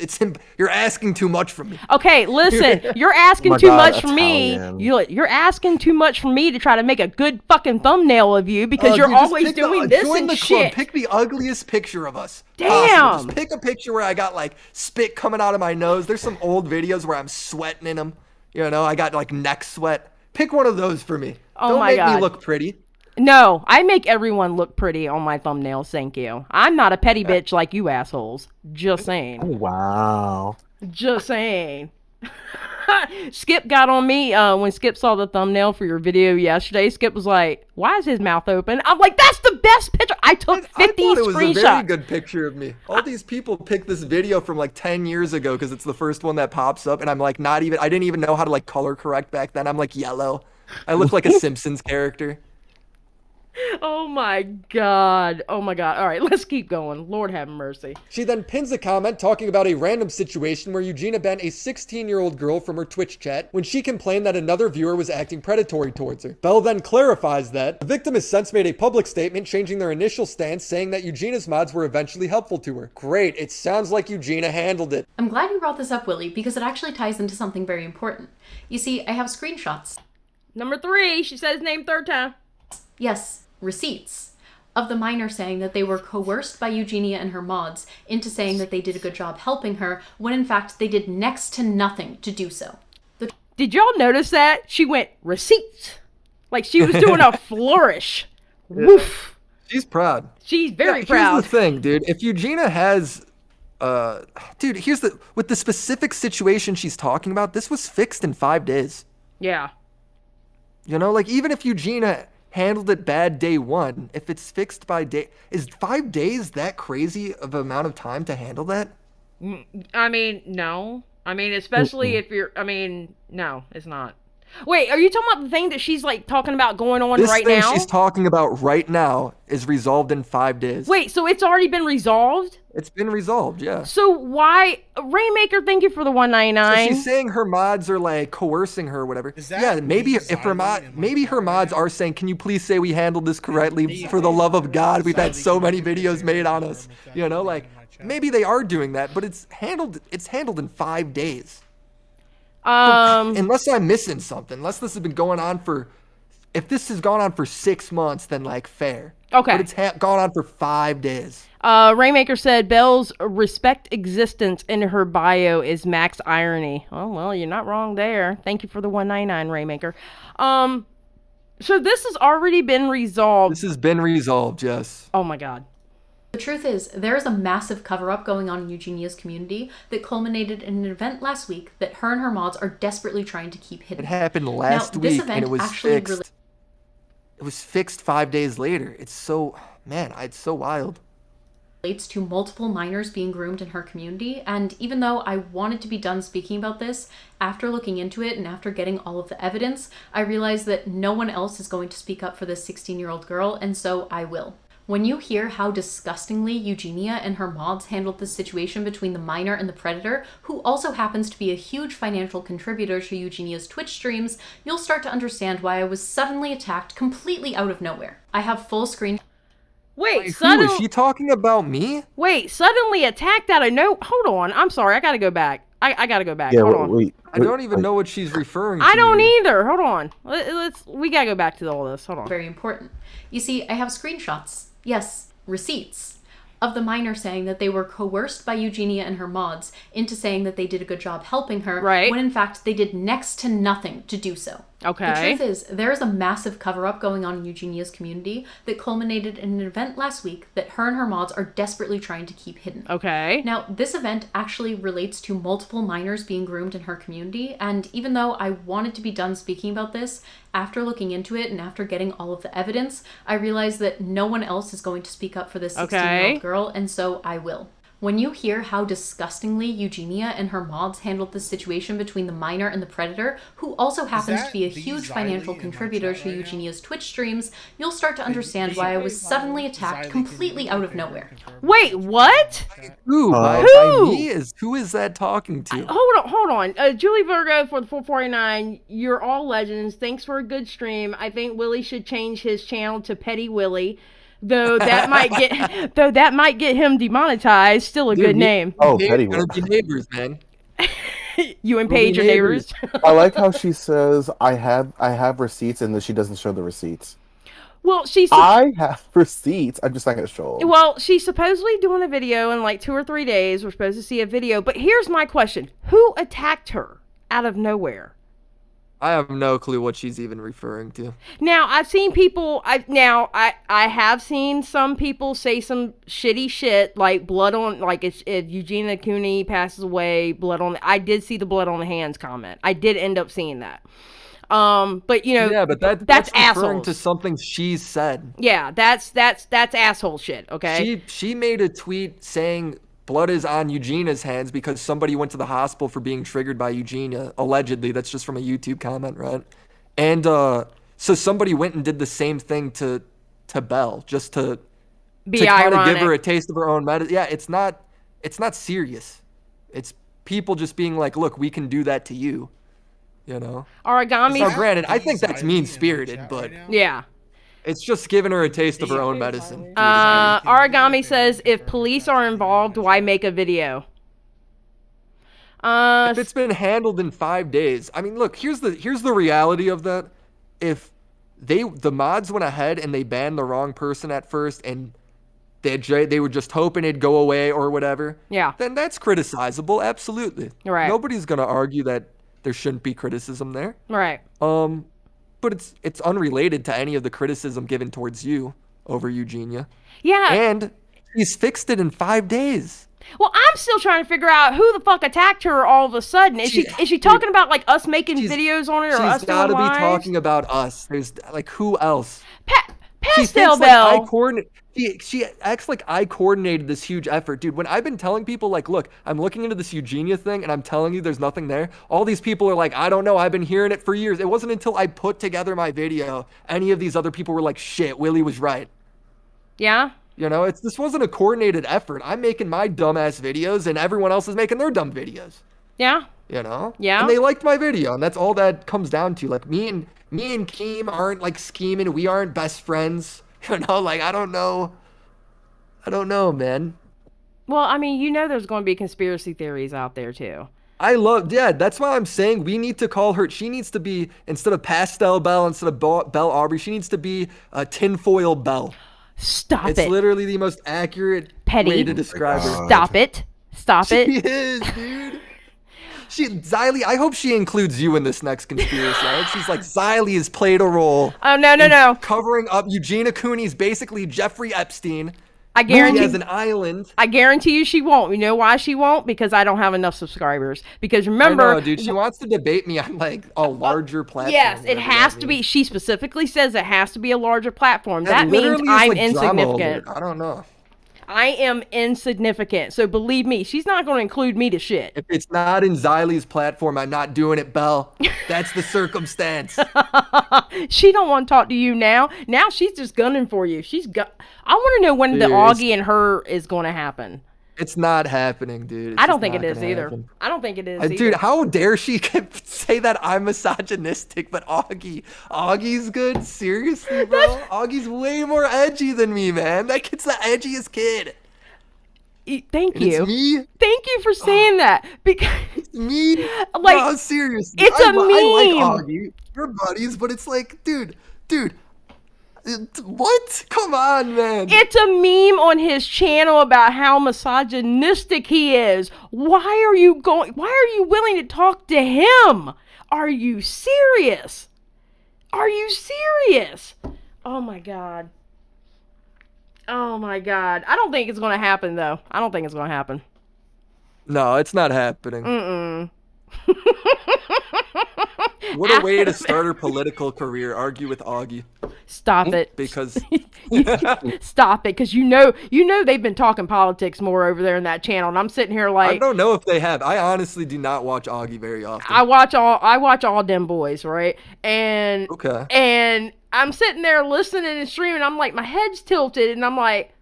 You're asking too much from me. Okay, listen, you're asking too much from me. You're asking too much from me to try to make a good fucking thumbnail of you because you're always doing this join and the shit. Club. Pick the ugliest picture of us. Damn. Possible. Just pick a picture where I got like spit coming out of my nose. There's some old videos where I'm sweating in them. You know, I got like neck sweat. Pick one of those for me. Oh Don't my make God. me look pretty. No, I make everyone look pretty on my thumbnails, thank you. I'm not a petty bitch like you assholes. Just saying. Oh, wow. Just saying. Skip got on me when Skip saw the thumbnail for your video yesterday. Skip was like, why is his mouth open? I'm like, that's the best picture. I took 50 I thought it was screenshots. a very good picture of me. All these people picked this video from like 10 years ago because it's the first one that pops up, and I'm like I didn't even know how to like color correct back then. I'm like yellow. I look like a Simpsons character. Oh my god. Oh my god. All right, let's keep going. Lord have mercy. She then pins a comment talking about a random situation where Eugenia banned a 16-year-old girl from her Twitch chat when she complained that another viewer was acting predatory towards her. Belle then clarifies that the victim has since made a public statement changing their initial stance, saying that Eugenia's mods were eventually helpful to her. Great, it sounds like Eugenia handled it. I'm glad you brought this up, Willy, because it actually ties into something very important. You see, I have screenshots. Number 3, she said his name 3rd time. Yes, receipts. Of the minor saying that they were coerced by Eugenia and her mods into saying that they did a good job helping her, when in fact they did next to nothing to do so. Did y'all notice that? She went, receipts. Like she was doing a flourish. Woof. She's proud. She's very proud. Here's the thing, dude. If Eugenia has... dude, with the specific situation she's talking about, this was fixed in 5 days. Yeah. You know, like even if Eugenia handled it bad day 1, if it's fixed by day, is 5 days that crazy of an amount of time to handle that? I mean, no. I mean, especially if you're, no, it's not. Wait, are you talking about the thing that she's like talking about going on right now? This thing she's talking about right now is resolved in 5 days. Wait, so it's already been resolved? It's been resolved, yeah. So why, Rainmaker, thank you for the $1.99. So she's saying her mods are like coercing her or whatever. Yeah, maybe if her mods are saying, can you please say we handled this correctly? For the love of God, we've had so many videos made on us. You know, like maybe they are doing that, but it's handled in 5 days. Unless I'm missing something, unless this has been going on if this has gone on for 6 months, then like fair. Okay. But it's gone on for 5 days. Rainmaker said Belle's respect existence in her bio is max irony. Oh, well, you're not wrong there. Thank you for the $1.99, Rainmaker. So this has already been resolved. This has been resolved, yes. Oh my God. The truth is, there is a massive cover-up going on in Eugenia's community that culminated in an event last week that her and her mods are desperately trying to keep hidden. It happened last week, and it was fixed. Really... It was fixed 5 days later. It's so wild. Relates to multiple minors being groomed in her community, and even though I wanted to be done speaking about this, after looking into it and after getting all of the evidence, I realized that no one else is going to speak up for this 16-year-old girl, and so I will. When you hear how disgustingly Eugenia and her mods handled this situation between the minor and the predator, who also happens to be a huge financial contributor to Eugenia's Twitch streams, you'll start to understand why I was suddenly attacked completely out of nowhere. I have full screen... Wait, who is she talking about? Me? Wait, suddenly attacked out of no... Hold on, I'm sorry, I gotta go back. I gotta go back. Yeah, Hold on. wait, I don't even know what she's referring to. I don't either. Hold on. We gotta go back to all this. Hold on. Very important. You see, I have screenshots. Yes, receipts. Of the minor saying that they were coerced by Eugenia and her mods into saying that they did a good job helping her, right, when in fact they did next to nothing to do so. Okay. The truth is, there is a massive cover-up going on in Eugenia's community that culminated in an event last week that her and her mods are desperately trying to keep hidden. Okay. Now, this event actually relates to multiple minors being groomed in her community, and even though I wanted to be done speaking about this, after looking into it and after getting all of the evidence, I realized that no one else is going to speak up for this 16-year-old girl, and so I will. When you hear how disgustingly Eugenia and her mods handled the situation between the minor and the predator, who also happens to be a huge financial contributor to Eugenia's Twitch streams, you'll start to understand why I was suddenly attacked completely out of nowhere. Wait, what? Who? By Who? me who is that talking to? Hold on. Julie Virgo for the 449. You're all legends. Thanks for a good stream. I think Willie should change his channel to Petty Willie. Though that might get him demonetized. Still a good name. Oh, Petty Willie. Neighbors, man. You and Paige are neighbors. I like how she says, I have receipts, and then she doesn't show the receipts. Well, I have receipts. I'm just not going to show them. Well, she's supposedly doing a video in like 2 or 3 days. We're supposed to see a video. But here's my question. Who attacked her out of nowhere? I have no clue what she's even referring to. Now, I've seen people, I have seen some people say some shitty shit, like blood on, like if Eugenia Cooney passes away, blood on, I did see the blood on the hands comment. I did end up seeing that. But you know, yeah, but that's referring to something she said. Yeah, that's asshole shit. Okay. She made a tweet saying blood is on Eugenia's hands because somebody went to the hospital for being triggered by Eugenia. Allegedly, that's just from a YouTube comment, right? And so somebody went and did the same thing to Belle, just to kind of give her a taste of her own medicine. Yeah, it's not serious. It's people just being like, look, we can do that to you. You know, Origami. Now, granted, I think that's mean-spirited, but yeah, it's just giving her a taste of her own medicine. Origami says, if police are involved, why make a video? If it's been handled in 5 days, I mean, look, here's the reality of that. If the mods went ahead and they banned the wrong person at first, and they were just hoping it'd go away or whatever, yeah, then that's criticizable, absolutely. Right. Nobody's gonna argue that there shouldn't be criticism there. Right. But it's unrelated to any of the criticism given towards you over Eugenia. Yeah. And he's fixed it in 5 days. Well, I'm still trying to figure out who the fuck attacked her all of a sudden. Is she talking about like us making videos on it, or us doing lives? She's got to be talking about us. There's like, who else? Pastel Belle. She acts like I coordinated this huge effort. Dude, when I've been telling people, like, look, I'm looking into this Eugenia thing, and I'm telling you there's nothing there, all these people are like, I don't know, I've been hearing it for years. It wasn't until I put together my video, any of these other people were like, shit, Willie was right. Yeah? You know, this wasn't a coordinated effort. I'm making my dumbass videos, and everyone else is making their dumb videos. Yeah? You know? Yeah? And they liked my video, and that's all that comes down to. Like, me and Keem aren't, like, scheming. We aren't best friends. You know, like, I don't know, man. Well, I mean, you know there's going to be conspiracy theories out there, too. That's why I'm saying we need to call her, she needs to be, instead of Pastel Belle, instead of Belle Aubrey, she needs to be Tinfoil Belle. Stop it. It's literally the most accurate way to describe her. Stop it. She is, dude. Xylie, I hope she includes you in this next conspiracy. Right? She's like, Xylie has played a role. Oh, no. Covering up Eugenia Cooney's basically Jeffrey Epstein. I guarantee. He has an island. I guarantee you she won't. You know why she won't? Because I don't have enough subscribers. Because remember. I know, dude. She wants to debate me on like a larger platform. Yes, it has to be. She specifically says it has to be a larger platform. That means I'm insignificant. I don't know. I am insignificant. So believe me, she's not going to include me to shit. If it's not in Xylie's platform, I'm not doing it, Belle. That's the circumstance. She don't want to talk to you now. Now she's just gunning for you. I want to know when the Augie and her is going to happen. It's not happening, dude. I don't think it is either. I don't think it is either. Dude, how dare she say that I'm misogynistic, but Augie's good? Seriously, bro? Augie's way more edgy than me, man. That kid's the edgiest kid. Thank you. It's me? Thank you for saying that. Because it's me? Like, no, seriously. It's a meme. I like Augie. We're buddies, but it's like, dude. What? Come on, man. It's a meme on his channel about how misogynistic he is. Why are you willing to talk to him? Are you serious? Oh my god. I don't think it's going to happen, though. I don't think it's going to happen. No, it's not happening. What a way to start her political career. Argue with Augie. Stop it. Because Stop it, because you know they've been talking politics more over there in that channel, and I'm sitting here like I don't know if they have. I honestly do not watch Augie very often. I watch all them boys, right? And Okay. And I'm sitting there listening and streaming. I'm like, my head's tilted, and I'm like,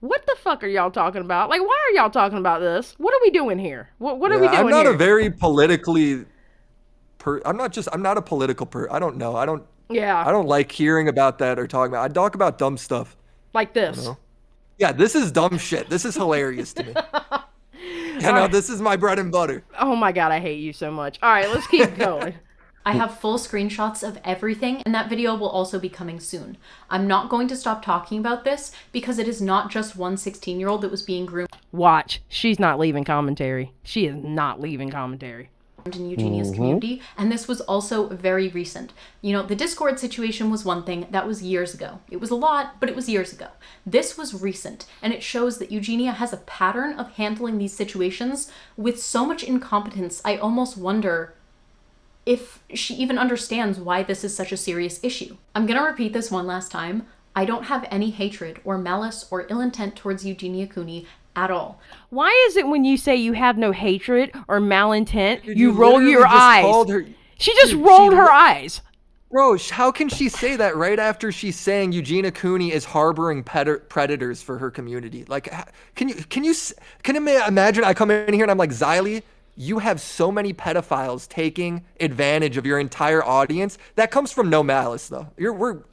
what the fuck are y'all talking about? Like, why are y'all talking about this? What are we doing here? What are we doing here? I'm not a very politically. I'm not a political I don't know. I don't like hearing about that or talking about. I talk about dumb stuff. Like this. You know? Yeah, this is dumb shit. This is hilarious to me. This is my bread and butter. Oh my God, I hate you so much. All right, let's keep going. I have full screenshots of everything, and that video will also be coming soon. I'm not going to stop talking about this because it is not just one 16-year-old that was being groomed. Watch. She's not leaving commentary. She is not leaving commentary. In Eugenia's community, and this was also very recent. The Discord situation was one thing that was years ago. It was a lot, but it was years ago. This was recent, and it shows that Eugenia has a pattern of handling these situations with so much incompetence. I almost wonder if she even understands why this is such a serious issue. I'm gonna repeat this one last time. I don't have any hatred or malice or ill intent towards Eugenia Cooney at all. Why is it when you say you have no hatred or malintent, you roll your eyes? She just rolled her eyes. Bro, how can she say that right after she's saying Eugenia Cooney is harboring predators for her community? Like, can you imagine I come in here and I'm like, Xylie, you have so many pedophiles taking advantage of your entire audience. That comes from no malice, though.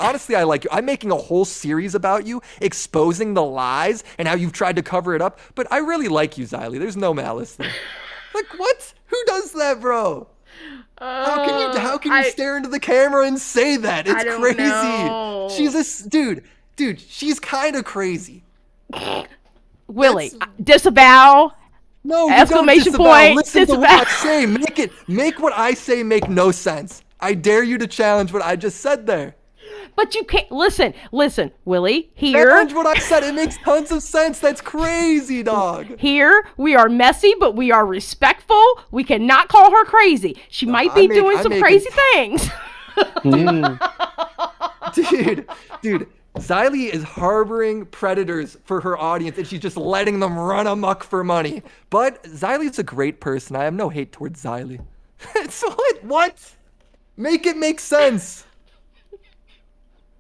Honestly, I like you. I'm making a whole series about you, exposing the lies and how you've tried to cover it up. But I really like you, Xylie. There's no malice there. Like, what? Who does that, bro? How can you stare into the camera and say that? It's crazy. Know. She's dude. She's kind of crazy. Willy, disavow. No, exclamation don't point. Listen to what I say. Make what I say make no sense. I dare you to challenge what I just said there. But you can't listen, Willy. Here, challenge what I said. It makes tons of sense. That's crazy, dog. Here, we are messy, but we are respectful. We cannot call her crazy. She might be doing some crazy things. Dude. Xylie is harboring predators for her audience, and she's just letting them run amok for money. But Xylie's a great person. I have no hate towards Xylie. So what? Make it make sense.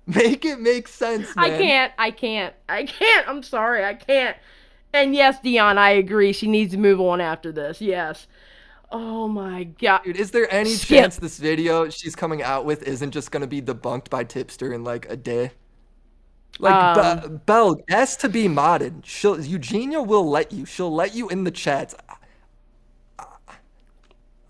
Make it make sense, man. I can't. I'm sorry, I can't. And yes, Dion, I agree. She needs to move on after this. Yes. Oh my God. Dude, is there any chance this video she's coming out with isn't just going to be debunked by Tipster in like a day? Like, Belle, ask to be modded. Eugenia will let you. She'll let you in the chats.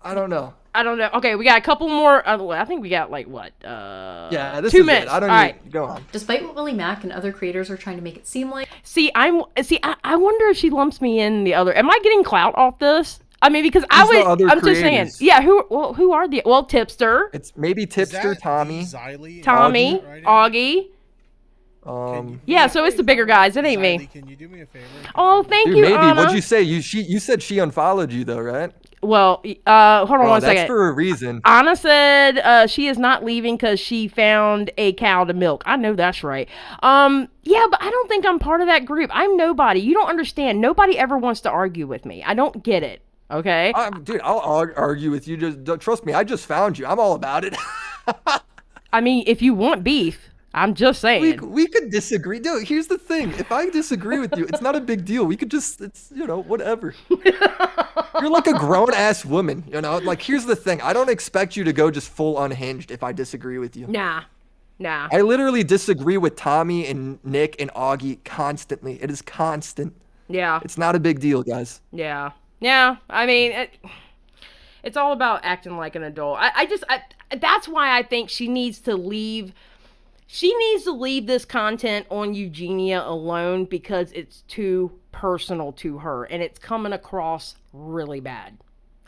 I don't know. Okay, we got a couple more. I think we got like what? Yeah, this 2 is minutes. It. I don't All need. right. Go on. Despite what WillyMac and other creators are trying to make it seem like. I wonder if she lumps me in the other. Am I getting clout off this? I mean, because I'm just saying. Yeah, who are the Tipster? It's maybe Tipster, Tommy, Xylie, Tommy, Augie. Yeah, so it's the bigger guys. It ain't Xylie, me. can you do me a favor? Oh, thank you, maybe. Anna. What'd you say? You said she unfollowed you though, right? Well, hold on one second. That's for a reason. Anna said she is not leaving because she found a cow to milk. I know that's right. Yeah, but I don't think I'm part of that group. I'm nobody. You don't understand. Nobody ever wants to argue with me. I don't get it. Okay? Dude, I'll argue with you. Just trust me. I just found you. I'm all about it. I mean, if you want beef. I'm just saying. We could disagree. Dude, here's the thing. If I disagree with you, it's not a big deal. We could just, whatever. You're like a grown-ass woman, Like, here's the thing. I don't expect you to go just full unhinged if I disagree with you. Nah. I literally disagree with Tommy and Nick and Augie constantly. It is constant. Yeah. It's not a big deal, guys. Yeah. I mean, it's all about acting like an adult. That's why I think she needs to leave. She needs to leave this content on Eugenia alone because it's too personal to her and it's coming across really bad.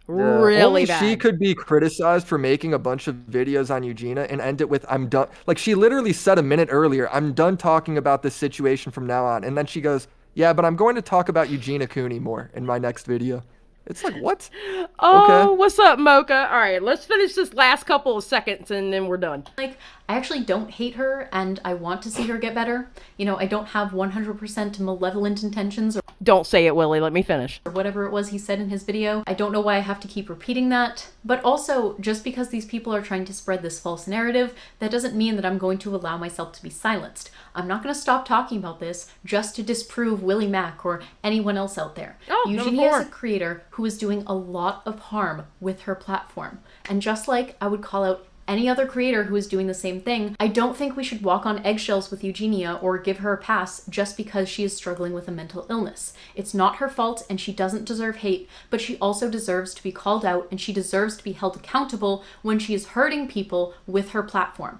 Really bad. She could be criticized for making a bunch of videos on Eugenia and end it with, I'm done. Like, she literally said a minute earlier, I'm done talking about this situation from now on. And then she goes, yeah, but I'm going to talk about Eugenia Cooney more in my next video. It's like, what? Oh, what's up, Mocha? All right, let's finish this last couple of seconds and then we're done. Like, I actually don't hate her and I want to see her get better. You know, I don't have 100% malevolent intentions or Don't say it, Willie. Let me finish. whatever it was he said in his video. I don't know why I have to keep repeating that. But also, just because these people are trying to spread this false narrative, that doesn't mean that I'm going to allow myself to be silenced. I'm not going to stop talking about this just to disprove WillyMac or anyone else out there. Oh, Eugenia is a creator who is doing a lot of harm with her platform. And just like I would call out any other creator who is doing the same thing, I don't think we should walk on eggshells with Eugenia or give her a pass just because she is struggling with a mental illness. It's not her fault and she doesn't deserve hate, but she also deserves to be called out and she deserves to be held accountable when she is hurting people with her platform.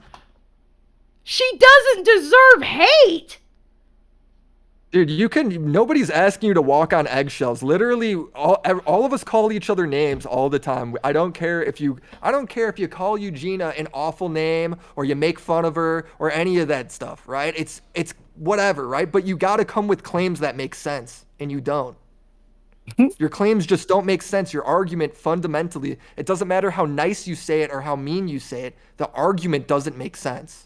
She doesn't deserve hate! Dude, nobody's asking you to walk on eggshells. Literally, all of us call each other names all the time. I don't care if you call Eugenia an awful name or you make fun of her or any of that stuff, right? It's whatever, right? But you got to come with claims that make sense, and you don't. Your claims just don't make sense. Your argument fundamentally, it doesn't matter how nice you say it or how mean you say it. The argument doesn't make sense.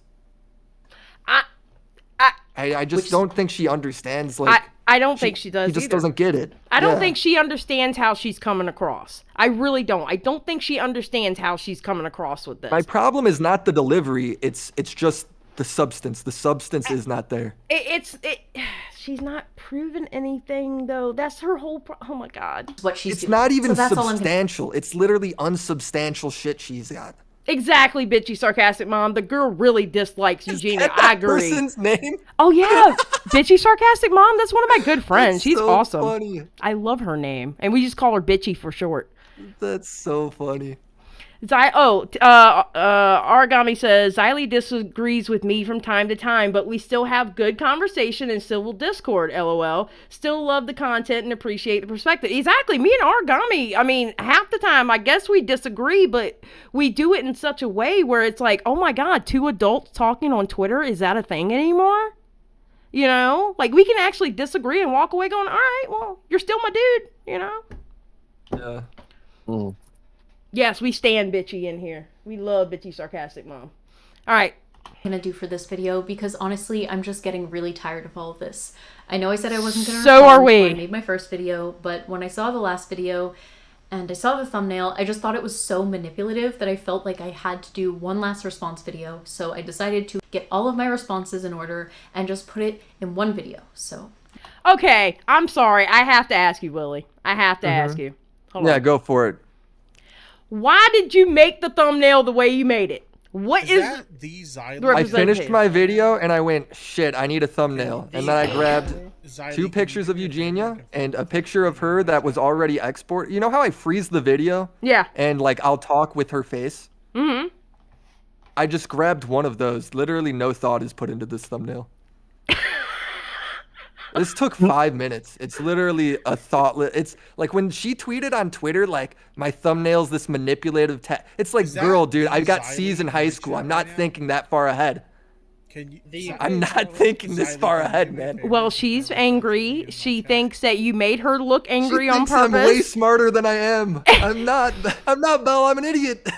I just don't think she understands. Like, I don't think she does. She just either. doesn't get it. I don't think she understands how she's coming across. I really don't. I don't think she understands how she's coming across with this. My problem is not the delivery. It's just the substance. The substance is not there. She's not proven anything though. That's her whole. Oh my God. What she's It's doing. not even So that's all I'm substantial. It's literally unsubstantial shit she's got. Exactly, bitchy sarcastic mom. The girl really dislikes Eugenia. Is that I agree. Person's name? Oh yeah, bitchy sarcastic mom. That's one of my good friends. That's She's so awesome. funny. I love her name, and we just call her bitchy for short. That's so funny. Origami says, Xylie disagrees with me from time to time, but we still have good conversation in civil discord, lol. Still love the content and appreciate the perspective. Exactly. Me and Origami, I mean, half the time, I guess we disagree, but we do it in such a way where it's like, oh my God, two adults talking on Twitter, is that a thing anymore? You know? Like, we can actually disagree and walk away going, all right, well, you're still my dude, you know? Yeah. Mm. Yes, we stand bitchy in here. We love bitchy sarcastic mom. All right. Gonna do for this video because honestly I'm just getting really tired of all of this. I know I said I wasn't gonna So are we. when I made my first video, but when I saw the last video and I saw the thumbnail, I just thought it was so manipulative that I felt like I had to do one last response video. So I decided to get all of my responses in order and just put it in one video. So Okay, I'm sorry. I have to ask you, Willie. I have to ask you. Hold on. Go for it. Why did you make the thumbnail the way you made it? What is that the Xylie? I finished my video and I went, shit, I need a thumbnail. And then I grabbed Xylie, two pictures of Eugenia and a picture of her that was already exported. You know how I freeze the video? Yeah. And like I'll talk with her face? Mm-hmm. I just grabbed one of those. Literally no thought is put into this thumbnail. This took 5 minutes. It's literally a thoughtless. It's like when she tweeted on Twitter, like, my thumbnail's this manipulative it's like, girl, dude, I got C's in high school. I'm not thinking that far ahead. I'm not thinking this far ahead, man. Well, she's angry. She thinks that you made her look angry on purpose. I'm way smarter than I am. I'm not Belle. I'm an idiot.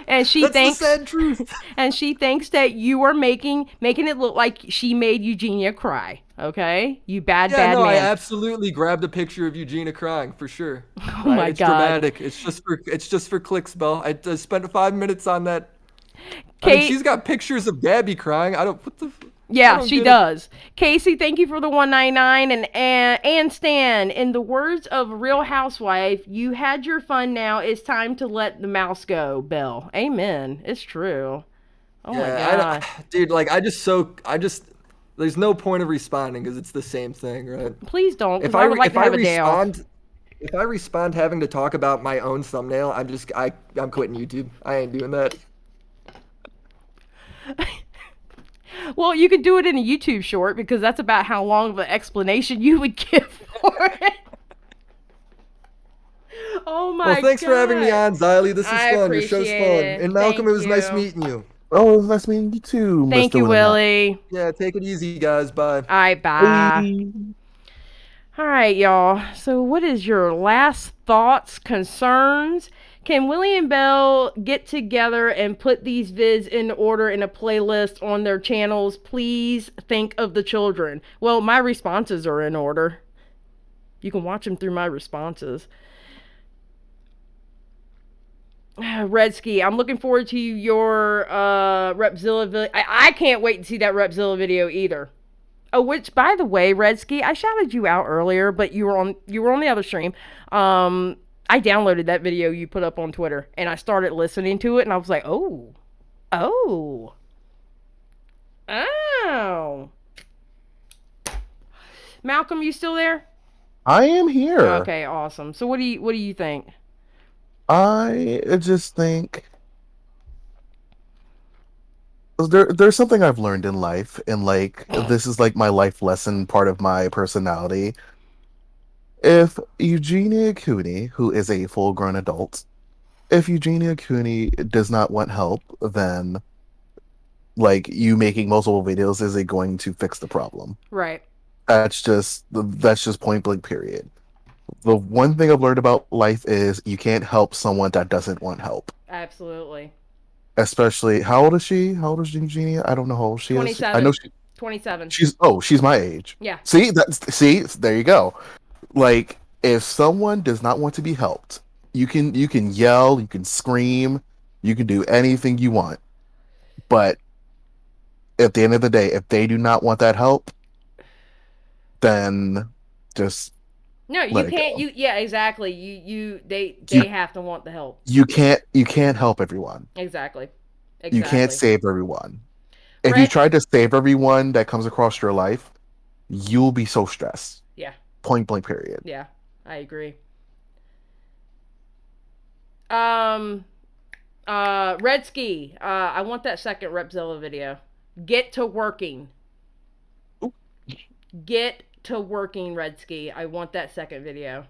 And she That's thinks the sad truth. And she thinks that you are making it look like she made Eugenia cry. Okay, you bad man. I absolutely grabbed a picture of Eugenia crying for sure. Oh my it's God, dramatic. It's just for clicks, Belle. I spent 5 minutes on that. I mean, she's got pictures of Gabby crying. Yeah, she does. Casey, thank you for the $1.99 and Stan. In the words of Real Housewife, you had your fun. Now it's time to let the mouse go. Belle, amen. It's true. Oh my God, dude. Like there's no point of responding because it's the same thing, right? Please don't. If I would like to have a day off. If I respond having to talk about my own thumbnail, I'm quitting YouTube. I ain't doing that. Well, you could do it in a YouTube short because that's about how long of an explanation you would give for it. Oh my God. Well, thanks for having me on, Xylie. This is fun. Your show's fun. And Malcolm, it was nice meeting you. Oh, it was nice meeting you too. Thank you, Willie. Yeah, take it easy, guys. Bye. All right, bye. All right, y'all. So what is your last thoughts, concerns? Can Willie and Belle get together and put these vids in order in a playlist on their channels? Please think of the children. Well, my responses are in order. You can watch them through my responses. Redsky, I'm looking forward to your Repzilla video. I can't wait to see that Repzilla video either. Oh, which, by the way, Redsky, I shouted you out earlier, but you were on the other stream. I downloaded that video you put up on Twitter, and I started listening to it, and I was like, oh. Malcolm, you still there? I am here. Okay, awesome. So what do you think? I just think there's something I've learned in life, and like this is like my life lesson, part of my personality. If Eugenia Cooney, who is a full-grown adult, if Eugenia Cooney does not want help, then like you making multiple videos isn't going to fix the problem. Right. That's just point blank period. The one thing I've learned about life is you can't help someone that doesn't want help. Absolutely. Especially, how old is she? How old is Eugenia? I don't know how old she 27. is. I know she 27. She's my age. Yeah. See, there you go. Like, if someone does not want to be helped, you can yell, you can scream, you can do anything you want. But at the end of the day, if they do not want that help, then just no, you can't. Yeah, exactly. They have to want the help. You can't help everyone. Exactly. You can't save everyone. If you try to save everyone that comes across your life, you'll be so stressed. Yeah. Point blank period. Yeah, I agree. Redsky, I want that second Repzilla video. Get to working. Ooh. Get to working, Redsky. I want that second video.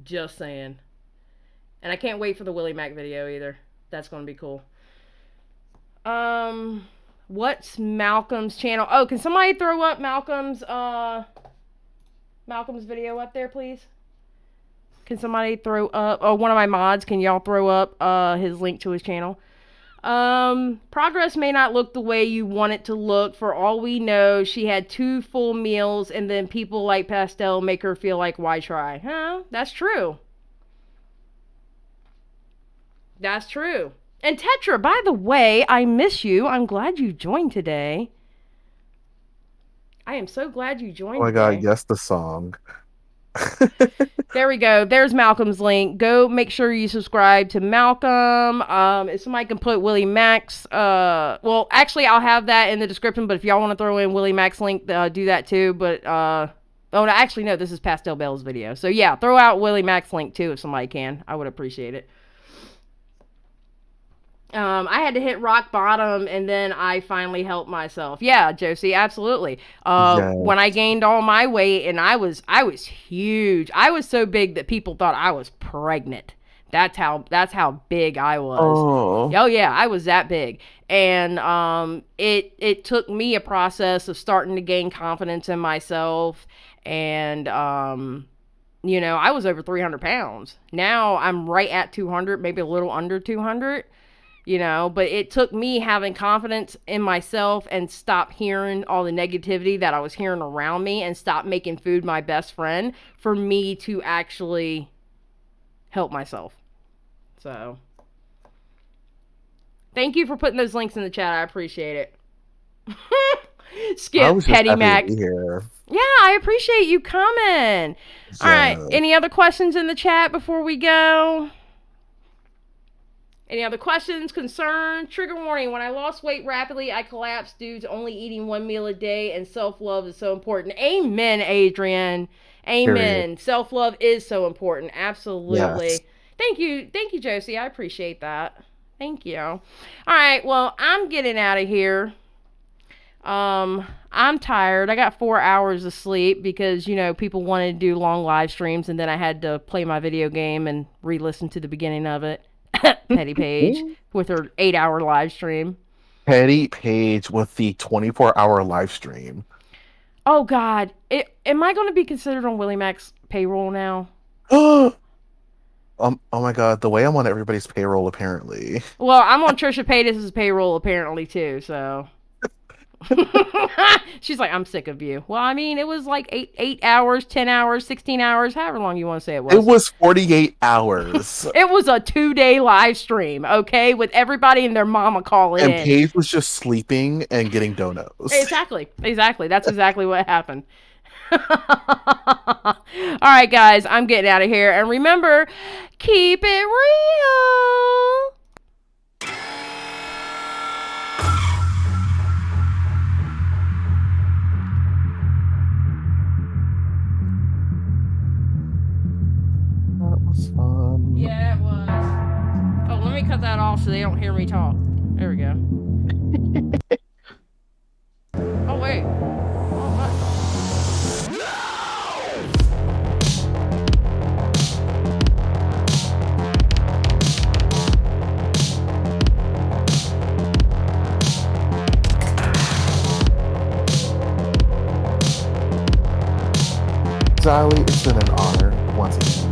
Just saying. And I can't wait for the WillyMac video either. That's going to be cool. What's Malcolm's channel? Oh, can somebody throw up Malcolm's video up there, please? Can somebody throw up, one of my mods, can y'all throw up his link to his channel? Progress may not look the way you want it to look. For all we know, she had 2 full meals, and then people like Pastel make her feel like, why try? Huh? That's true. That's true. And Tetra, by the way, I miss you. I'm glad you joined today. I am so glad you joined today. Oh my god, yes, the song. There we go. There's Malcolm's link. Go make sure you subscribe to Malcolm. If somebody can put WillyMac's, well, actually, I'll have that in the description, but if y'all want to throw in WillyMac's link, do that too. But, oh, no, actually, no, this is Pastel Belle's video. So, yeah, throw out WillyMac's link too if somebody can. I would appreciate it. I had to hit rock bottom, and then I finally helped myself. Yeah, Josie, absolutely. Yes. When I gained all my weight, and I was huge. I was so big that people thought I was pregnant. That's how big I was. Oh yeah, I was that big. And it took me a process of starting to gain confidence in myself, and you know, I was over 300 pounds. Now I'm right at 200, maybe a little under 200. You know, but it took me having confidence in myself and stop hearing all the negativity that I was hearing around me and stop making food my best friend for me to actually help myself. So, thank you for putting those links in the chat. I appreciate it. Skip Petty Mac. Yeah, I appreciate you coming. All right. Any other questions in the chat before we go? Any other questions, concerns? Trigger warning. When I lost weight rapidly, I collapsed due to only eating 1 meal a day, and self-love is so important. Amen, Adrian. Amen. Self-love is so important. Absolutely. Yes. Thank you, Josie. I appreciate that. Thank you. All right, well, I'm getting out of here. I'm tired. I got 4 hours of sleep because, you know, people wanted to do long live streams, and then I had to play my video game and re-listen to the beginning of it. Petty Paige with her 8-hour live stream. Petty Paige with the 24-hour live stream. Oh God, am I going to be considered on WillyMac's payroll now? Oh my god, the way I'm on everybody's payroll apparently. Well, I'm on Trisha Paytas' payroll apparently too, so. She's like, I'm sick of you. Well, I mean, it was like 8 hours, 10 hours, 16 hours, however long you want to say it was. It was 48 hours. It was a 2-day live stream, okay, with everybody and their mama calling in. And Paige was just sleeping and getting donuts. Exactly. That's exactly what happened. All right, guys, I'm getting out of here. And remember, keep it real. That was fun. Yeah, it was. Oh, let me cut that off so they don't hear me talk. There we go. Oh, wait. Oh, what? Xylie, it's been an honor once again.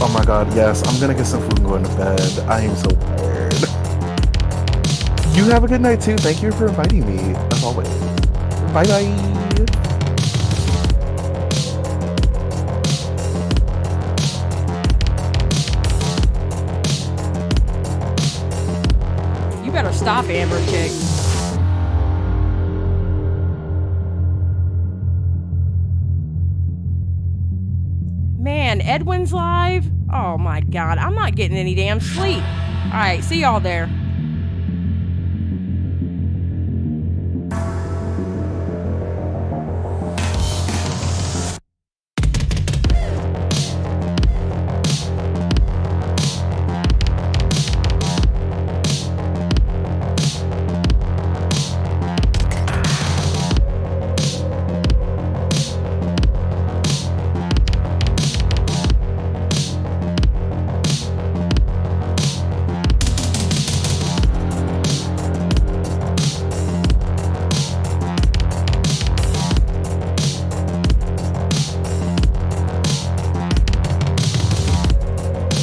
Oh my god, yes, I'm gonna get some food and go into bed. I am so tired. You have a good night too. Thank you for inviting me, as always. Bye bye. You better stop, Amber Chick. Man, Edwin's live? Oh my god, I'm not getting any damn sleep. Alright, see y'all there.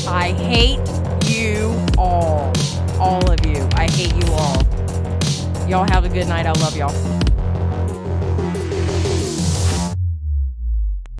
I hate you all. All of you. I hate you all. Y'all have a good night. I love y'all.